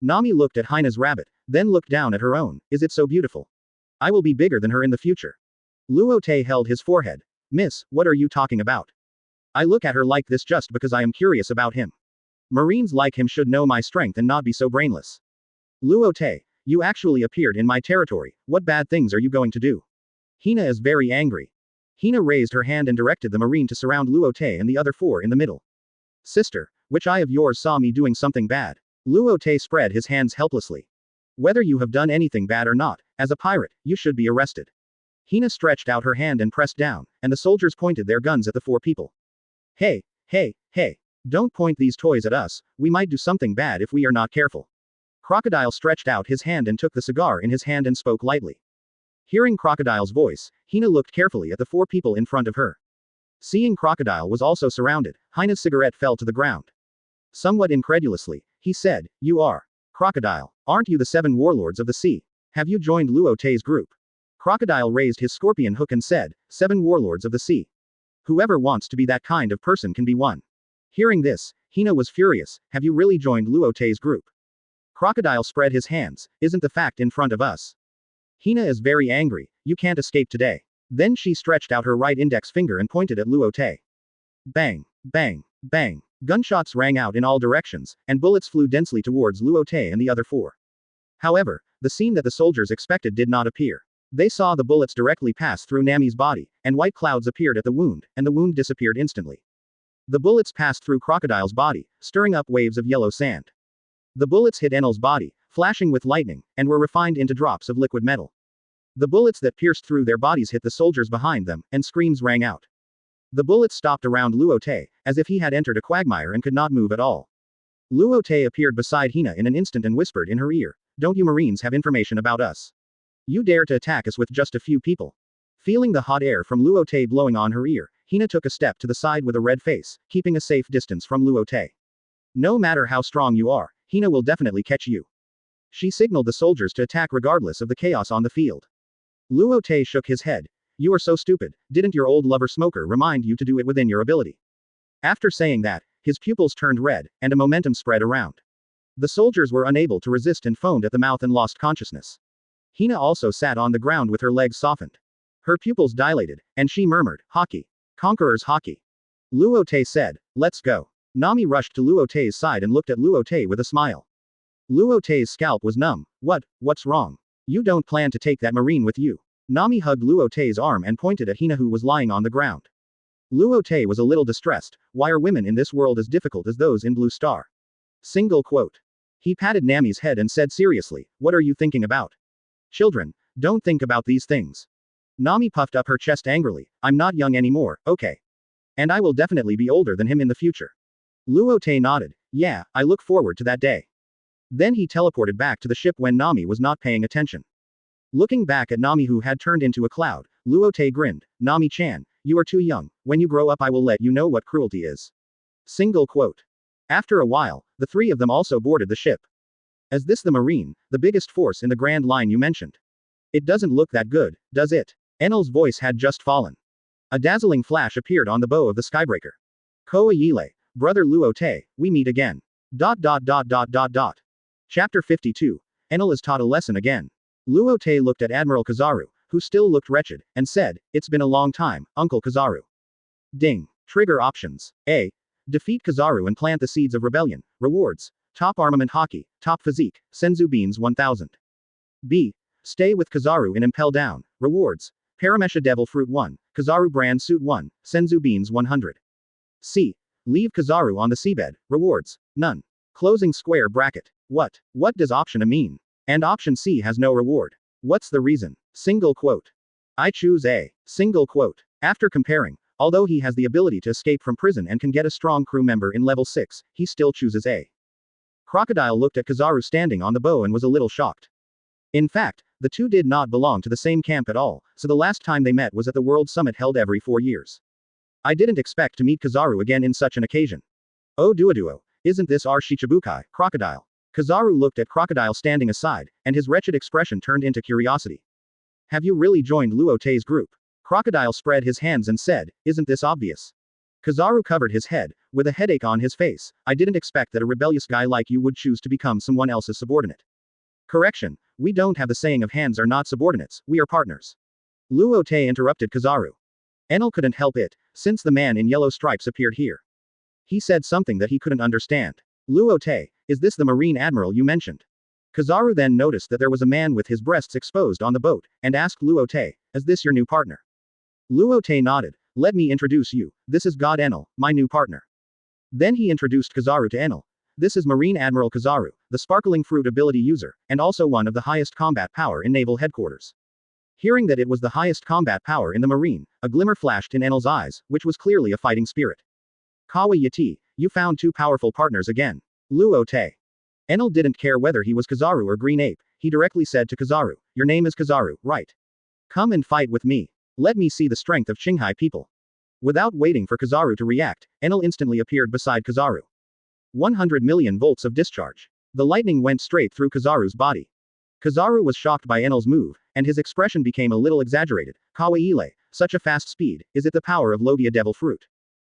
Nami looked at Hina's rabbit, then looked down at her own. Is it so beautiful? I will be bigger than her in the future. Luo Te held his forehead. Miss, what are you talking about? I look at her like this just because I am curious about him. Marines like him should know my strength and not be so brainless. Luo Te, you actually appeared in my territory. What bad things are you going to do? Hina is very angry. Hina raised her hand and directed the Marine to surround Luo Te and the other 4 in the middle. Sister, which eye of yours saw me doing something bad? Luo Te spread his hands helplessly. Whether you have done anything bad or not, as a pirate, you should be arrested. Hina stretched out her hand and pressed down, and the soldiers pointed their guns at the 4 people. Hey, don't point these toys at us, we might do something bad if we are not careful. Crocodile stretched out his hand and took the cigar in his hand and spoke lightly. Hearing Crocodile's voice, Hina looked carefully at the 4 people in front of her. Seeing Crocodile was also surrounded, Hina's cigarette fell to the ground. Somewhat incredulously, he said, you are. Crocodile, aren't you the 7 warlords of the sea? Have you joined Luo Te's group? Crocodile raised his scorpion hook and said, 7 warlords of the sea. Whoever wants to be that kind of person can be one. Hearing this, Hina was furious. Have you really joined Luo Te's group? Crocodile spread his hands. Isn't the fact in front of us? Hina is very angry. You can't escape today. Then she stretched out her right index finger and pointed at Luo Te. Bang, bang, bang. Gunshots rang out in all directions, and bullets flew densely towards Luo Te and the other 4. However, the scene that the soldiers expected did not appear. They saw the bullets directly pass through Nami's body, and white clouds appeared at the wound, and the wound disappeared instantly. The bullets passed through Crocodile's body, stirring up waves of yellow sand. The bullets hit Enel's body, flashing with lightning, and were refined into drops of liquid metal. The bullets that pierced through their bodies hit the soldiers behind them, and screams rang out. The bullets stopped around Luo Te, as if he had entered a quagmire and could not move at all. Luo Te appeared beside Hina in an instant and whispered in her ear, "Don't you Marines have information about us? You dare to attack us with just a few people?" Feeling the hot air from Luo Te blowing on her ear, Hina took a step to the side with a red face, keeping a safe distance from Luo Te. "No matter how strong you are, Hina will definitely catch you." She signaled the soldiers to attack regardless of the chaos on the field. Luo Te shook his head. "You are so stupid, didn't your old lover Smoker remind you to do it within your ability?" After saying that, his pupils turned red, and a momentum spread around. The soldiers were unable to resist and foamed at the mouth and lost consciousness. Hina also sat on the ground with her legs softened. Her pupils dilated, and she murmured, "Hockey. Conqueror's hockey." Luo Te said, "Let's go." Nami rushed to Luo Te's side and looked at Luo Te with a smile. Luo Te's scalp was numb. What's wrong? You don't plan to take that Marine with you?" Nami hugged Luo Te's arm and pointed at Hina who was lying on the ground. Luo Te was a little distressed. Why are women in this world as difficult as those in Blue Star? Single quote. He patted Nami's head and said seriously, "What are you thinking about? Children, don't think about these things." Nami puffed up her chest angrily, "I'm not young anymore, okay? And I will definitely be older than him in the future." Luo Te nodded, "Yeah, I look forward to that day." Then he teleported back to the ship when Nami was not paying attention. Looking back at Nami who had turned into a cloud, Luo Te grinned, "Nami-chan, you are too young. When you grow up I will let you know what cruelty is." Single quote. After a while, the three of them also boarded the ship. "Is this the Marine, the biggest force in the Grand Line you mentioned? It doesn't look that good, does it?" Enel's voice had just fallen. A dazzling flash appeared on the bow of the Skybreaker. "Koa Yile, brother Luo Te, we meet again. .. Chapter 52. Enel is taught a lesson again. Luo Te looked at Admiral Kizaru, who still looked wretched, and said, "It's been a long time, Uncle Kizaru." Ding. Trigger options. A. Defeat Kizaru and plant the seeds of rebellion. Rewards. Top armament hockey, top physique, Senzu beans 1000. B. Stay with Kizaru in Impel Down. Rewards. Paramecia Devil Fruit 1, Kizaru Brand Suit 1, Senzu beans 100. C. Leave Kizaru on the seabed. Rewards. None. Closing square bracket. What does option A mean? And option C has no reward. What's the reason? Single quote. I choose A. Single quote. After comparing, although he has the ability to escape from prison and can get a strong crew member in level 6, he still chooses A. Crocodile looked at Kizaru standing on the bow and was a little shocked. In fact, the two did not belong to the same camp at all, so the last time they met was at the World Summit held every 4 years. I didn't expect to meet Kizaru again in such an occasion. Oh duo, isn't this our Shichibukai, Crocodile? Kizaru looked at Crocodile standing aside, and his wretched expression turned into curiosity. Have you really joined Luo Te's group? Crocodile spread his hands and said, "Isn't this obvious?" Kizaru covered his head, with a headache on his face. "I didn't expect that a rebellious guy like you would choose to become someone else's subordinate." Correction, we don't have the saying of hands are not subordinates, we are partners. Luo Te interrupted Kizaru. Enel couldn't help it, since the man in yellow stripes appeared here. He said something that he couldn't understand. Luo Te, is this the Marine Admiral you mentioned? Kizaru then noticed that there was a man with his breasts exposed on the boat, and asked Luo Te, "Is this your new partner?" Luo Te nodded. "Let me introduce you, this is God Enel, my new partner." Then he introduced Kizaru to Enel. "This is Marine Admiral Kizaru, the sparkling fruit ability user, and also one of the highest combat power in Naval Headquarters." Hearing that it was the highest combat power in the Marine, a glimmer flashed in Enel's eyes, which was clearly a fighting spirit. "Kawa Yati, you found two powerful partners again. Luo Te." Enel didn't care whether he was Kizaru or Green Ape, he directly said to Kizaru, "Your name is Kizaru, right? Come and fight with me. Let me see the strength of Qinghai people." Without waiting for Kizaru to react, Enel instantly appeared beside Kizaru. 100 million volts of discharge. The lightning went straight through Kizaru's body. Kizaru was shocked by Enel's move, and his expression became a little exaggerated. "Kawaii, such a fast speed, is it the power of Logia Devil Fruit?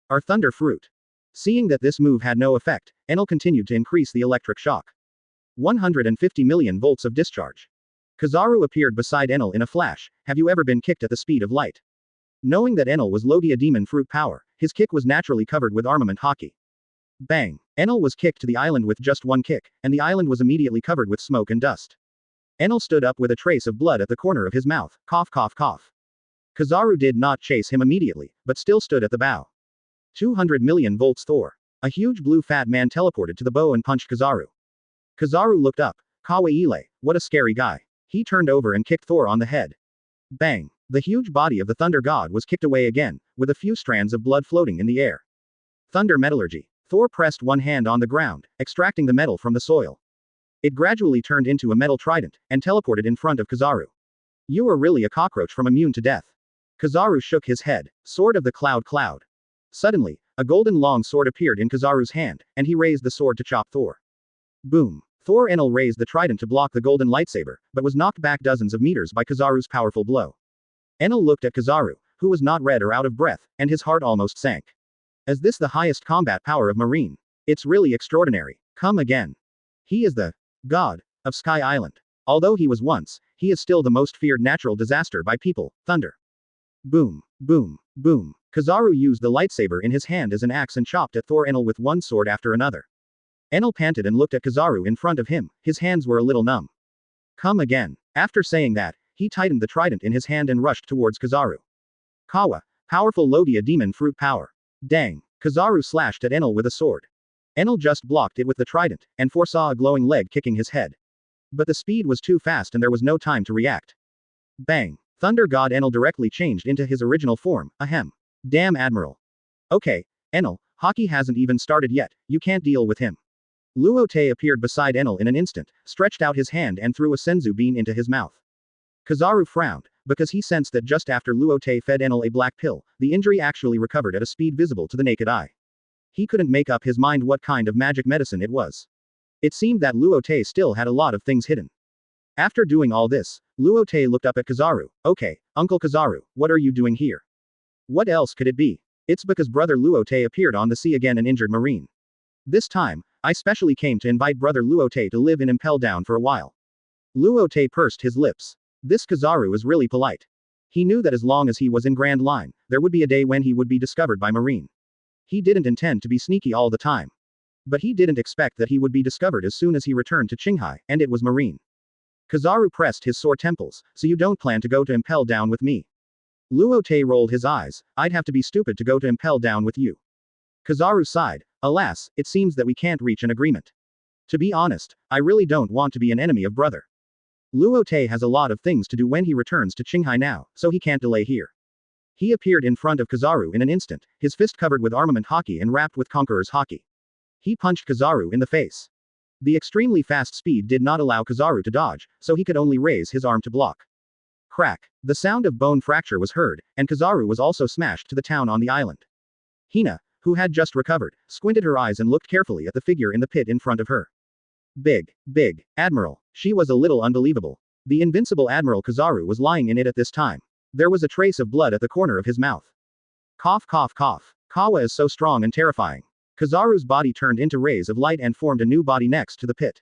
Or Thunder Fruit?" Seeing that this move had no effect, Enel continued to increase the electric shock. 150 million volts of discharge. Kizaru appeared beside Enel in a flash. "Have you ever been kicked at the speed of light?" Knowing that Enel was Logia Demon Fruit power, his kick was naturally covered with armament hockey. Bang! Enel was kicked to the island with just one kick, and the island was immediately covered with smoke and dust. Enel stood up with a trace of blood at the corner of his mouth. Cough cough cough. Kizaru did not chase him immediately, but still stood at the bow. 200 million volts Thor. A huge blue fat man teleported to the bow and punched Kizaru. Kizaru looked up. Kawaile, what a scary guy. He turned over and kicked Thor on the head. Bang! The huge body of the Thunder God was kicked away again, with a few strands of blood floating in the air. Thunder metallurgy. Thor pressed one hand on the ground, extracting the metal from the soil. It gradually turned into a metal trident, and teleported in front of Kizaru. You are really a cockroach from immune to death. Kizaru shook his head. Sword of the Cloud. Suddenly, a golden long sword appeared in Kizaru's hand, and he raised the sword to chop Thor. Boom. Thor Enel raised the trident to block the golden lightsaber, but was knocked back dozens of meters by Kizaru's powerful blow. Enel looked at Kizaru, who was not red or out of breath, and his heart almost sank. Is this the highest combat power of Marine? It's really extraordinary. Come again. He is the god of Sky Island. Although he was once, he is still the most feared natural disaster by people, thunder. Boom, boom, boom. Kizaru used the lightsaber in his hand as an axe and chopped at Thor Enel with one sword after another. Enel panted and looked at Kizaru in front of him, his hands were a little numb. Come again. After saying that, he tightened the trident in his hand and rushed towards Kizaru. Kawa, powerful Logia demon fruit power. Dang. Kizaru slashed at Enel with a sword. Enel just blocked it with the trident, and foresaw a glowing leg kicking his head. But the speed was too fast and there was no time to react. Bang. Thunder God Enel directly changed into his original form, ahem. Damn Admiral. Okay, Enel, hockey hasn't even started yet, you can't deal with him. Luo Te appeared beside Enel in an instant, stretched out his hand and threw a senzu bean into his mouth. Kizaru frowned, because he sensed that just after Luo Te fed Enel a black pill, the injury actually recovered at a speed visible to the naked eye. He couldn't make up his mind what kind of magic medicine it was. It seemed that Luo Te still had a lot of things hidden. After doing all this, Luo Te looked up at Kizaru. Okay, Uncle Kizaru, what are you doing here? What else could it be? It's because brother Luo Te appeared on the sea again, an injured marine. This time, I specially came to invite brother Luo Te to live in Impel Down for a while. Luo Te pursed his lips. This Kizaru is really polite. He knew that as long as he was in Grand Line, there would be a day when he would be discovered by Marine. He didn't intend to be sneaky all the time. But he didn't expect that he would be discovered as soon as he returned to Qinghai, and it was Marine. Kizaru pressed his sore temples. So you don't plan to go to Impel Down with me? Luo Te rolled his eyes. I'd have to be stupid to go to Impel Down with you. Kizaru sighed. Alas, it seems that we can't reach an agreement. To be honest, I really don't want to be an enemy of brother. Luo Te has a lot of things to do when he returns to Qinghai now, so he can't delay here. He appeared in front of Kizaru in an instant, his fist covered with armament hockey and wrapped with Conqueror's hockey. He punched Kizaru in the face. The extremely fast speed did not allow Kizaru to dodge, so he could only raise his arm to block. Crack. The sound of bone fracture was heard, and Kizaru was also smashed to the town on the island. Hina, who had just recovered, squinted her eyes and looked carefully at the figure in the pit in front of her. Big Admiral. She was a little unbelievable. The invincible Admiral Kizaru was lying in it at this time. There was a trace of blood at the corner of his mouth. Cough, cough, cough. Kawa is so strong and terrifying. Kizaru's body turned into rays of light and formed a new body next to the pit.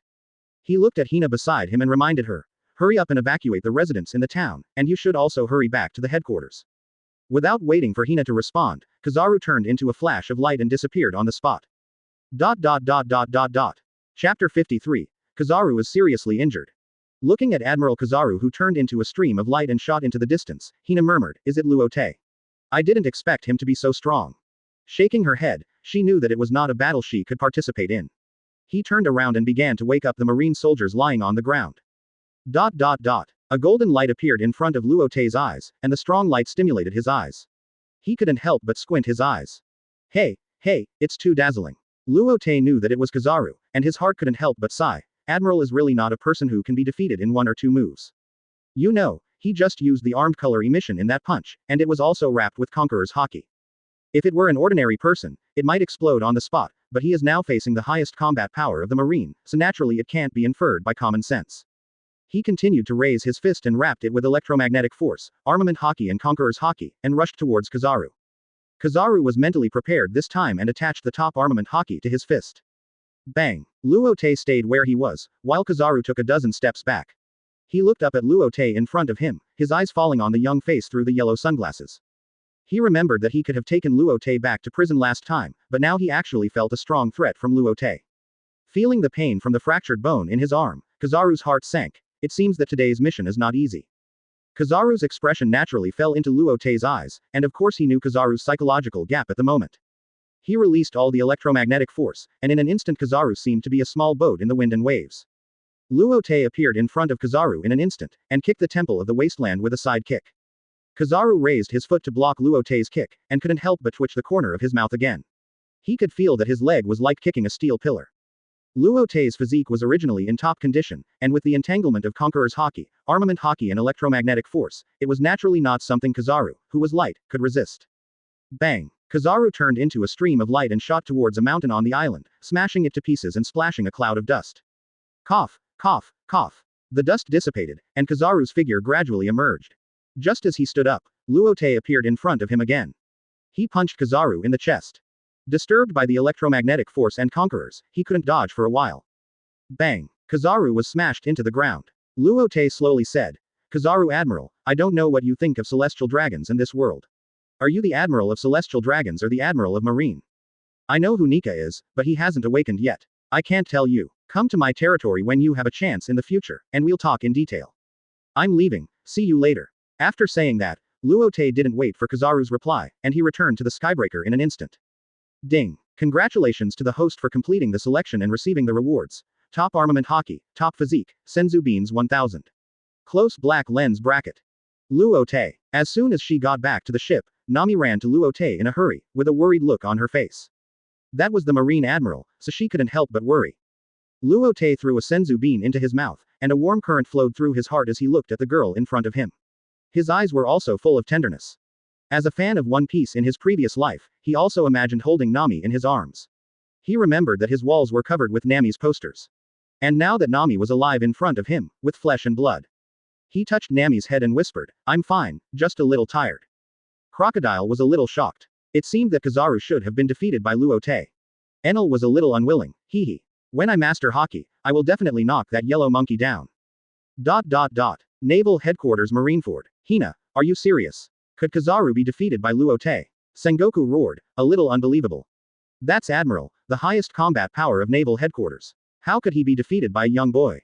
He looked at Hina beside him and reminded her, hurry up and evacuate the residents in the town, and you should also hurry back to the headquarters. Without waiting for Hina to respond, Kizaru turned into a flash of light and disappeared on the spot. Chapter 53. Kizaru is seriously injured. Looking at Admiral Kizaru, who turned into a stream of light and shot into the distance, Hina murmured, is it Luo Te? I didn't expect him to be so strong. Shaking her head, she knew that it was not a battle she could participate in. He turned around and began to wake up the marine soldiers lying on the ground. A golden light appeared in front of Luo Te's eyes, and the strong light stimulated his eyes. He couldn't help but squint his eyes. Hey, it's too dazzling. Luo Te knew that it was Kizaru, and his heart couldn't help but sigh. Admiral is really not a person who can be defeated in one or two moves. You know, he just used the armed color emission in that punch, and it was also wrapped with Conqueror's hockey. If it were an ordinary person, it might explode on the spot, but he is now facing the highest combat power of the Marine, so naturally it can't be inferred by common sense. He continued to raise his fist and wrapped it with electromagnetic force, armament hockey and Conqueror's hockey, and rushed towards Kizaru. Kizaru was mentally prepared this time and attached the top armament hockey to his fist. Bang! Luo Te stayed where he was, while Kizaru took a dozen steps back. He looked up at Luo Te in front of him, his eyes falling on the young face through the yellow sunglasses. He remembered that he could have taken Luo Te back to prison last time, but now he actually felt a strong threat from Luo Te. Feeling the pain from the fractured bone in his arm, Kizaru's heart sank. It seems that today's mission is not easy. Kizaru's expression naturally fell into Luo Te's eyes, and of course he knew Kizaru's psychological gap at the moment. He released all the electromagnetic force, and in an instant Kizaru seemed to be a small boat in the wind and waves. Luo Te appeared in front of Kizaru in an instant, and kicked the temple of the wasteland with a side kick. Kizaru raised his foot to block Luo Te's kick, and couldn't help but twitch the corner of his mouth again. He could feel that his leg was like kicking a steel pillar. Luo Te's physique was originally in top condition, and with the entanglement of Conqueror's Haki, Armament Haki and electromagnetic force, it was naturally not something Kizaru, who was light, could resist. Bang! Kizaru turned into a stream of light and shot towards a mountain on the island, smashing it to pieces and splashing a cloud of dust. Cough, cough, cough. The dust dissipated, and Kizaru's figure gradually emerged. Just as he stood up, Luo Te appeared in front of him again. He punched Kizaru in the chest. Disturbed by the electromagnetic force and conquerors, he couldn't dodge for a while. Bang! Kizaru was smashed into the ground. Luo Te slowly said, "Kizaru Admiral, I don't know what you think of celestial dragons in this world. Are you the Admiral of Celestial Dragons or the Admiral of Marine? I know who Nika is, but he hasn't awakened yet. I can't tell you. Come to my territory when you have a chance in the future, and we'll talk in detail. I'm leaving, see you later." After saying that, Luo Te didn't wait for Kizaru's reply, and he returned to the Skybreaker in an instant. Ding! Congratulations to the host for completing the selection and receiving the rewards. Top Armament Haki, Top Physique, Senzu Beans 1000. Close Black Lens Bracket. Luo Te. As soon as she got back to the ship, Nami ran to Luo Te in a hurry, with a worried look on her face. That was the Marine Admiral, so she couldn't help but worry. Luo Te threw a Senzu bean into his mouth, and a warm current flowed through his heart as he looked at the girl in front of him. His eyes were also full of tenderness. As a fan of One Piece in his previous life, he also imagined holding Nami in his arms. He remembered that his walls were covered with Nami's posters. And now that Nami was alive in front of him, with flesh and blood. He touched Nami's head and whispered, "I'm fine, just a little tired." Crocodile was a little shocked. It seemed that Kizaru should have been defeated by Luo Te. Enel was a little unwilling. Hee. When I master Haki, I will definitely knock that yellow monkey down. ... Naval Headquarters Marineford. Hina, are you serious? Could Kizaru be defeated by Luo Te? Sengoku roared, a little unbelievable. That's Admiral, the highest combat power of Naval Headquarters. How could he be defeated by a young boy?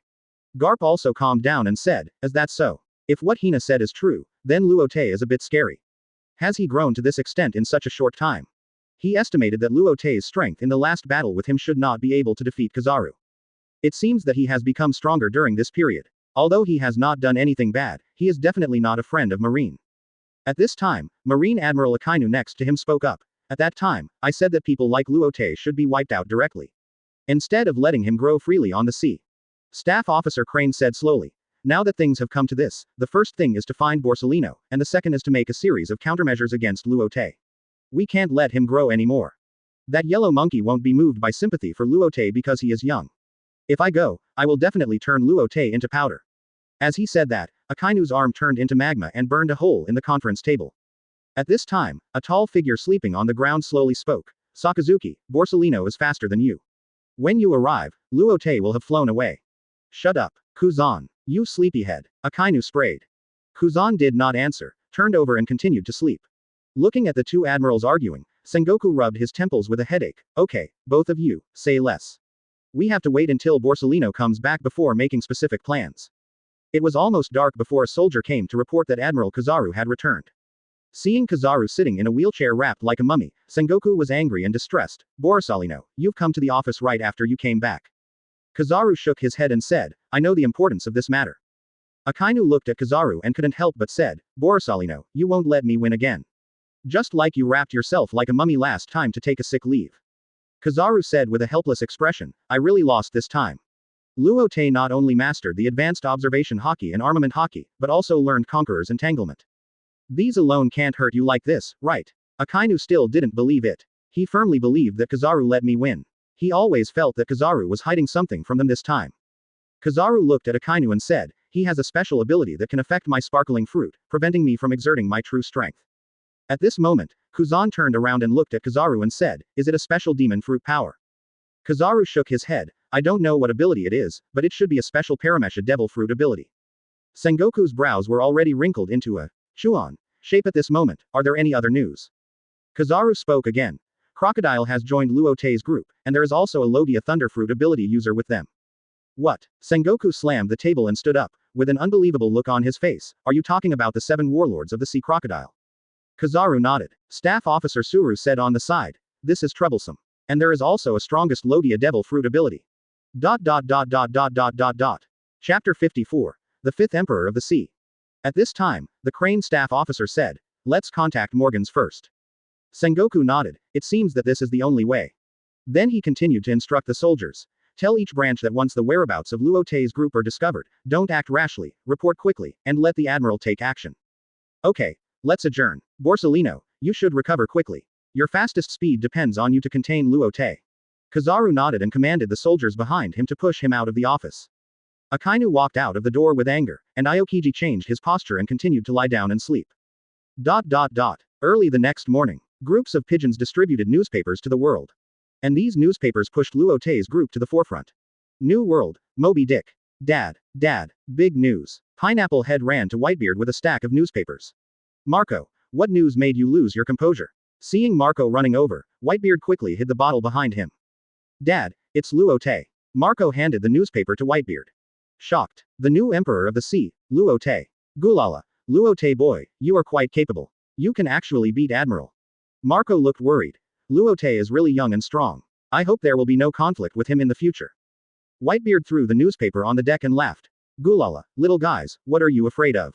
Garp also calmed down and said, "Is that so? If what Hina said is true, then Luo Te is a bit scary. Has he grown to this extent in such a short time?" He estimated that Luo Te's strength in the last battle with him should not be able to defeat Kizaru. It seems that he has become stronger during this period. Although he has not done anything bad, he is definitely not a friend of Marine. At this time, Marine Admiral Akainu next to him spoke up. At that time, I said that people like Luo Te should be wiped out directly, instead of letting him grow freely on the sea. Staff Officer Crane said slowly. Now that things have come to this, the first thing is to find Borsalino, and the second is to make a series of countermeasures against Luo Te. We can't let him grow anymore. That yellow monkey won't be moved by sympathy for Luo Te because he is young. If I go, I will definitely turn Luo Te into powder. As he said that, Akainu's arm turned into magma and burned a hole in the conference table. At this time, a tall figure sleeping on the ground slowly spoke. Sakazuki, Borsalino is faster than you. When you arrive, Luo Te will have flown away. Shut up, Kuzan, you sleepyhead, Akainu sprayed. Kuzan did not answer, turned over and continued to sleep. Looking at the two admirals arguing, Sengoku rubbed his temples with a headache. Okay, both of you, say less. We have to wait until Borsalino comes back before making specific plans. It was almost dark before a soldier came to report that Admiral Kizaru had returned. Seeing Kizaru sitting in a wheelchair wrapped like a mummy, Sengoku was angry and distressed. Borsalino, you've come to the office right after you came back. Kizaru shook his head and said, I know the importance of this matter. Akainu looked at Kizaru and couldn't help but said, Borsalino, you won't let me win again. Just like you wrapped yourself like a mummy last time to take a sick leave. Kizaru said with a helpless expression, I really lost this time. Luo Te not only mastered the advanced observation Haki and armament Haki, but also learned Conqueror's entanglement. These alone can't hurt you like this, right? Akainu still didn't believe it. He firmly believed that Kizaru let me win. He always felt that Kizaru was hiding something from them this time. Kizaru looked at Akainu and said, he has a special ability that can affect my sparkling fruit, preventing me from exerting my true strength. At this moment, Kuzan turned around and looked at Kizaru and said, is it a special demon fruit power? Kizaru shook his head. I don't know what ability it is, but it should be a special Paramecia devil fruit ability. Sengoku's brows were already wrinkled into a Chuan shape at this moment. Are there any other news? Kizaru spoke again. Crocodile has joined Luo Te's group, and there is also a Logia Thunderfruit ability user with them. What? Sengoku slammed the table and stood up, with an unbelievable look on his face. Are you talking about the 7 warlords of the sea crocodile? Kizaru nodded. Staff Officer Suru said on the side. This is troublesome. And there is also a strongest Logia devil fruit ability. Chapter 54. The Fifth Emperor of the Sea. At this time, the Crane staff officer said, "Let's contact Morgans first." Sengoku nodded. It seems that this is the only way. Then he continued to instruct the soldiers. Tell each branch that once the whereabouts of Luo Te's group are discovered, don't act rashly, report quickly, and let the admiral take action. Okay, let's adjourn. Borsellino, you should recover quickly. Your fastest speed depends on you to contain Luo Te. Kizaru nodded and commanded the soldiers behind him to push him out of the office. Akainu walked out of the door with anger, and Aokiji changed his posture and continued to lie down and sleep. Early the next morning, groups of pigeons distributed newspapers to the world. And these newspapers pushed Luo Te's group to the forefront. New World, Moby Dick. Dad, big news. Pineapple Head ran to Whitebeard with a stack of newspapers. Marco, what news made you lose your composure? Seeing Marco running over, Whitebeard quickly hid the bottle behind him. Dad, it's Luo Te. Marco handed the newspaper to Whitebeard. Shocked. The new emperor of the sea, Luo Te. Gulala, Luo Te boy, you are quite capable. You can actually beat Admiral. Marco looked worried. Luo Te is really young and strong. I hope there will be no conflict with him in the future. Whitebeard threw the newspaper on the deck and laughed. Gulala, little guys, what are you afraid of?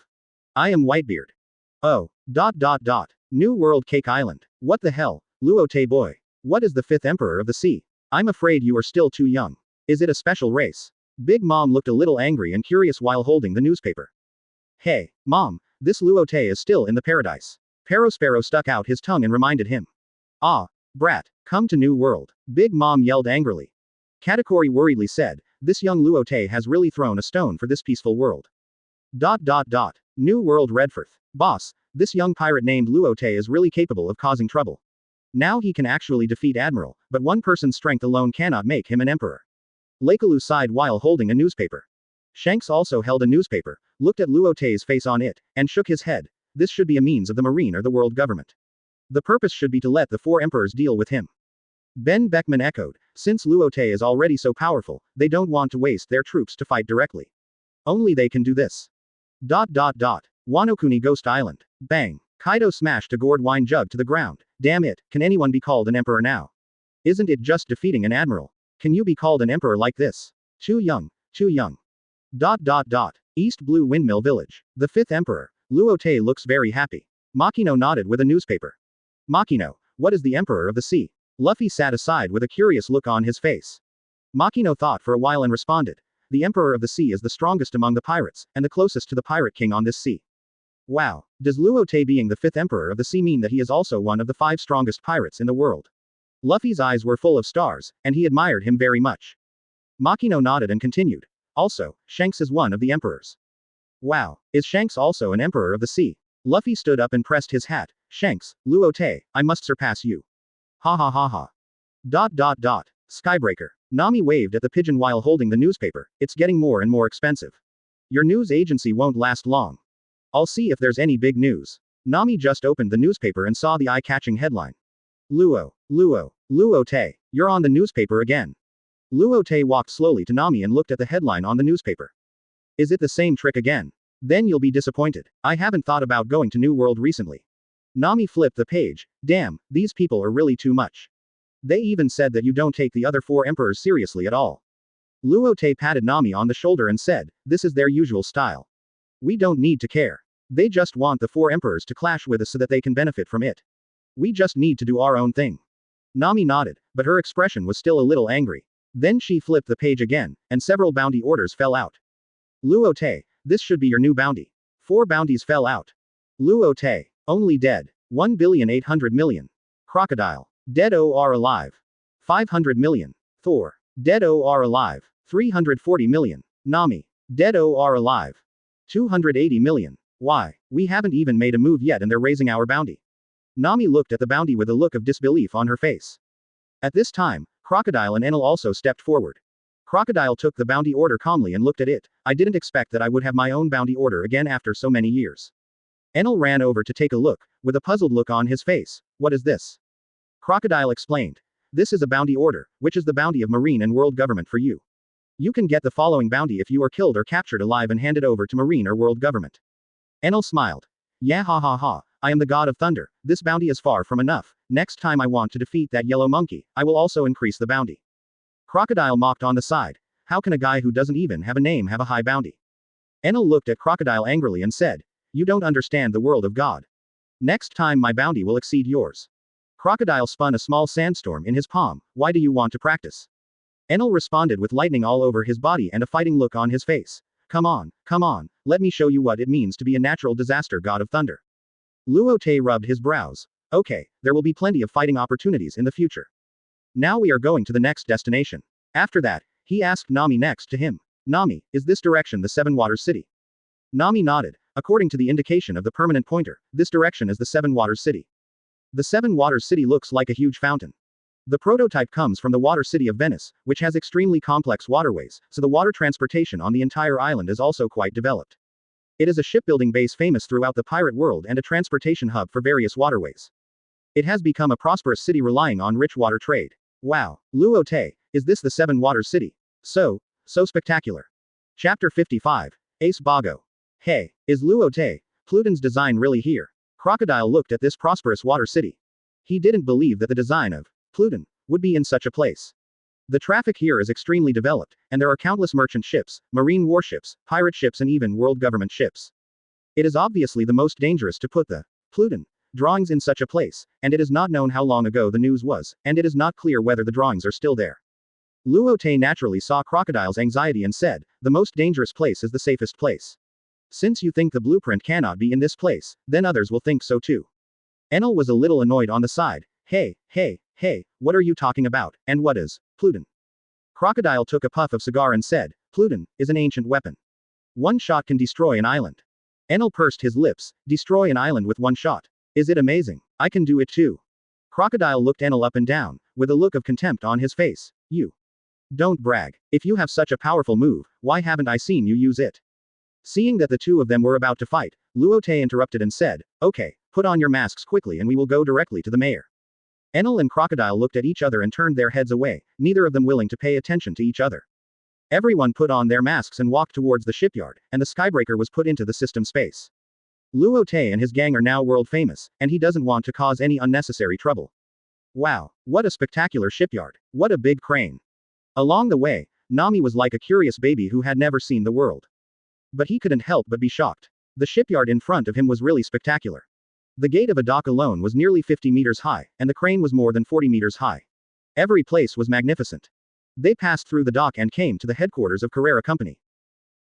I am Whitebeard. Oh. New World Cake Island. What the hell, Luo Te boy? What is the fifth emperor of the sea? I'm afraid you are still too young. Is it a special race? Big Mom looked a little angry and curious while holding the newspaper. Hey, Mom, this Luo Te is still in the paradise. Perospero stuck out his tongue and reminded him. Ah, brat, come to New World. Big Mom yelled angrily. Katakuri worriedly said, this young Luo Te has really thrown a stone for this peaceful world. New World Redforth. Boss, this young pirate named Luo Te is really capable of causing trouble. Now he can actually defeat Admiral, but one person's strength alone cannot make him an emperor. Lakelu sighed while holding a newspaper. Shanks also held a newspaper, looked at Luo Te's face on it, and shook his head. This should be a means of the marine or the world government. The purpose should be to let the four emperors deal with him. Ben Beckman echoed, since Luo Te is already so powerful, they don't want to waste their troops to fight directly. Only they can do this. Wanokuni Ghost Island. Bang. Kaido smashed a gourd wine jug to the ground. Damn it, can anyone be called an emperor now? Isn't it just defeating an admiral? Can you be called an emperor like this? Too young. East Blue Windmill Village. The fifth emperor, Luo Te looks very happy. Makino nodded with a newspaper. Makino, what is the emperor of the sea? Luffy sat aside with a curious look on his face. Makino thought for a while and responded. The emperor of the sea is the strongest among the pirates, and the closest to the pirate king on this sea. Wow, does Luo Te being the fifth emperor of the sea mean that he is also one of the 5 strongest pirates in the world? Luffy's eyes were full of stars, and he admired him very much. Makino nodded and continued. Also, Shanks is one of the emperors. Wow, is Shanks also an emperor of the sea? Luffy stood up and pressed his hat. Shanks, Luo Te, I must surpass you. Ha. Skybreaker. Nami waved at the pigeon while holding the newspaper. It's getting more and more expensive. Your news agency won't last long. I'll see if there's any big news. Nami just opened the newspaper and saw the eye-catching headline. Luo Te, you're on the newspaper again. Luo Te walked slowly to Nami and looked at the headline on the newspaper. Is it the same trick again? Then you'll be disappointed. I haven't thought about going to New World recently. Nami flipped the page. Damn, these people are really too much. They even said that you don't take the other 4 emperors seriously at all. Luo Te patted Nami on the shoulder and said, this is their usual style. We don't need to care. They just want the 4 emperors to clash with us so that they can benefit from it. We just need to do our own thing. Nami nodded, but her expression was still a little angry. Then she flipped the page again, and several bounty orders fell out. Luo Te, this should be your new bounty. 4 bounties fell out. Luo Te, only dead. 1,800,000,000. Crocodile, dead or alive. 500 million. Thor, dead or alive. 340 million. Nami, dead or alive. 280 million. Why, we haven't even made a move yet and they're raising our bounty. Nami looked at the bounty with a look of disbelief on her face. At this time, Crocodile and Enel also stepped forward. Crocodile took the bounty order calmly and looked at it. I didn't expect that I would have my own bounty order again after so many years. Enel ran over to take a look, with a puzzled look on his face. What is this? Crocodile explained. This is a bounty order, which is the bounty of Marine and World Government for you. You can get the following bounty if you are killed or captured alive and handed over to Marine or World Government. Enel smiled. Yeah ha. I am the god of thunder, this bounty is far from enough. Next time I want to defeat that yellow monkey, I will also increase the bounty. Crocodile mocked on the side. how can a guy who doesn't even have a name have a high bounty? Enel looked at Crocodile angrily and said, you don't understand the world of God. Next time my bounty will exceed yours. Crocodile spun a small sandstorm in his palm, why do you want to practice? Enel responded with lightning all over his body and a fighting look on his face. Come on, let me show you what it means to be a natural disaster god of thunder. Luo Te rubbed his brows. Okay, there will be plenty of fighting opportunities in the future. Now we are going to the next destination. After that, he asked Nami next to him. Nami, is this direction the Seven Waters City? Nami nodded. According to the indication of the permanent pointer, this direction is the Seven Waters City. The Seven Waters City looks like a huge fountain. The prototype comes from the water city of Venice, which has extremely complex waterways, so the water transportation on the entire island is also quite developed. It is a shipbuilding base famous throughout the pirate world and a transportation hub for various waterways. It has become a prosperous city relying on rich water trade. Wow, Luo Te, is this the Seven Waters City? So spectacular. Chapter 55, Ace Bago. Hey, is Luo Te, Pluton's design really here? Crocodile looked at this prosperous water city. He didn't believe that the design of Pluton would be in such a place. The traffic here is extremely developed, and there are countless merchant ships, marine warships, pirate ships and even world government ships. It is obviously the most dangerous to put the Pluton drawings in such a place, and it is not known how long ago the news was, and it is not clear whether the drawings are still there. Luo Te naturally saw Crocodile's anxiety and said, the most dangerous place is the safest place. Since you think the blueprint cannot be in this place, then others will think so too. Enel was a little annoyed on the side. Hey, what are you talking about, and what is Pluton? Crocodile took a puff of cigar and said, Pluton is an ancient weapon. One shot can destroy an island. Enel pursed his lips, destroy an island with one shot. Is it amazing? I can do it too. Crocodile looked Enel up and down, with a look of contempt on his face. You don't brag. If you have such a powerful move, why haven't I seen you use it? Seeing that the two of them were about to fight, Luo Te interrupted and said, okay, put on your masks quickly and we will go directly to the mayor. Enel and Crocodile looked at each other and turned their heads away, neither of them willing to pay attention to each other. Everyone put on their masks and walked towards the shipyard, and the skybreaker was put into the system space. Luo Te and his gang are now world famous, and he doesn't want to cause any unnecessary trouble. Wow, what a spectacular shipyard. What a big crane. Along the way, Nami was like a curious baby who had never seen the world. But he couldn't help but be shocked. The shipyard in front of him was really spectacular. The gate of a dock alone was nearly 50 meters high, and the crane was more than 40 meters high. Every place was magnificent. They passed through the dock and came to the headquarters of Carrera Company.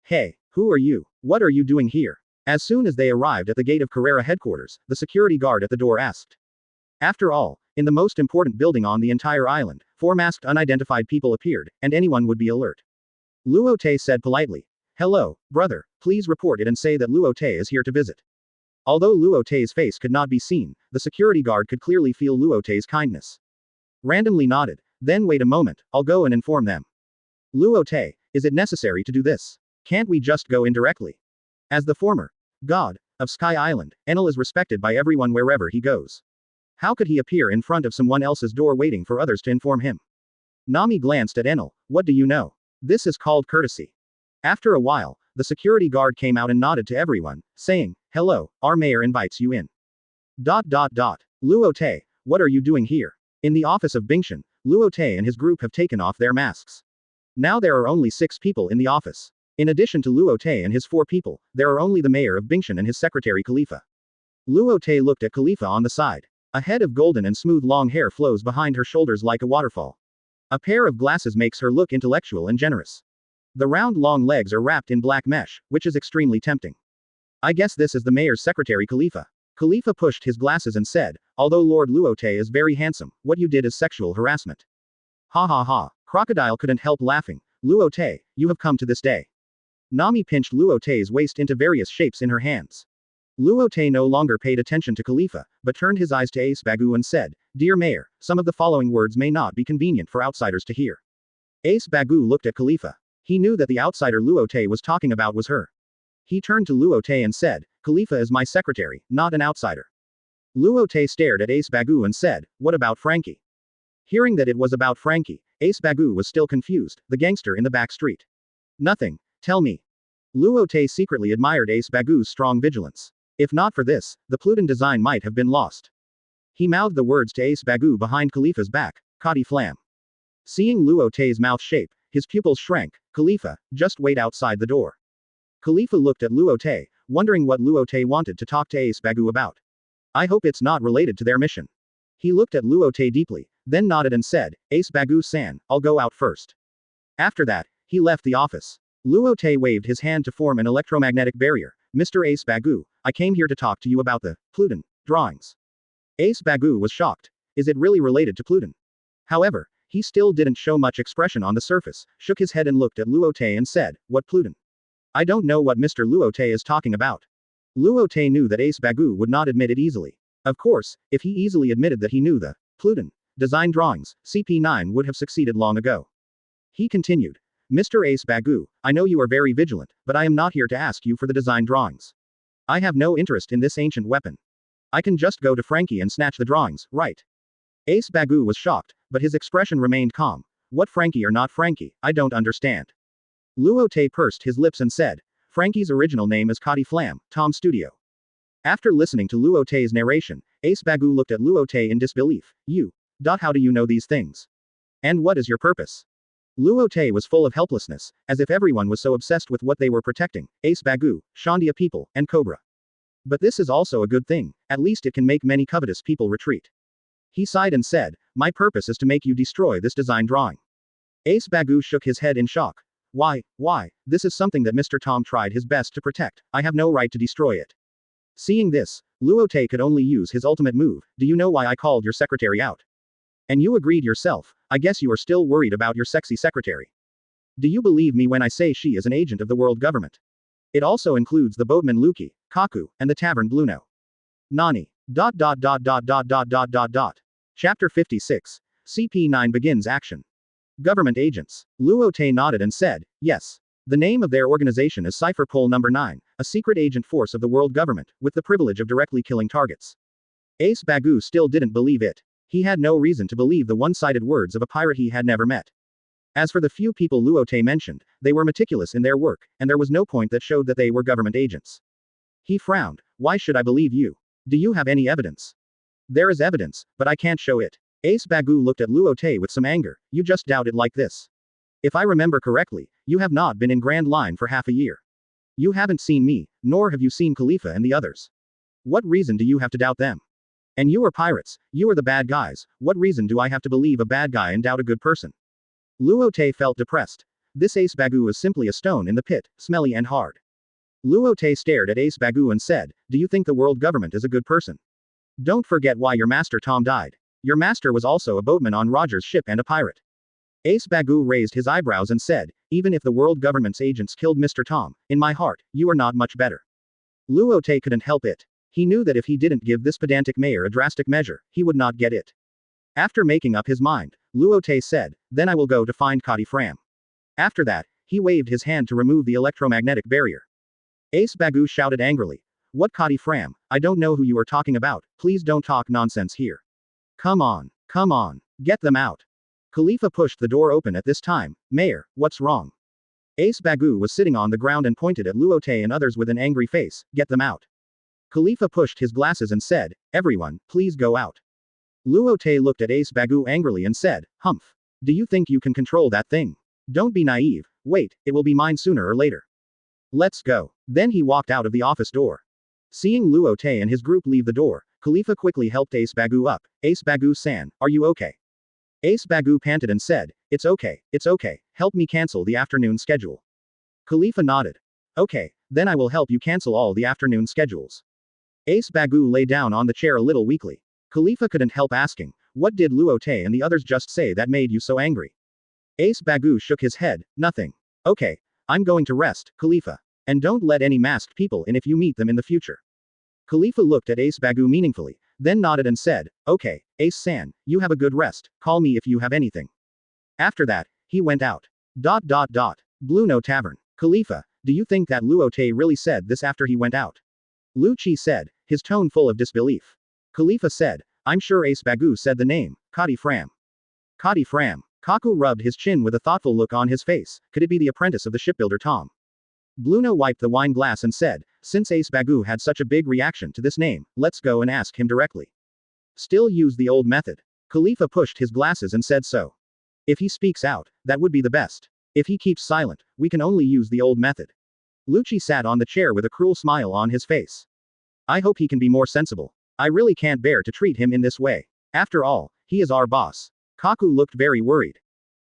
Hey, who are you? What are you doing here? As soon as they arrived at the gate of Carrera headquarters, the security guard at the door asked. After all, in the most important building on the entire island, 4 masked unidentified people appeared, and anyone would be alert. Luo Te said politely. Hello, brother, please report it and say that Luo Te is here to visit. Although Luo Te's face could not be seen, the security guard could clearly feel Luo Te's kindness. Randomly nodded. Then wait a moment, I'll go and inform them. Luo Te, is it necessary to do this? Can't we just go in directly? As the former god of Sky Island, Enel is respected by everyone wherever he goes. How could he appear in front of someone else's door waiting for others to inform him? Nami glanced at Enel. What do you know? This is called courtesy. After a while, the security guard came out and nodded to everyone, saying, hello, our mayor invites you in. Luo Te, what are you doing here? In the office of Bingshan, Luo Te and his group have taken off their masks. Now there are only 6 people in the office. In addition to Luo Te and his 4 people, there are only the mayor of Bingshan and his secretary Khalifa. Luo Te looked at Khalifa on the side. A head of golden and smooth long hair flows behind her shoulders like a waterfall. A pair of glasses makes her look intellectual and generous. The round long legs are wrapped in black mesh, which is extremely tempting. I guess this is the mayor's secretary Khalifa. Khalifa pushed his glasses and said, although Lord Luo Te is very handsome, what you did is sexual harassment. Ha ha ha. Crocodile couldn't help laughing. Luo Te, you have come to this day. Nami pinched Luo Te's waist into various shapes in her hands. Luo Te no longer paid attention to Khalifa, but turned his eyes to Ace Bagu and said, Dear Mayor, some of the following words may not be convenient for outsiders to hear. Ace Bagu looked at Khalifa. He knew that the outsider Luo Te was talking about was her. He turned to Luo Te and said, Khalifa is my secretary, not an outsider. Luo Te stared at Ace Bagu and said, what about Frankie? Hearing that it was about Frankie, Ace Bagu was still confused, the gangster in the back street. Nothing, tell me. Luo Te secretly admired Ace Bagu's strong vigilance. If not for this, the Pluton design might have been lost. He mouthed the words to Ace Bagu behind Khalifa's back, Kadi Flam. Seeing Luo Te's mouth shape, his pupils shrank, Khalifa, just wait outside the door. Khalifa looked at Luo Te, wondering what Luo Te wanted to talk to Ace Bagu about. I hope it's not related to their mission. He looked at Luo Te deeply, then nodded and said, Ace Bagu-san, I'll go out first. After that, he left the office. Luo Te waved his hand to form an electromagnetic barrier. Mr. Ace Bagu, I came here to talk to you about the Pluton drawings. Ace Bagu was shocked. Is it really related to Pluton? However, he still didn't show much expression on the surface, shook his head and looked at Luo Te and said, What Pluton? I don't know what Mr. Luo Te is talking about. Luo Te knew that Ace Bagu would not admit it easily. Of course, if he easily admitted that he knew the Pluton design drawings, CP9 would have succeeded long ago. He continued. Mr. Ace Bagu, I know you are very vigilant, but I am not here to ask you for the design drawings. I have no interest in this ancient weapon. I can just go to Frankie and snatch the drawings, right? Ace Bagu was shocked, but his expression remained calm. What Frankie or not Frankie, I don't understand. Luo Te pursed his lips and said, Frankie's original name is Kadi Flam, Tom Studio. After listening to Luo Te's narration, Ace Bagu looked at Luo Te in disbelief. How do you know these things? And what is your purpose? Luo Te was full of helplessness, as if everyone was so obsessed with what they were protecting, Ace Bagu, Shandia people, and Cobra. But this is also a good thing, at least it can make many covetous people retreat. He sighed and said, My purpose is to make you destroy this design drawing. Ace Bagu shook his head in shock. Why, this is something that Mr. Tom tried his best to protect, I have no right to destroy it. Seeing this, Luo Te could only use his ultimate move, do you know why I called your secretary out? And you agreed yourself, I guess you are still worried about your sexy secretary. Do you believe me when I say she is an agent of the world government? It also includes the boatman Luki, Kaku, and the tavern Bluno. Nani. Chapter 56. CP9 begins action. Government agents. Luo Te nodded and said, yes. The name of their organization is Cipher Pole Number 9, a secret agent force of the world government, with the privilege of directly killing targets. Ace Bagu still didn't believe it. He had no reason to believe the one-sided words of a pirate he had never met. As for the few people Luo Te mentioned, they were meticulous in their work, and there was no point that showed that they were government agents. He frowned. Why should I believe you? Do you have any evidence? There is evidence, but I can't show it. Ace Bagu looked at Luo Te with some anger. You just doubt it like this. If I remember correctly, you have not been in Grand Line for half a year. You haven't seen me, nor have you seen Khalifa and the others. What reason do you have to doubt them? And you are pirates, you are the bad guys, what reason do I have to believe a bad guy and doubt a good person? Luo Te felt depressed. This Ace Bagu is simply a stone in the pit, smelly and hard. Luo Te stared at Ace Bagu and said, do you think the world government is a good person? Don't forget why your master Tom died. Your master was also a boatman on Roger's ship and a pirate. Ace Bagu raised his eyebrows and said, even if the world government's agents killed Mr. Tom, in my heart, you are not much better. Luo Te couldn't help it. He knew that if he didn't give this pedantic mayor a drastic measure, he would not get it. After making up his mind, Luo Te said, then I will go to find Kadi Fram. After that, he waved his hand to remove the electromagnetic barrier. Ace Bagu shouted angrily. What Kadi Fram? I don't know who you are talking about, please don't talk nonsense here. Come on, get them out. Khalifa pushed the door open at this time. Mayor, what's wrong? Ace Bagu was sitting on the ground and pointed at Luo Te and others with an angry face. Get them out. Khalifa pushed his glasses and said, everyone, please go out. Luo Te looked at Ace Bagu angrily and said, Humph. Do you think you can control that thing? Don't be naive, wait, it will be mine sooner or later. Let's go. Then he walked out of the office door. Seeing Luo Te and his group leave the door, Khalifa quickly helped Ace Bagu up. Ace Bagu-san, are you okay? Ace Bagu panted and said, it's okay, help me cancel the afternoon schedule. Khalifa nodded. Okay, then I will help you cancel all the afternoon schedules. Ace Bagu lay down on the chair a little weakly. Khalifa couldn't help asking, what did Luo Te and the others just say that made you so angry? Ace Bagu shook his head, nothing. Okay, I'm going to rest, Khalifa. And don't let any masked people in if you meet them in the future. Khalifa looked at Ace Bagu meaningfully, then nodded and said, okay, Ace-san, you have a good rest, call me if you have anything. After that, he went out. Bluno Tavern. Khalifa, do you think that Luo Te really said this after he went out? Lu Chi said, his tone full of disbelief. Khalifa said, I'm sure Ace Bagu said the name, Kadi Fram. Kadi Fram. Kaku rubbed his chin with a thoughtful look on his face. Could it be the apprentice of the shipbuilder Tom? Bluno wiped the wine glass and said, since Ace Bagu had such a big reaction to this name, let's go and ask him directly. Still use the old method. Khalifa pushed his glasses and said so. If he speaks out, that would be the best. If he keeps silent, we can only use the old method. Lucci sat on the chair with a cruel smile on his face. I hope he can be more sensible. I really can't bear to treat him in this way. After all, he is our boss. Kaku looked very worried.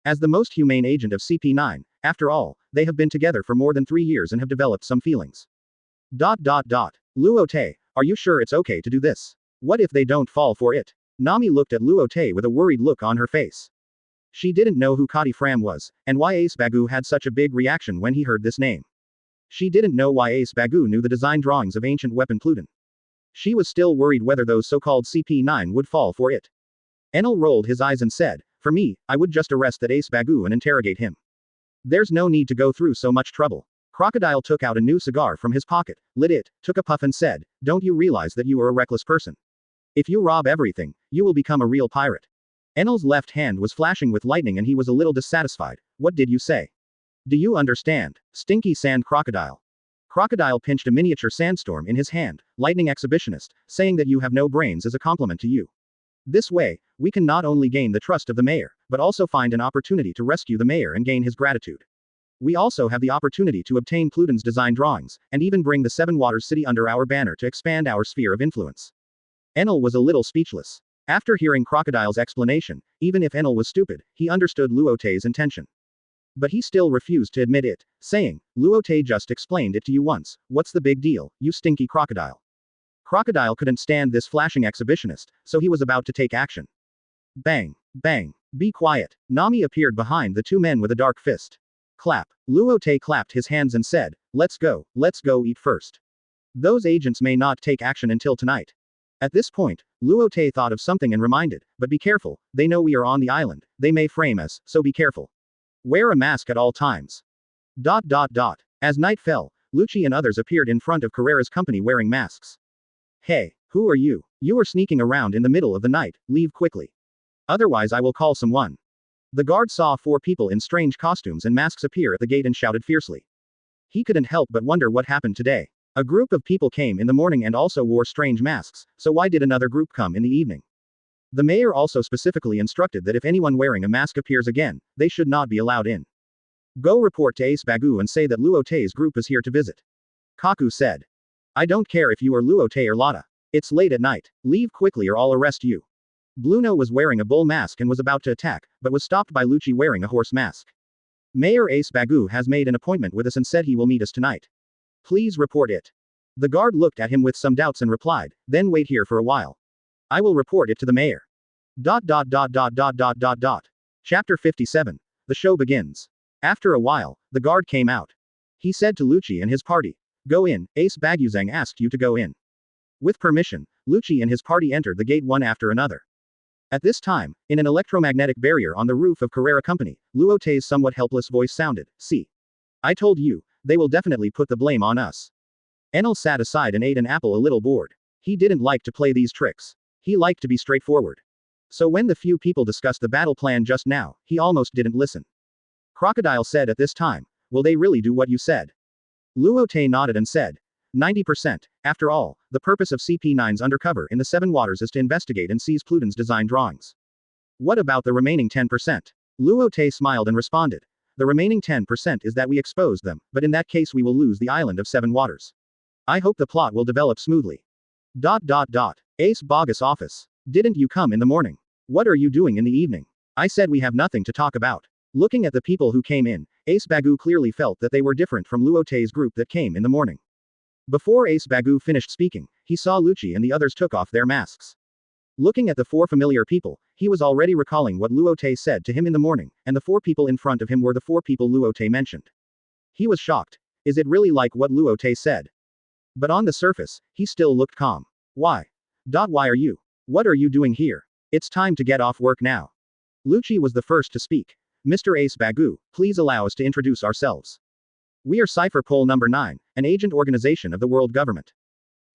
As the most humane agent of CP9, after all, they have been together for more than 3 years and have developed some feelings. Luo Te, are you sure it's okay to do this? What if they don't fall for it? Nami looked at Luo Te with a worried look on her face. She didn't know who Kati Fram was, and why Ace Bagu had such a big reaction when he heard this name. She didn't know why Ace Bagu knew the design drawings of ancient weapon Pluton. She was still worried whether those so-called CP9 would fall for it. Enel rolled his eyes and said, for me, I would just arrest that Ace Bagu and interrogate him. There's no need to go through so much trouble. Crocodile took out a new cigar from his pocket, lit it, took a puff and said, don't you realize that you are a reckless person? If you rob everything, you will become a real pirate. Enel's left hand was flashing with lightning and he was a little dissatisfied. What did you say? Do you understand? Stinky sand crocodile. Crocodile pinched a miniature sandstorm in his hand, lightning exhibitionist, saying that you have no brains as a compliment to you. This way, we can not only gain the trust of the mayor, but also find an opportunity to rescue the mayor and gain his gratitude. We also have the opportunity to obtain Pluton's design drawings, and even bring the Seven Waters City under our banner to expand our sphere of influence. Enel was a little speechless. After hearing Crocodile's explanation, even if Enel was stupid, he understood Luo Te's intention. But he still refused to admit it, saying, Luo Te just explained it to you once, what's the big deal, you stinky crocodile. Crocodile couldn't stand this flashing exhibitionist, so he was about to take action. Bang, bang, be quiet. Nami appeared behind the two men with a dark fist. Clap. Luo Te clapped his hands and said, let's go eat first. Those agents may not take action until tonight. At this point, Luo Te thought of something and reminded, but be careful, they know we are on the island, they may frame us, so be careful. Wear a mask at all times. As night fell, Lucci and others appeared in front of Carrera's company wearing masks. Hey, who are you? You are sneaking around in the middle of the night, leave quickly. Otherwise I will call someone. The guard saw 4 people in strange costumes and masks appear at the gate and shouted fiercely. He couldn't help but wonder what happened today. A group of people came in the morning and also wore strange masks, so why did another group come in the evening? The mayor also specifically instructed that if anyone wearing a mask appears again, they should not be allowed in. Go report to Ace Bagu and say that Luo Te's group is here to visit. Kaku said. I don't care if you are Luo Te or Lotta. It's late at night. Leave quickly or I'll arrest you. Bluno was wearing a bull mask and was about to attack, but was stopped by Lucci wearing a horse mask. Mayor Ace Bagu has made an appointment with us and said he will meet us tonight. Please report it. The guard looked at him with some doubts and replied, then wait here for a while. I will report it to the mayor. Chapter 57. The show begins. After a while, the guard came out. He said to Lucci and his party, go in, Ace Baguzang asked you to go in. With permission, Lucci and his party entered the gate one after another. At this time, in an electromagnetic barrier on the roof of Carrera Company, Luo Te's somewhat helpless voice sounded, see. I told you, they will definitely put the blame on us. Enel sat aside and ate an apple a little bored. He didn't like to play these tricks. He liked to be straightforward. So when the few people discussed the battle plan just now, he almost didn't listen. Crocodile said at this time, will they really do what you said? Luo Te nodded and said, 90%. After all, the purpose of CP9's undercover in the Seven Waters is to investigate and seize Pluton's design drawings. What about the remaining 10%? Luo Te smiled and responded. The remaining 10% is that we expose them, but in that case we will lose the island of Seven Waters. I hope the plot will develop smoothly. Ace Bogus office. Didn't you come in the morning? What are you doing in the evening? I said we have nothing to talk about. Looking at the people who came in, Ace Bagu clearly felt that they were different from Luo Te's group that came in the morning. Before Ace Bagu finished speaking, he saw Lucci and the others took off their masks. Looking at the 4 familiar people, he was already recalling what Luo Te said to him in the morning, and the 4 people in front of him were the 4 people Luo Te mentioned. He was shocked. Is it really like what Luo Te said? But on the surface, he still looked calm. Why? Why are you? What are you doing here? It's time to get off work now. Lucci was the first to speak. Mr. Ace Bagu, please allow us to introduce ourselves. We are Cipher Pole Number 9, an agent organization of the world government.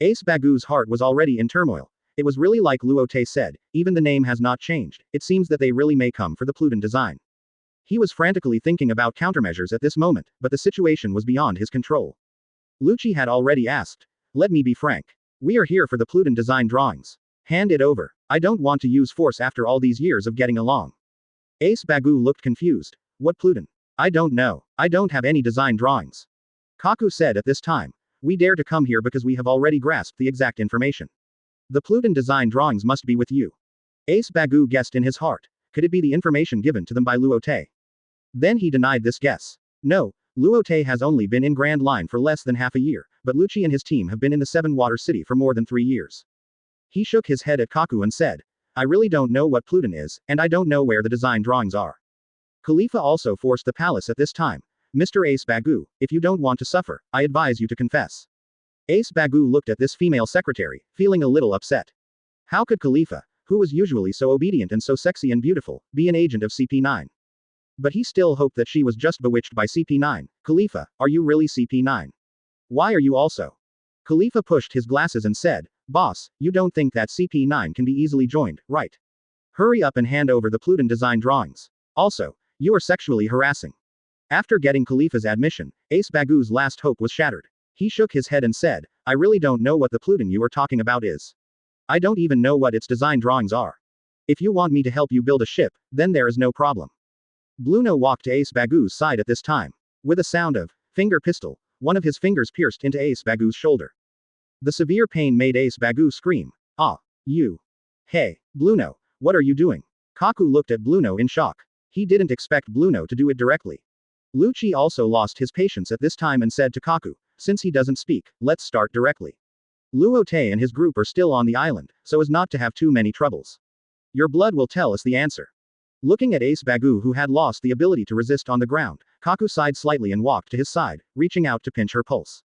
Ace Bagu's heart was already in turmoil. It was really like Luo Te said, even the name has not changed, it seems that they really may come for the Pluton design. He was frantically thinking about countermeasures at this moment, but the situation was beyond his control. Lucci had already asked. Let me be frank. We are here for the Pluton design drawings. Hand it over. I don't want to use force after all these years of getting along. Ace Bagu looked confused. What Pluton? I don't know. I don't have any design drawings. Kaku said at this time. We dare to come here because we have already grasped the exact information. The Pluton design drawings must be with you. Ace Bagu guessed in his heart. Could it be the information given to them by Luo Te? Then he denied this guess. No, Luo Te has only been in Grand Line for less than half a year, but Lucci and his team have been in the Seven Water City for more than 3 years. He shook his head at Kaku and said, I really don't know what Pluton is, and I don't know where the design drawings are. Khalifa also forced the palace at this time. Mr. Ace Bagu, if you don't want to suffer, I advise you to confess. Ace Bagu looked at this female secretary, feeling a little upset. How could Khalifa, who was usually so obedient and so sexy and beautiful, be an agent of CP9? But he still hoped that she was just bewitched by CP9. Khalifa, are you really CP9? Why are you also? Khalifa pushed his glasses and said, Boss, you don't think that CP9 can be easily joined, right? Hurry up and hand over the Pluton design drawings. Also, you are sexually harassing. After getting Khalifa's admission, Ace Bagu's last hope was shattered. He shook his head and said, I really don't know what the Pluton you are talking about is. I don't even know what its design drawings are. If you want me to help you build a ship, then there is no problem. Bluno walked to Ace Bagu's side at this time. With a sound of finger pistol, one of his fingers pierced into Ace Bagu's shoulder. The severe pain made Ace Bagu scream. Ah, you. Hey, Bluno, what are you doing? Kaku looked at Bluno in shock. He didn't expect Bluno to do it directly. Lucci also lost his patience at this time and said to Kaku, since he doesn't speak, let's start directly. Luo Te and his group are still on the island, so as not to have too many troubles. Your blood will tell us the answer. Looking at Ace Bagu who had lost the ability to resist on the ground, Kaku sighed slightly and walked to his side, reaching out to pinch her pulse.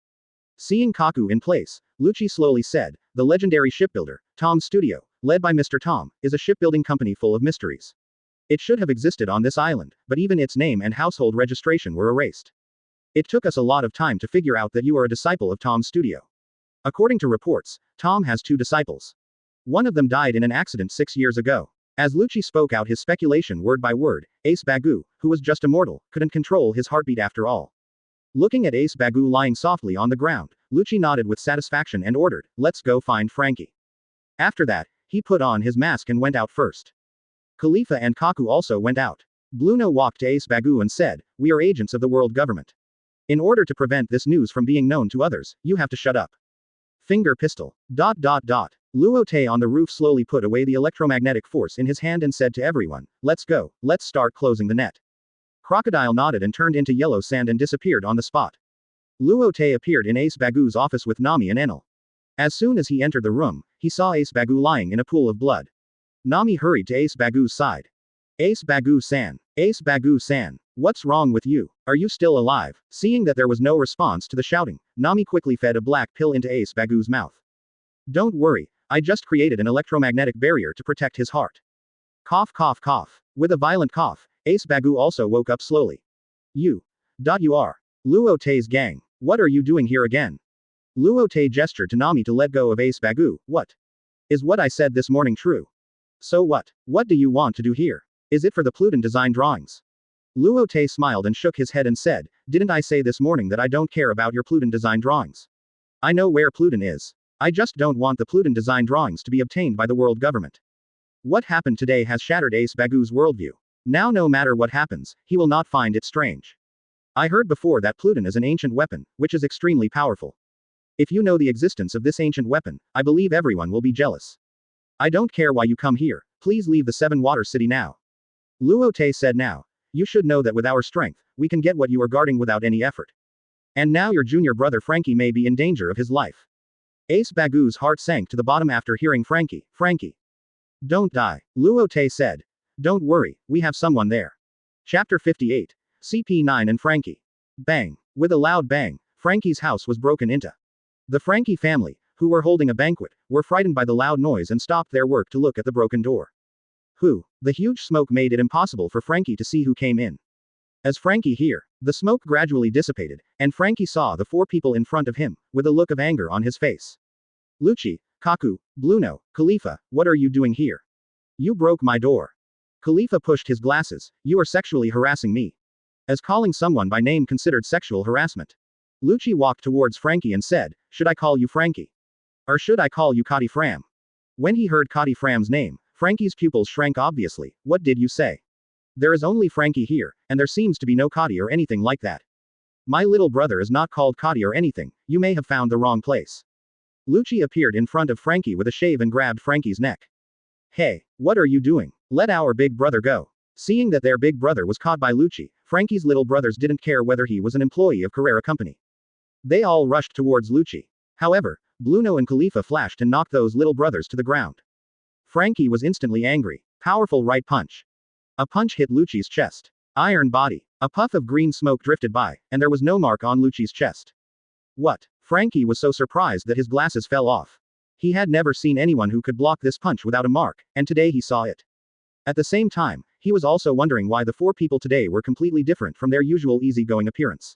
Seeing Kaku in place, Lucci slowly said, the legendary shipbuilder, Tom's Studio, led by Mr. Tom, is a shipbuilding company full of mysteries. It should have existed on this island, but even its name and household registration were erased. It took us a lot of time to figure out that you are a disciple of Tom's Studio. According to reports, Tom has 2 disciples. One of them died in an accident 6 years ago. As Lucci spoke out his speculation word by word, Ace Bagu, who was just a mortal, couldn't control his heartbeat after all. Looking at Ace Bagu lying softly on the ground, Lucci nodded with satisfaction and ordered, let's go find Frankie. After that, he put on his mask and went out first. Khalifa and Kaku also went out. Bluno walked to Ace Bagu and said, we are agents of the world government. In order to prevent this news from being known to others, you have to shut up. Finger pistol. ... Luo Te on the roof slowly put away the electromagnetic force in his hand and said to everyone, let's go, let's start closing the net. Crocodile nodded and turned into yellow sand and disappeared on the spot. Luo Te appeared in Ace Bagu's office with Nami and Enel. As soon as he entered the room, he saw Ace Bagu lying in a pool of blood. Nami hurried to Ace Bagu's side. Ace Bagu-san. Ace Bagu-san. What's wrong with you? Are you still alive? Seeing that there was no response to the shouting, Nami quickly fed a black pill into Ace Bagu's mouth. Don't worry, I just created an electromagnetic barrier to protect his heart. Cough cough cough. With a violent cough, Ace Bagu also woke up slowly. You are. Luo Te's gang. What are you doing here again? Luo Te gestured to Nami to let go of Ace Bagu. What? Is what I said this morning true? So what? What do you want to do here? Is it for the Pluton design drawings? Luo Te smiled and shook his head and said, didn't I say this morning that I don't care about your Pluton design drawings? I know where Pluton is. I just don't want the Pluton design drawings to be obtained by the world government. What happened today has shattered Ace Bagu's worldview. Now no matter what happens, he will not find it strange. I heard before that Pluton is an ancient weapon, which is extremely powerful. If you know the existence of this ancient weapon, I believe everyone will be jealous. I don't care why you come here, please leave the Seven Water City now. Luo Te said now. You should know that with our strength, we can get what you are guarding without any effort. And now your junior brother Frankie may be in danger of his life. Ace Bagu's heart sank to the bottom after hearing Frankie. Frankie. Don't die. Luo Te said. Don't worry, we have someone there. Chapter 58. CP9 and Frankie. Bang. With a loud bang, Frankie's house was broken into. The Frankie family, who were holding a banquet, were frightened by the loud noise and stopped their work to look at the broken door. The huge smoke made it impossible for Frankie to see who came in. As Frankie here, the smoke gradually dissipated, and Frankie saw the 4 people in front of him, with a look of anger on his face. Lucci, Kaku, Bluno, Khalifa, what are you doing here? You broke my door. Khalifa pushed his glasses, you are sexually harassing me. As calling someone by name considered sexual harassment. Lucci walked towards Frankie and said, should I call you Frankie? Or should I call you Kati Fram? When he heard Kati Fram's name, Frankie's pupils shrank obviously. What did you say? There is only Frankie here, and there seems to be no Kadi or anything like that. My little brother is not called Kadi or anything, you may have found the wrong place. Lucci appeared in front of Frankie with a shave and grabbed Frankie's neck. Hey, what are you doing? Let our big brother go. Seeing that their big brother was caught by Lucci, Frankie's little brothers didn't care whether he was an employee of Carrera Company. They all rushed towards Lucci. However, Bluno and Khalifa flashed and knocked those little brothers to the ground. Frankie was instantly angry. Powerful right punch. A punch hit Lucci's chest. Iron body. A puff of green smoke drifted by, and there was no mark on Lucci's chest. What? Frankie was so surprised that his glasses fell off. He had never seen anyone who could block this punch without a mark, and today he saw it. At the same time, he was also wondering why the four people today were completely different from their usual easygoing appearance.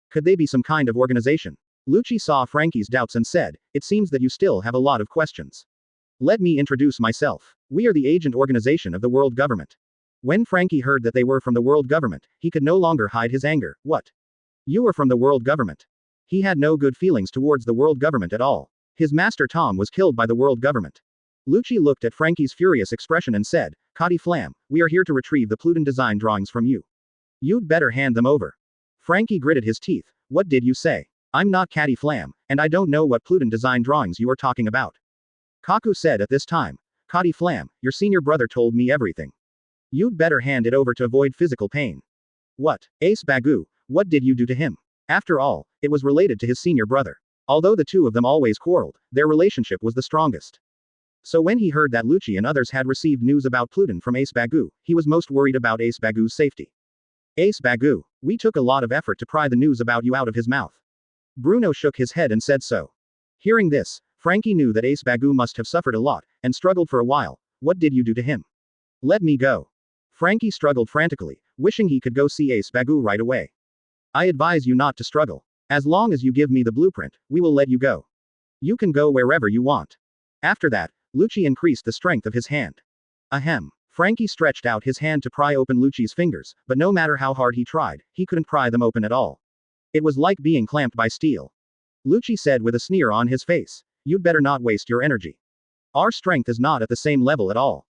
Could they be some kind of organization? Lucci saw Frankie's doubts and said, "It seems that you still have a lot of questions. Let me introduce myself. We are the agent organization of the world government." When Frankie heard that they were from the world government, he could no longer hide his anger. What? You are from the world government? He had no good feelings towards the world government at all. His master Tom was killed by the world government. Lucci looked at Frankie's furious expression and said, "Kadi Flam, we are here to retrieve the Pluton design drawings from you. You'd better hand them over." Frankie gritted his teeth. "What did you say? I'm not Kadi Flam, and I don't know what Pluton design drawings you are talking about." Kaku said at this time, "Kadi Flam, your senior brother told me everything. You'd better hand it over to avoid physical pain." "What? Ace Bagu, what did you do to him?" After all, it was related to his senior brother. Although the two of them always quarreled, their relationship was the strongest. So when he heard that Lucci and others had received news about Pluton from Ace Bagu, he was most worried about Ace Bagu's safety. "Ace Bagu, we took a lot of effort to pry the news about you out of his mouth." Bruno shook his head and said so. Hearing this, Frankie knew that Ace Bagu must have suffered a lot, and struggled for a while. "What did you do to him?" "Let me go." Frankie struggled frantically, wishing he could go see Ace Bagu right away. "I advise you not to struggle. As long as you give me the blueprint, we will let you go. You can go wherever you want." After that, Lucci increased the strength of his hand. Ahem. Frankie stretched out his hand to pry open Lucci's fingers, but no matter how hard he tried, he couldn't pry them open at all. It was like being clamped by steel. Lucci said with a sneer on his face, "You'd better not waste your energy. Our strength is not at the same level at all.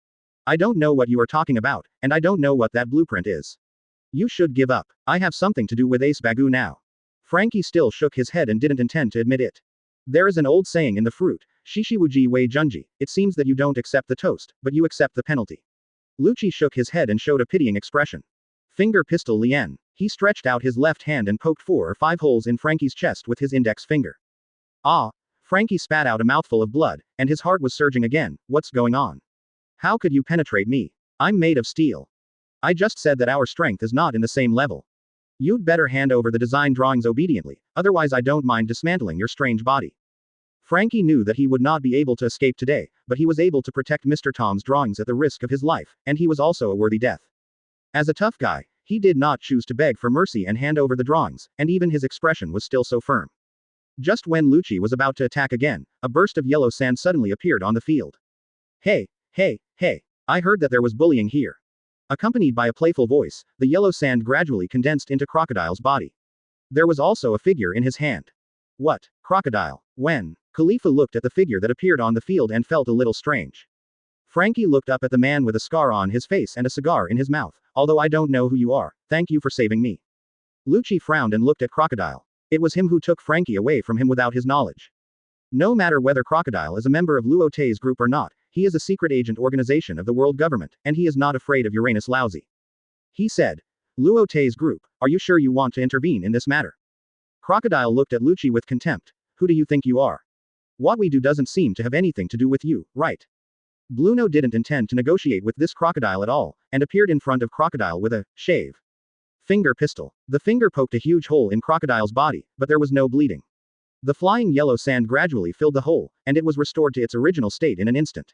I don't know what you are talking about, and I don't know what that blueprint is. You should give up. I have something to do with Ace Bagu now." Frankie still shook his head and didn't intend to admit it. There is an old saying in the fruit, Shishiwuji wei junji, it seems that you don't accept the toast, but you accept the penalty. Lucci shook his head and showed a pitying expression. Finger pistol Lien. He stretched out his left hand and poked 4 or 5 holes in Frankie's chest with his index finger. Ah! Frankie spat out a mouthful of blood, and his heart was surging again. "What's going on? How could you penetrate me? I'm made of steel. I just said that our strength is not in the same level. You'd better hand over the design drawings obediently, otherwise I don't mind dismantling your strange body." Frankie knew that he would not be able to escape today, but he was able to protect Mr. Tom's drawings at the risk of his life, and he was also a worthy death. As a tough guy, he did not choose to beg for mercy and hand over the drawings, and even his expression was still so firm. Just when Lucci was about to attack again, a burst of yellow sand suddenly appeared on the field. "Hey, hey, hey, I heard that there was bullying here." Accompanied by a playful voice, the yellow sand gradually condensed into Crocodile's body. There was also a figure in his hand. What? Crocodile? When? Khalifa looked at the figure that appeared on the field and felt a little strange. Frankie looked up at the man with a scar on his face and a cigar in his mouth. "Although I don't know who you are, thank you for saving me." Lucci frowned and looked at Crocodile. It was him who took Frankie away from him without his knowledge. No matter whether Crocodile is a member of Luo Te's group or not, he is a secret agent organization of the world government, and he is not afraid of Uranus Lousy. He said, "Luo Te's group, are you sure you want to intervene in this matter?" Crocodile looked at Lucci with contempt. "Who do you think you are? What we do doesn't seem to have anything to do with you, right?" Bluno didn't intend to negotiate with this crocodile at all, and appeared in front of Crocodile with a shave. Finger pistol. The finger poked a huge hole in Crocodile's body, but there was no bleeding. The flying yellow sand gradually filled the hole, and it was restored to its original state in an instant.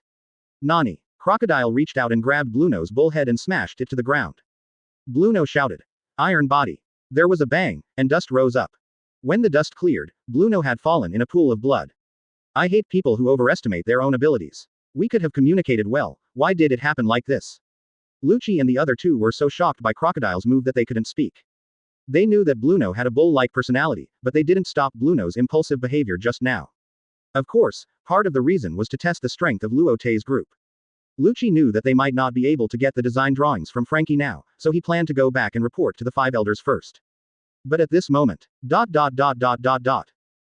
"Nani!" Crocodile reached out and grabbed Bluno's bullhead and smashed it to the ground. Bluno shouted, "Iron body!" There was a bang, and dust rose up. When the dust cleared, Bluno had fallen in a pool of blood. "I hate people who overestimate their own abilities. We could have communicated well, why did it happen like this?" Lucci and the other two were so shocked by Crocodile's move that they couldn't speak. They knew that Bluno had a bull-like personality, but they didn't stop Bluno's impulsive behavior just now. Of course, part of the reason was to test the strength of Luo Te's group. Lucci knew that they might not be able to get the design drawings from Frankie now, so he planned to go back and report to the 5 elders first. But at this moment.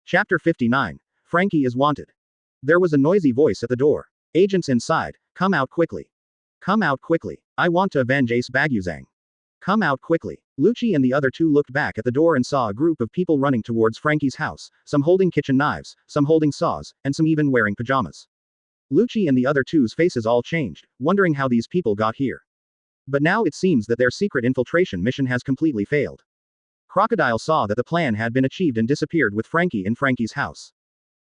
Chapter 59. Frankie is wanted. There was a noisy voice at the door. Agents inside, come out quickly. Come out quickly. I want to avenge Ace Baguzang. Come out quickly. Lucci and the other two looked back at the door and saw a group of people running towards Frankie's house, some holding kitchen knives, some holding saws, and some even wearing pajamas. Lucci and the other two's faces all changed, wondering how these people got here. But now it seems that their secret infiltration mission has completely failed. Crocodile saw that the plan had been achieved and disappeared with Frankie in Frankie's house.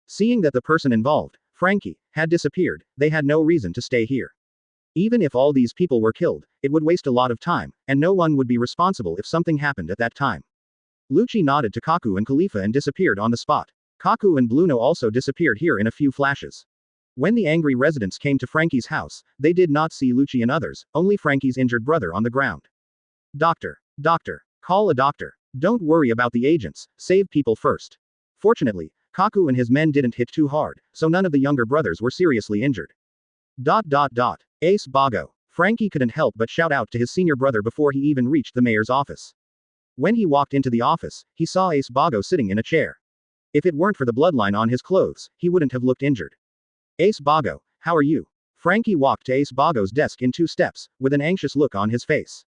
Seeing that the person involved, Frankie, had disappeared, they had no reason to stay here. Even if all these people were killed, it would waste a lot of time, and no one would be responsible if something happened at that time. Lucci nodded to Kaku and Khalifa and disappeared on the spot. Kaku and Bluno also disappeared here in a few flashes. When the angry residents came to Frankie's house, they did not see Lucci and others, only Frankie's injured brother on the ground. Doctor. Doctor. Call a doctor. Don't worry about the agents, save people first. Fortunately, Kaku and his men didn't hit too hard, so none of the younger brothers were seriously injured. Ace Bago. Frankie couldn't help but shout out to his senior brother before he even reached the mayor's office. When he walked into the office, he saw Ace Bago sitting in a chair. If it weren't for the bloodline on his clothes, he wouldn't have looked injured. Ace Bago, how are you? Frankie walked to Ace Bago's desk in 2 steps, with an anxious look on his face.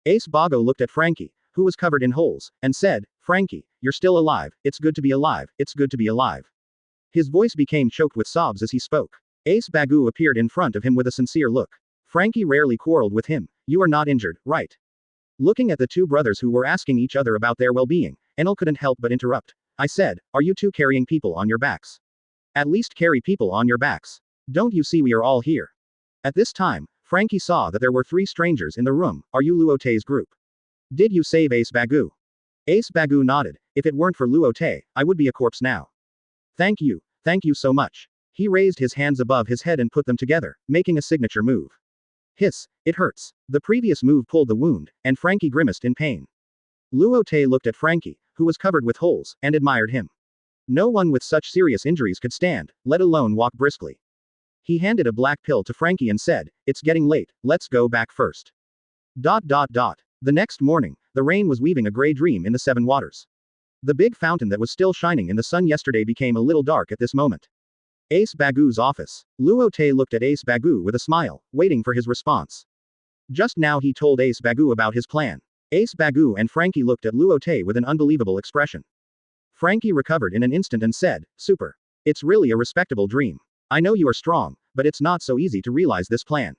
Ace Bago looked at Frankie, who was covered in holes, and said, Frankie, you're still alive, it's good to be alive, it's good to be alive. His voice became choked with sobs as he spoke. Ace Bago appeared in front of him with a sincere look. Frankie rarely quarreled with him. You are not injured, right? Looking at the 2 brothers who were asking each other about their well-being, Enel couldn't help but interrupt. I said, are you 2 carrying people on your backs? At least carry people on your backs. Don't you see we are all here? At this time, Frankie saw that there were 3 strangers in the room. Are you Luo Te's group? Did you save Ace Bago? Ace Bago nodded. If it weren't for Luo Te, I would be a corpse now. Thank you so much. He raised his hands above his head and put them together, making a signature move. Hiss, it hurts. The previous move pulled the wound, and Frankie grimaced in pain. Luo Te looked at Frankie, who was covered with holes, and admired him. No one with such serious injuries could stand, let alone walk briskly. He handed a black pill to Frankie and said, it's getting late, let's go back first. The next morning, the rain was weaving a gray dream in the 7 waters. The big fountain that was still shining in the sun yesterday became a little dark at this moment. Ace Bago's office. Luo Te looked at Ace Bago with a smile, waiting for his response. Just now he told Ace Bago about his plan. Ace Bago and Frankie looked at Luo Te with an unbelievable expression. Frankie recovered in an instant and said, super. It's really a respectable dream. I know you are strong, but it's not so easy to realize this plan.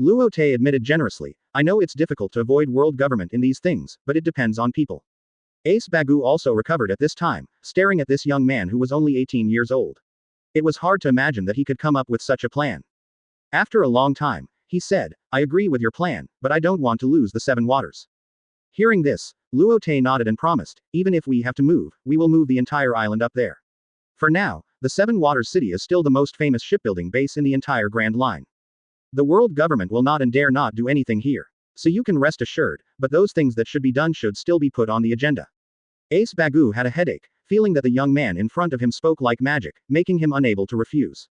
Luo Te admitted generously, I know it's difficult to avoid world government in these things, but it depends on people. Ace Bago also recovered at this time, staring at this young man who was only 18 years old. It was hard to imagine that he could come up with such a plan. After a long time, he said, I agree with your plan, but I don't want to lose the 7 waters. Hearing this, Luo Te nodded and promised, even if we have to move, we will move the entire island up there. For now, the 7 Waters City is still the most famous shipbuilding base in the entire Grand Line. The world government will not and dare not do anything here. So you can rest assured, but those things that should be done should still be put on the agenda. Ace Bago had a headache, feeling that the young man in front of him spoke like magic, making him unable to refuse.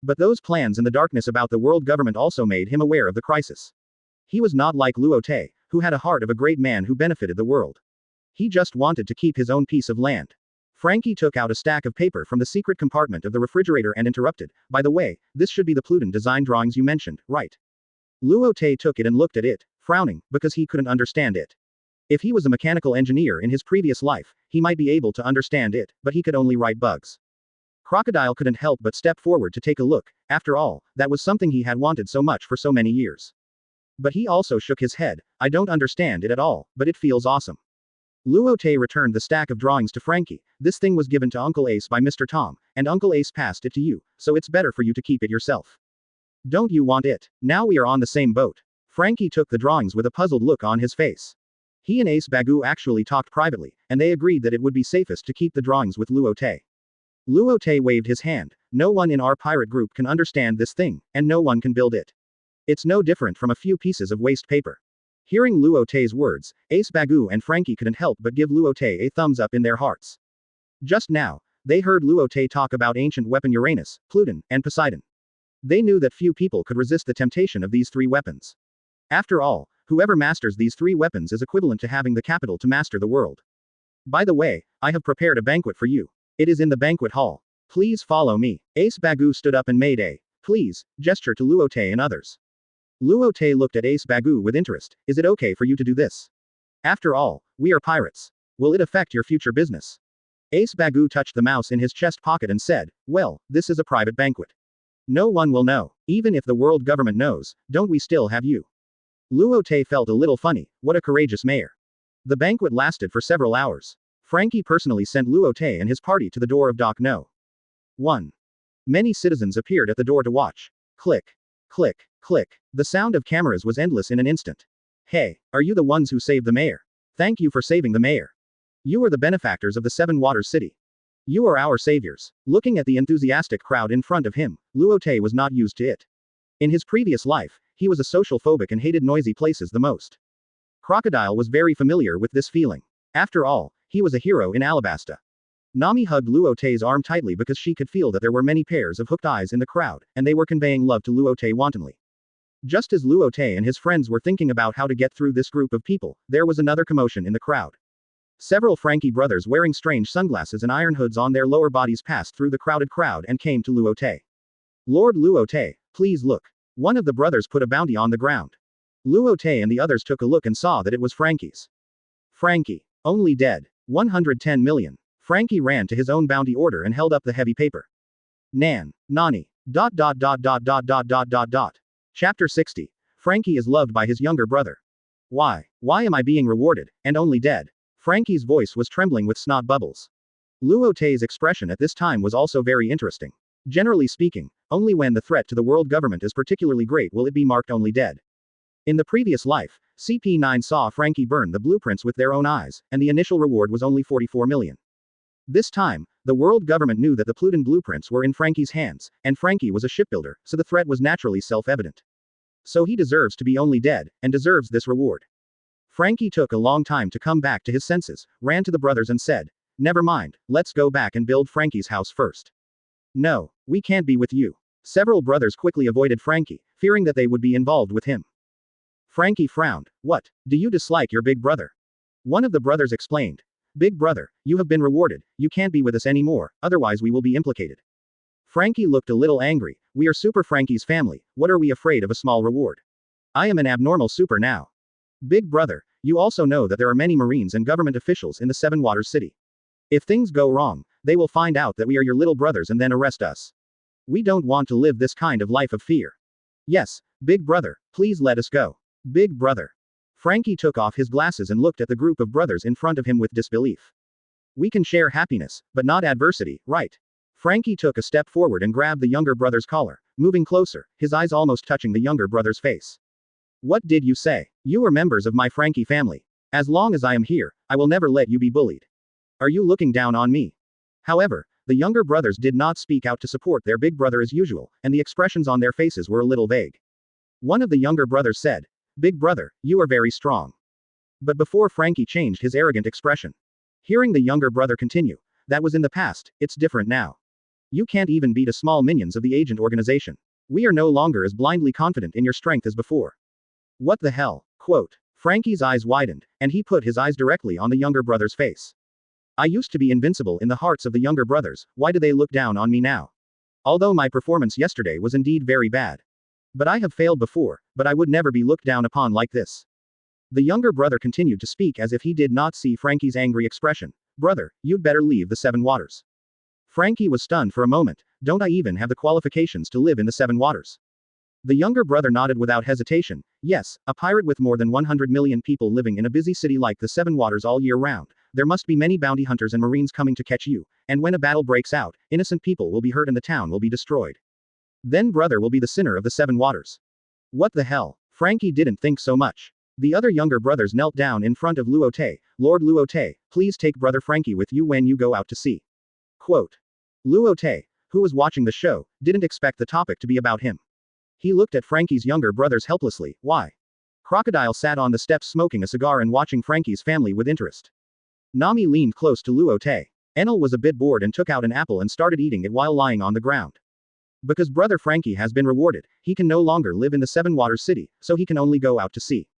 But those plans and the darkness about the world government also made him aware of the crisis. He was not like Luo Te, who had a heart of a great man who benefited the world. He just wanted to keep his own piece of land. Frankie took out a stack of paper from the secret compartment of the refrigerator and interrupted, by the way, this should be the Pluton design drawings you mentioned, right? Luo Te took it and looked at it, frowning, because he couldn't understand it. If he was a mechanical engineer in his previous life, he might be able to understand it, but he could only write bugs. Crocodile couldn't help but step forward to take a look, after all, that was something he had wanted so much for so many years. But he also shook his head, I don't understand it at all, but it feels awesome. Luo Te returned the stack of drawings to Frankie. This thing was given to Uncle Ace by Mr. Tom, and Uncle Ace passed it to you, so it's better for you to keep it yourself. Don't you want it? Now we are on the same boat. Frankie took the drawings with a puzzled look on his face. He and Ace Bago actually talked privately, and they agreed that it would be safest to keep the drawings with Luo Te. Luo Te waved his hand. No one in our pirate group can understand this thing, and no one can build it. It's no different from a few pieces of waste paper. Hearing Luo Te's words, Ace Bago and Frankie couldn't help but give Luo Te a thumbs up in their hearts. Just now, they heard Luo Te talk about ancient weapon Uranus, Pluton, and Poseidon. They knew that few people could resist the temptation of these 3 weapons. After all, whoever masters these 3 weapons is equivalent to having the capital to master the world. By the way, I have prepared a banquet for you. It is in the banquet hall. Please follow me. Ace Bagu stood up and made a, please, gesture to Luo Te and others. Luo Te looked at Ace Bagu with interest. Is it okay for you to do this? After all, we are pirates. Will it affect your future business? Ace Bagu touched the mouse in his chest pocket and said, well, this is a private banquet. No one will know. Even if the world government knows, don't we still have you? Luo Te felt a little funny. What a courageous mayor. The banquet lasted for several hours. Frankie personally sent Luo Te and his party to the door of Dock No. 1. Many citizens appeared at the door to watch. Click. Click. Click. The sound of cameras was endless in an instant. Hey, are you the ones who saved the mayor? Thank you for saving the mayor. You are the benefactors of the Seven Waters City. You are our saviors. Looking at the enthusiastic crowd in front of him, Luo Te was not used to it. In his previous life, he was a social phobic and hated noisy places the most. Crocodile was very familiar with this feeling. After all, he was a hero in Alabasta. Nami hugged Luo Te's arm tightly because she could feel that there were many pairs of hooked eyes in the crowd, and they were conveying love to Luo Te wantonly. Just as Luo Te and his friends were thinking about how to get through this group of people, there was another commotion in the crowd. Several Frankie brothers wearing strange sunglasses and iron hoods on their lower bodies passed through the crowded crowd and came to Luo Te. Lord Luo Te, please look. One of the brothers put a bounty on the ground. Luo Te and the others took a look and saw that it was Frankie's. Frankie. Only dead. 110 million. Frankie ran to his own bounty order and held up the heavy paper. Nan. Nani. ... Chapter 60. Frankie is loved by his younger brother. Why am I being rewarded, and only dead? Frankie's voice was trembling with snot bubbles. Luo Te's expression at this time was also very interesting. Generally speaking, only when the threat to the world government is particularly great will it be marked only dead. In the previous life, CP9 saw Frankie burn the blueprints with their own eyes, and the initial reward was only 44 million. This time, the world government knew that the Pluton blueprints were in Frankie's hands, and Frankie was a shipbuilder, so the threat was naturally self-evident. So he deserves to be only dead, and deserves this reward. Frankie took a long time to come back to his senses, ran to the brothers and said, never mind, let's go back and build Frankie's house first. No, we can't be with you. Several brothers quickly avoided Frankie, fearing that they would be involved with him. Frankie frowned. What, do you dislike your big brother? One of the brothers explained. Big brother, you have been rewarded, you can't be with us anymore, otherwise we will be implicated. Frankie looked a little angry. We are Super Frankie's family, what are we afraid of a small reward? I am an abnormal super now. Big brother, you also know that there are many Marines and government officials in the Seven Waters City. If things go wrong, they will find out that we are your little brothers and then arrest us. We don't want to live this kind of life of fear. Yes, big brother, please let us go. Big brother. Frankie took off his glasses and looked at the group of brothers in front of him with disbelief. We can share happiness, but not adversity, right? Frankie took a step forward and grabbed the younger brother's collar, moving closer, his eyes almost touching the younger brother's face. What did you say? You are members of my Frankie family. As long as I am here, I will never let you be bullied. Are you looking down on me? However, the younger brothers did not speak out to support their big brother as usual, and the expressions on their faces were a little vague. One of the younger brothers said, Big brother, you are very strong. But before Frankie changed his arrogant expression. Hearing the younger brother continue, that was in the past, it's different now. You can't even beat a small minions of the agent organization. We are no longer as blindly confident in your strength as before. What the hell? Quote. Frankie's eyes widened, and he put his eyes directly on the younger brother's face. I used to be invincible in the hearts of the younger brothers, why do they look down on me now? Although my performance yesterday was indeed very bad. But I have failed before, but I would never be looked down upon like this. The younger brother continued to speak as if he did not see Frankie's angry expression. Brother, you'd better leave the Seven Waters. Frankie was stunned for a moment. Don't I even have the qualifications to live in the Seven Waters? The younger brother nodded without hesitation. Yes, a pirate with more than 100 million people living in a busy city like the Seven Waters all year round. There must be many bounty hunters and marines coming to catch you, and when a battle breaks out, innocent people will be hurt and the town will be destroyed. Then brother will be the sinner of the Seven Waters. What the hell? Frankie didn't think so much. The other younger brothers knelt down in front of Luo Te. Lord Luo Te, please take brother Frankie with you when you go out to sea. Quote. Luo Te, who was watching the show, didn't expect the topic to be about him. He looked at Frankie's younger brothers helplessly. Why? Crocodile sat on the steps smoking a cigar and watching Frankie's family with interest. Nami leaned close to Luo Te. Enel was a bit bored and took out an apple and started eating it while lying on the ground. Because brother Frankie has been rewarded, he can no longer live in the Seven Waters City, so he can only go out to sea.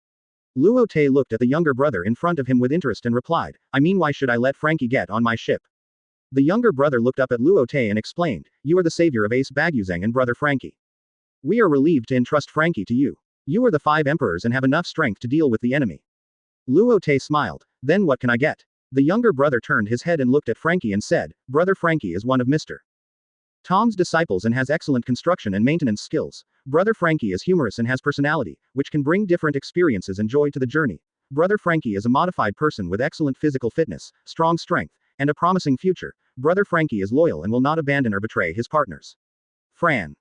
Luo Te looked at the younger brother in front of him with interest and replied, I mean, why should I let Frankie get on my ship? The younger brother looked up at Luo Te and explained, you are the savior of Ace Baguzang and brother Frankie. We are relieved to entrust Frankie to you. You are the 5 emperors and have enough strength to deal with the enemy. Luo Te smiled, then what can I get? The younger brother turned his head and looked at Frankie and said, brother Frankie is one of Mr. Tom's disciples and has excellent construction and maintenance skills. Brother Frankie is humorous and has personality, which can bring different experiences and joy to the journey. Brother Frankie is a modified person with excellent physical fitness, strong strength, and a promising future. Brother Frankie is loyal and will not abandon or betray his partners. Fran.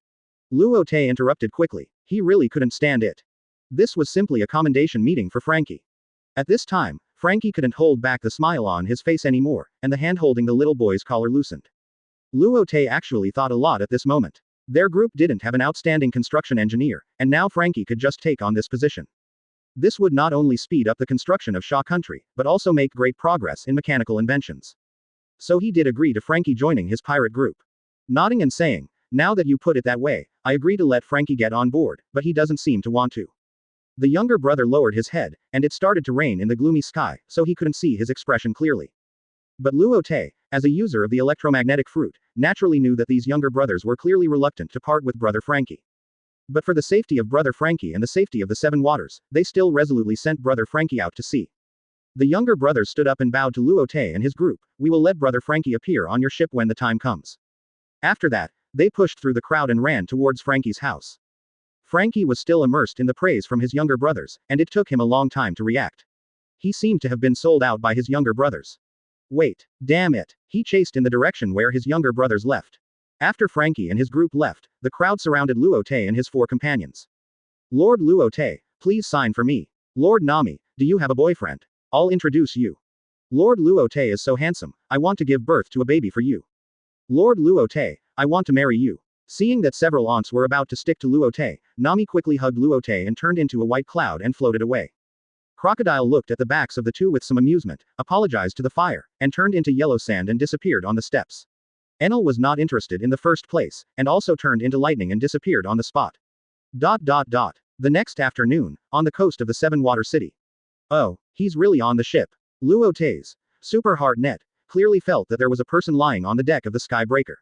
Luo Te interrupted quickly. He really couldn't stand it. This was simply a commendation meeting for Frankie. At this time, Frankie couldn't hold back the smile on his face anymore, and the hand holding the little boy's collar loosened. Luo Te actually thought a lot at this moment. Their group didn't have an outstanding construction engineer, and now Frankie could just take on this position. This would not only speed up the construction of Sha country, but also make great progress in mechanical inventions. So he did agree to Frankie joining his pirate group. Nodding and saying, now that you put it that way, I agree to let Frankie get on board, but he doesn't seem to want to. The younger brother lowered his head, and it started to rain in the gloomy sky, so he couldn't see his expression clearly. But Luo Te, as a user of the electromagnetic fruit, naturally knew that these younger brothers were clearly reluctant to part with brother Frankie. But for the safety of brother Frankie and the safety of the Seven Waters, they still resolutely sent brother Frankie out to sea. The younger brothers stood up and bowed to Luo Te and his group. We will let brother Frankie appear on your ship when the time comes. After that, they pushed through the crowd and ran towards Frankie's house. Frankie was still immersed in the praise from his younger brothers, and it took him a long time to react. He seemed to have been sold out by his younger brothers. Wait, damn it. He chased in the direction where his younger brothers left. After Frankie and his group left, the crowd surrounded Luo Te and his 4 companions. Lord Luo Te, please sign for me. Lord Nami, do you have a boyfriend? I'll introduce you. Lord Luo Te is so handsome, I want to give birth to a baby for you. Lord Luo Te, I want to marry you. Seeing that several aunts were about to stick to Luo Te, Nami quickly hugged Luo Te and turned into a white cloud and floated away. Crocodile looked at the backs of the two with some amusement, apologized to the fire, and turned into yellow sand and disappeared on the steps. Enel was not interested in the first place, and also turned into lightning and disappeared on the spot. The next afternoon, on the coast of the Seven Water City. Oh, he's really on the ship. Luo Te's super hard net clearly felt that there was a person lying on the deck of the Skybreaker.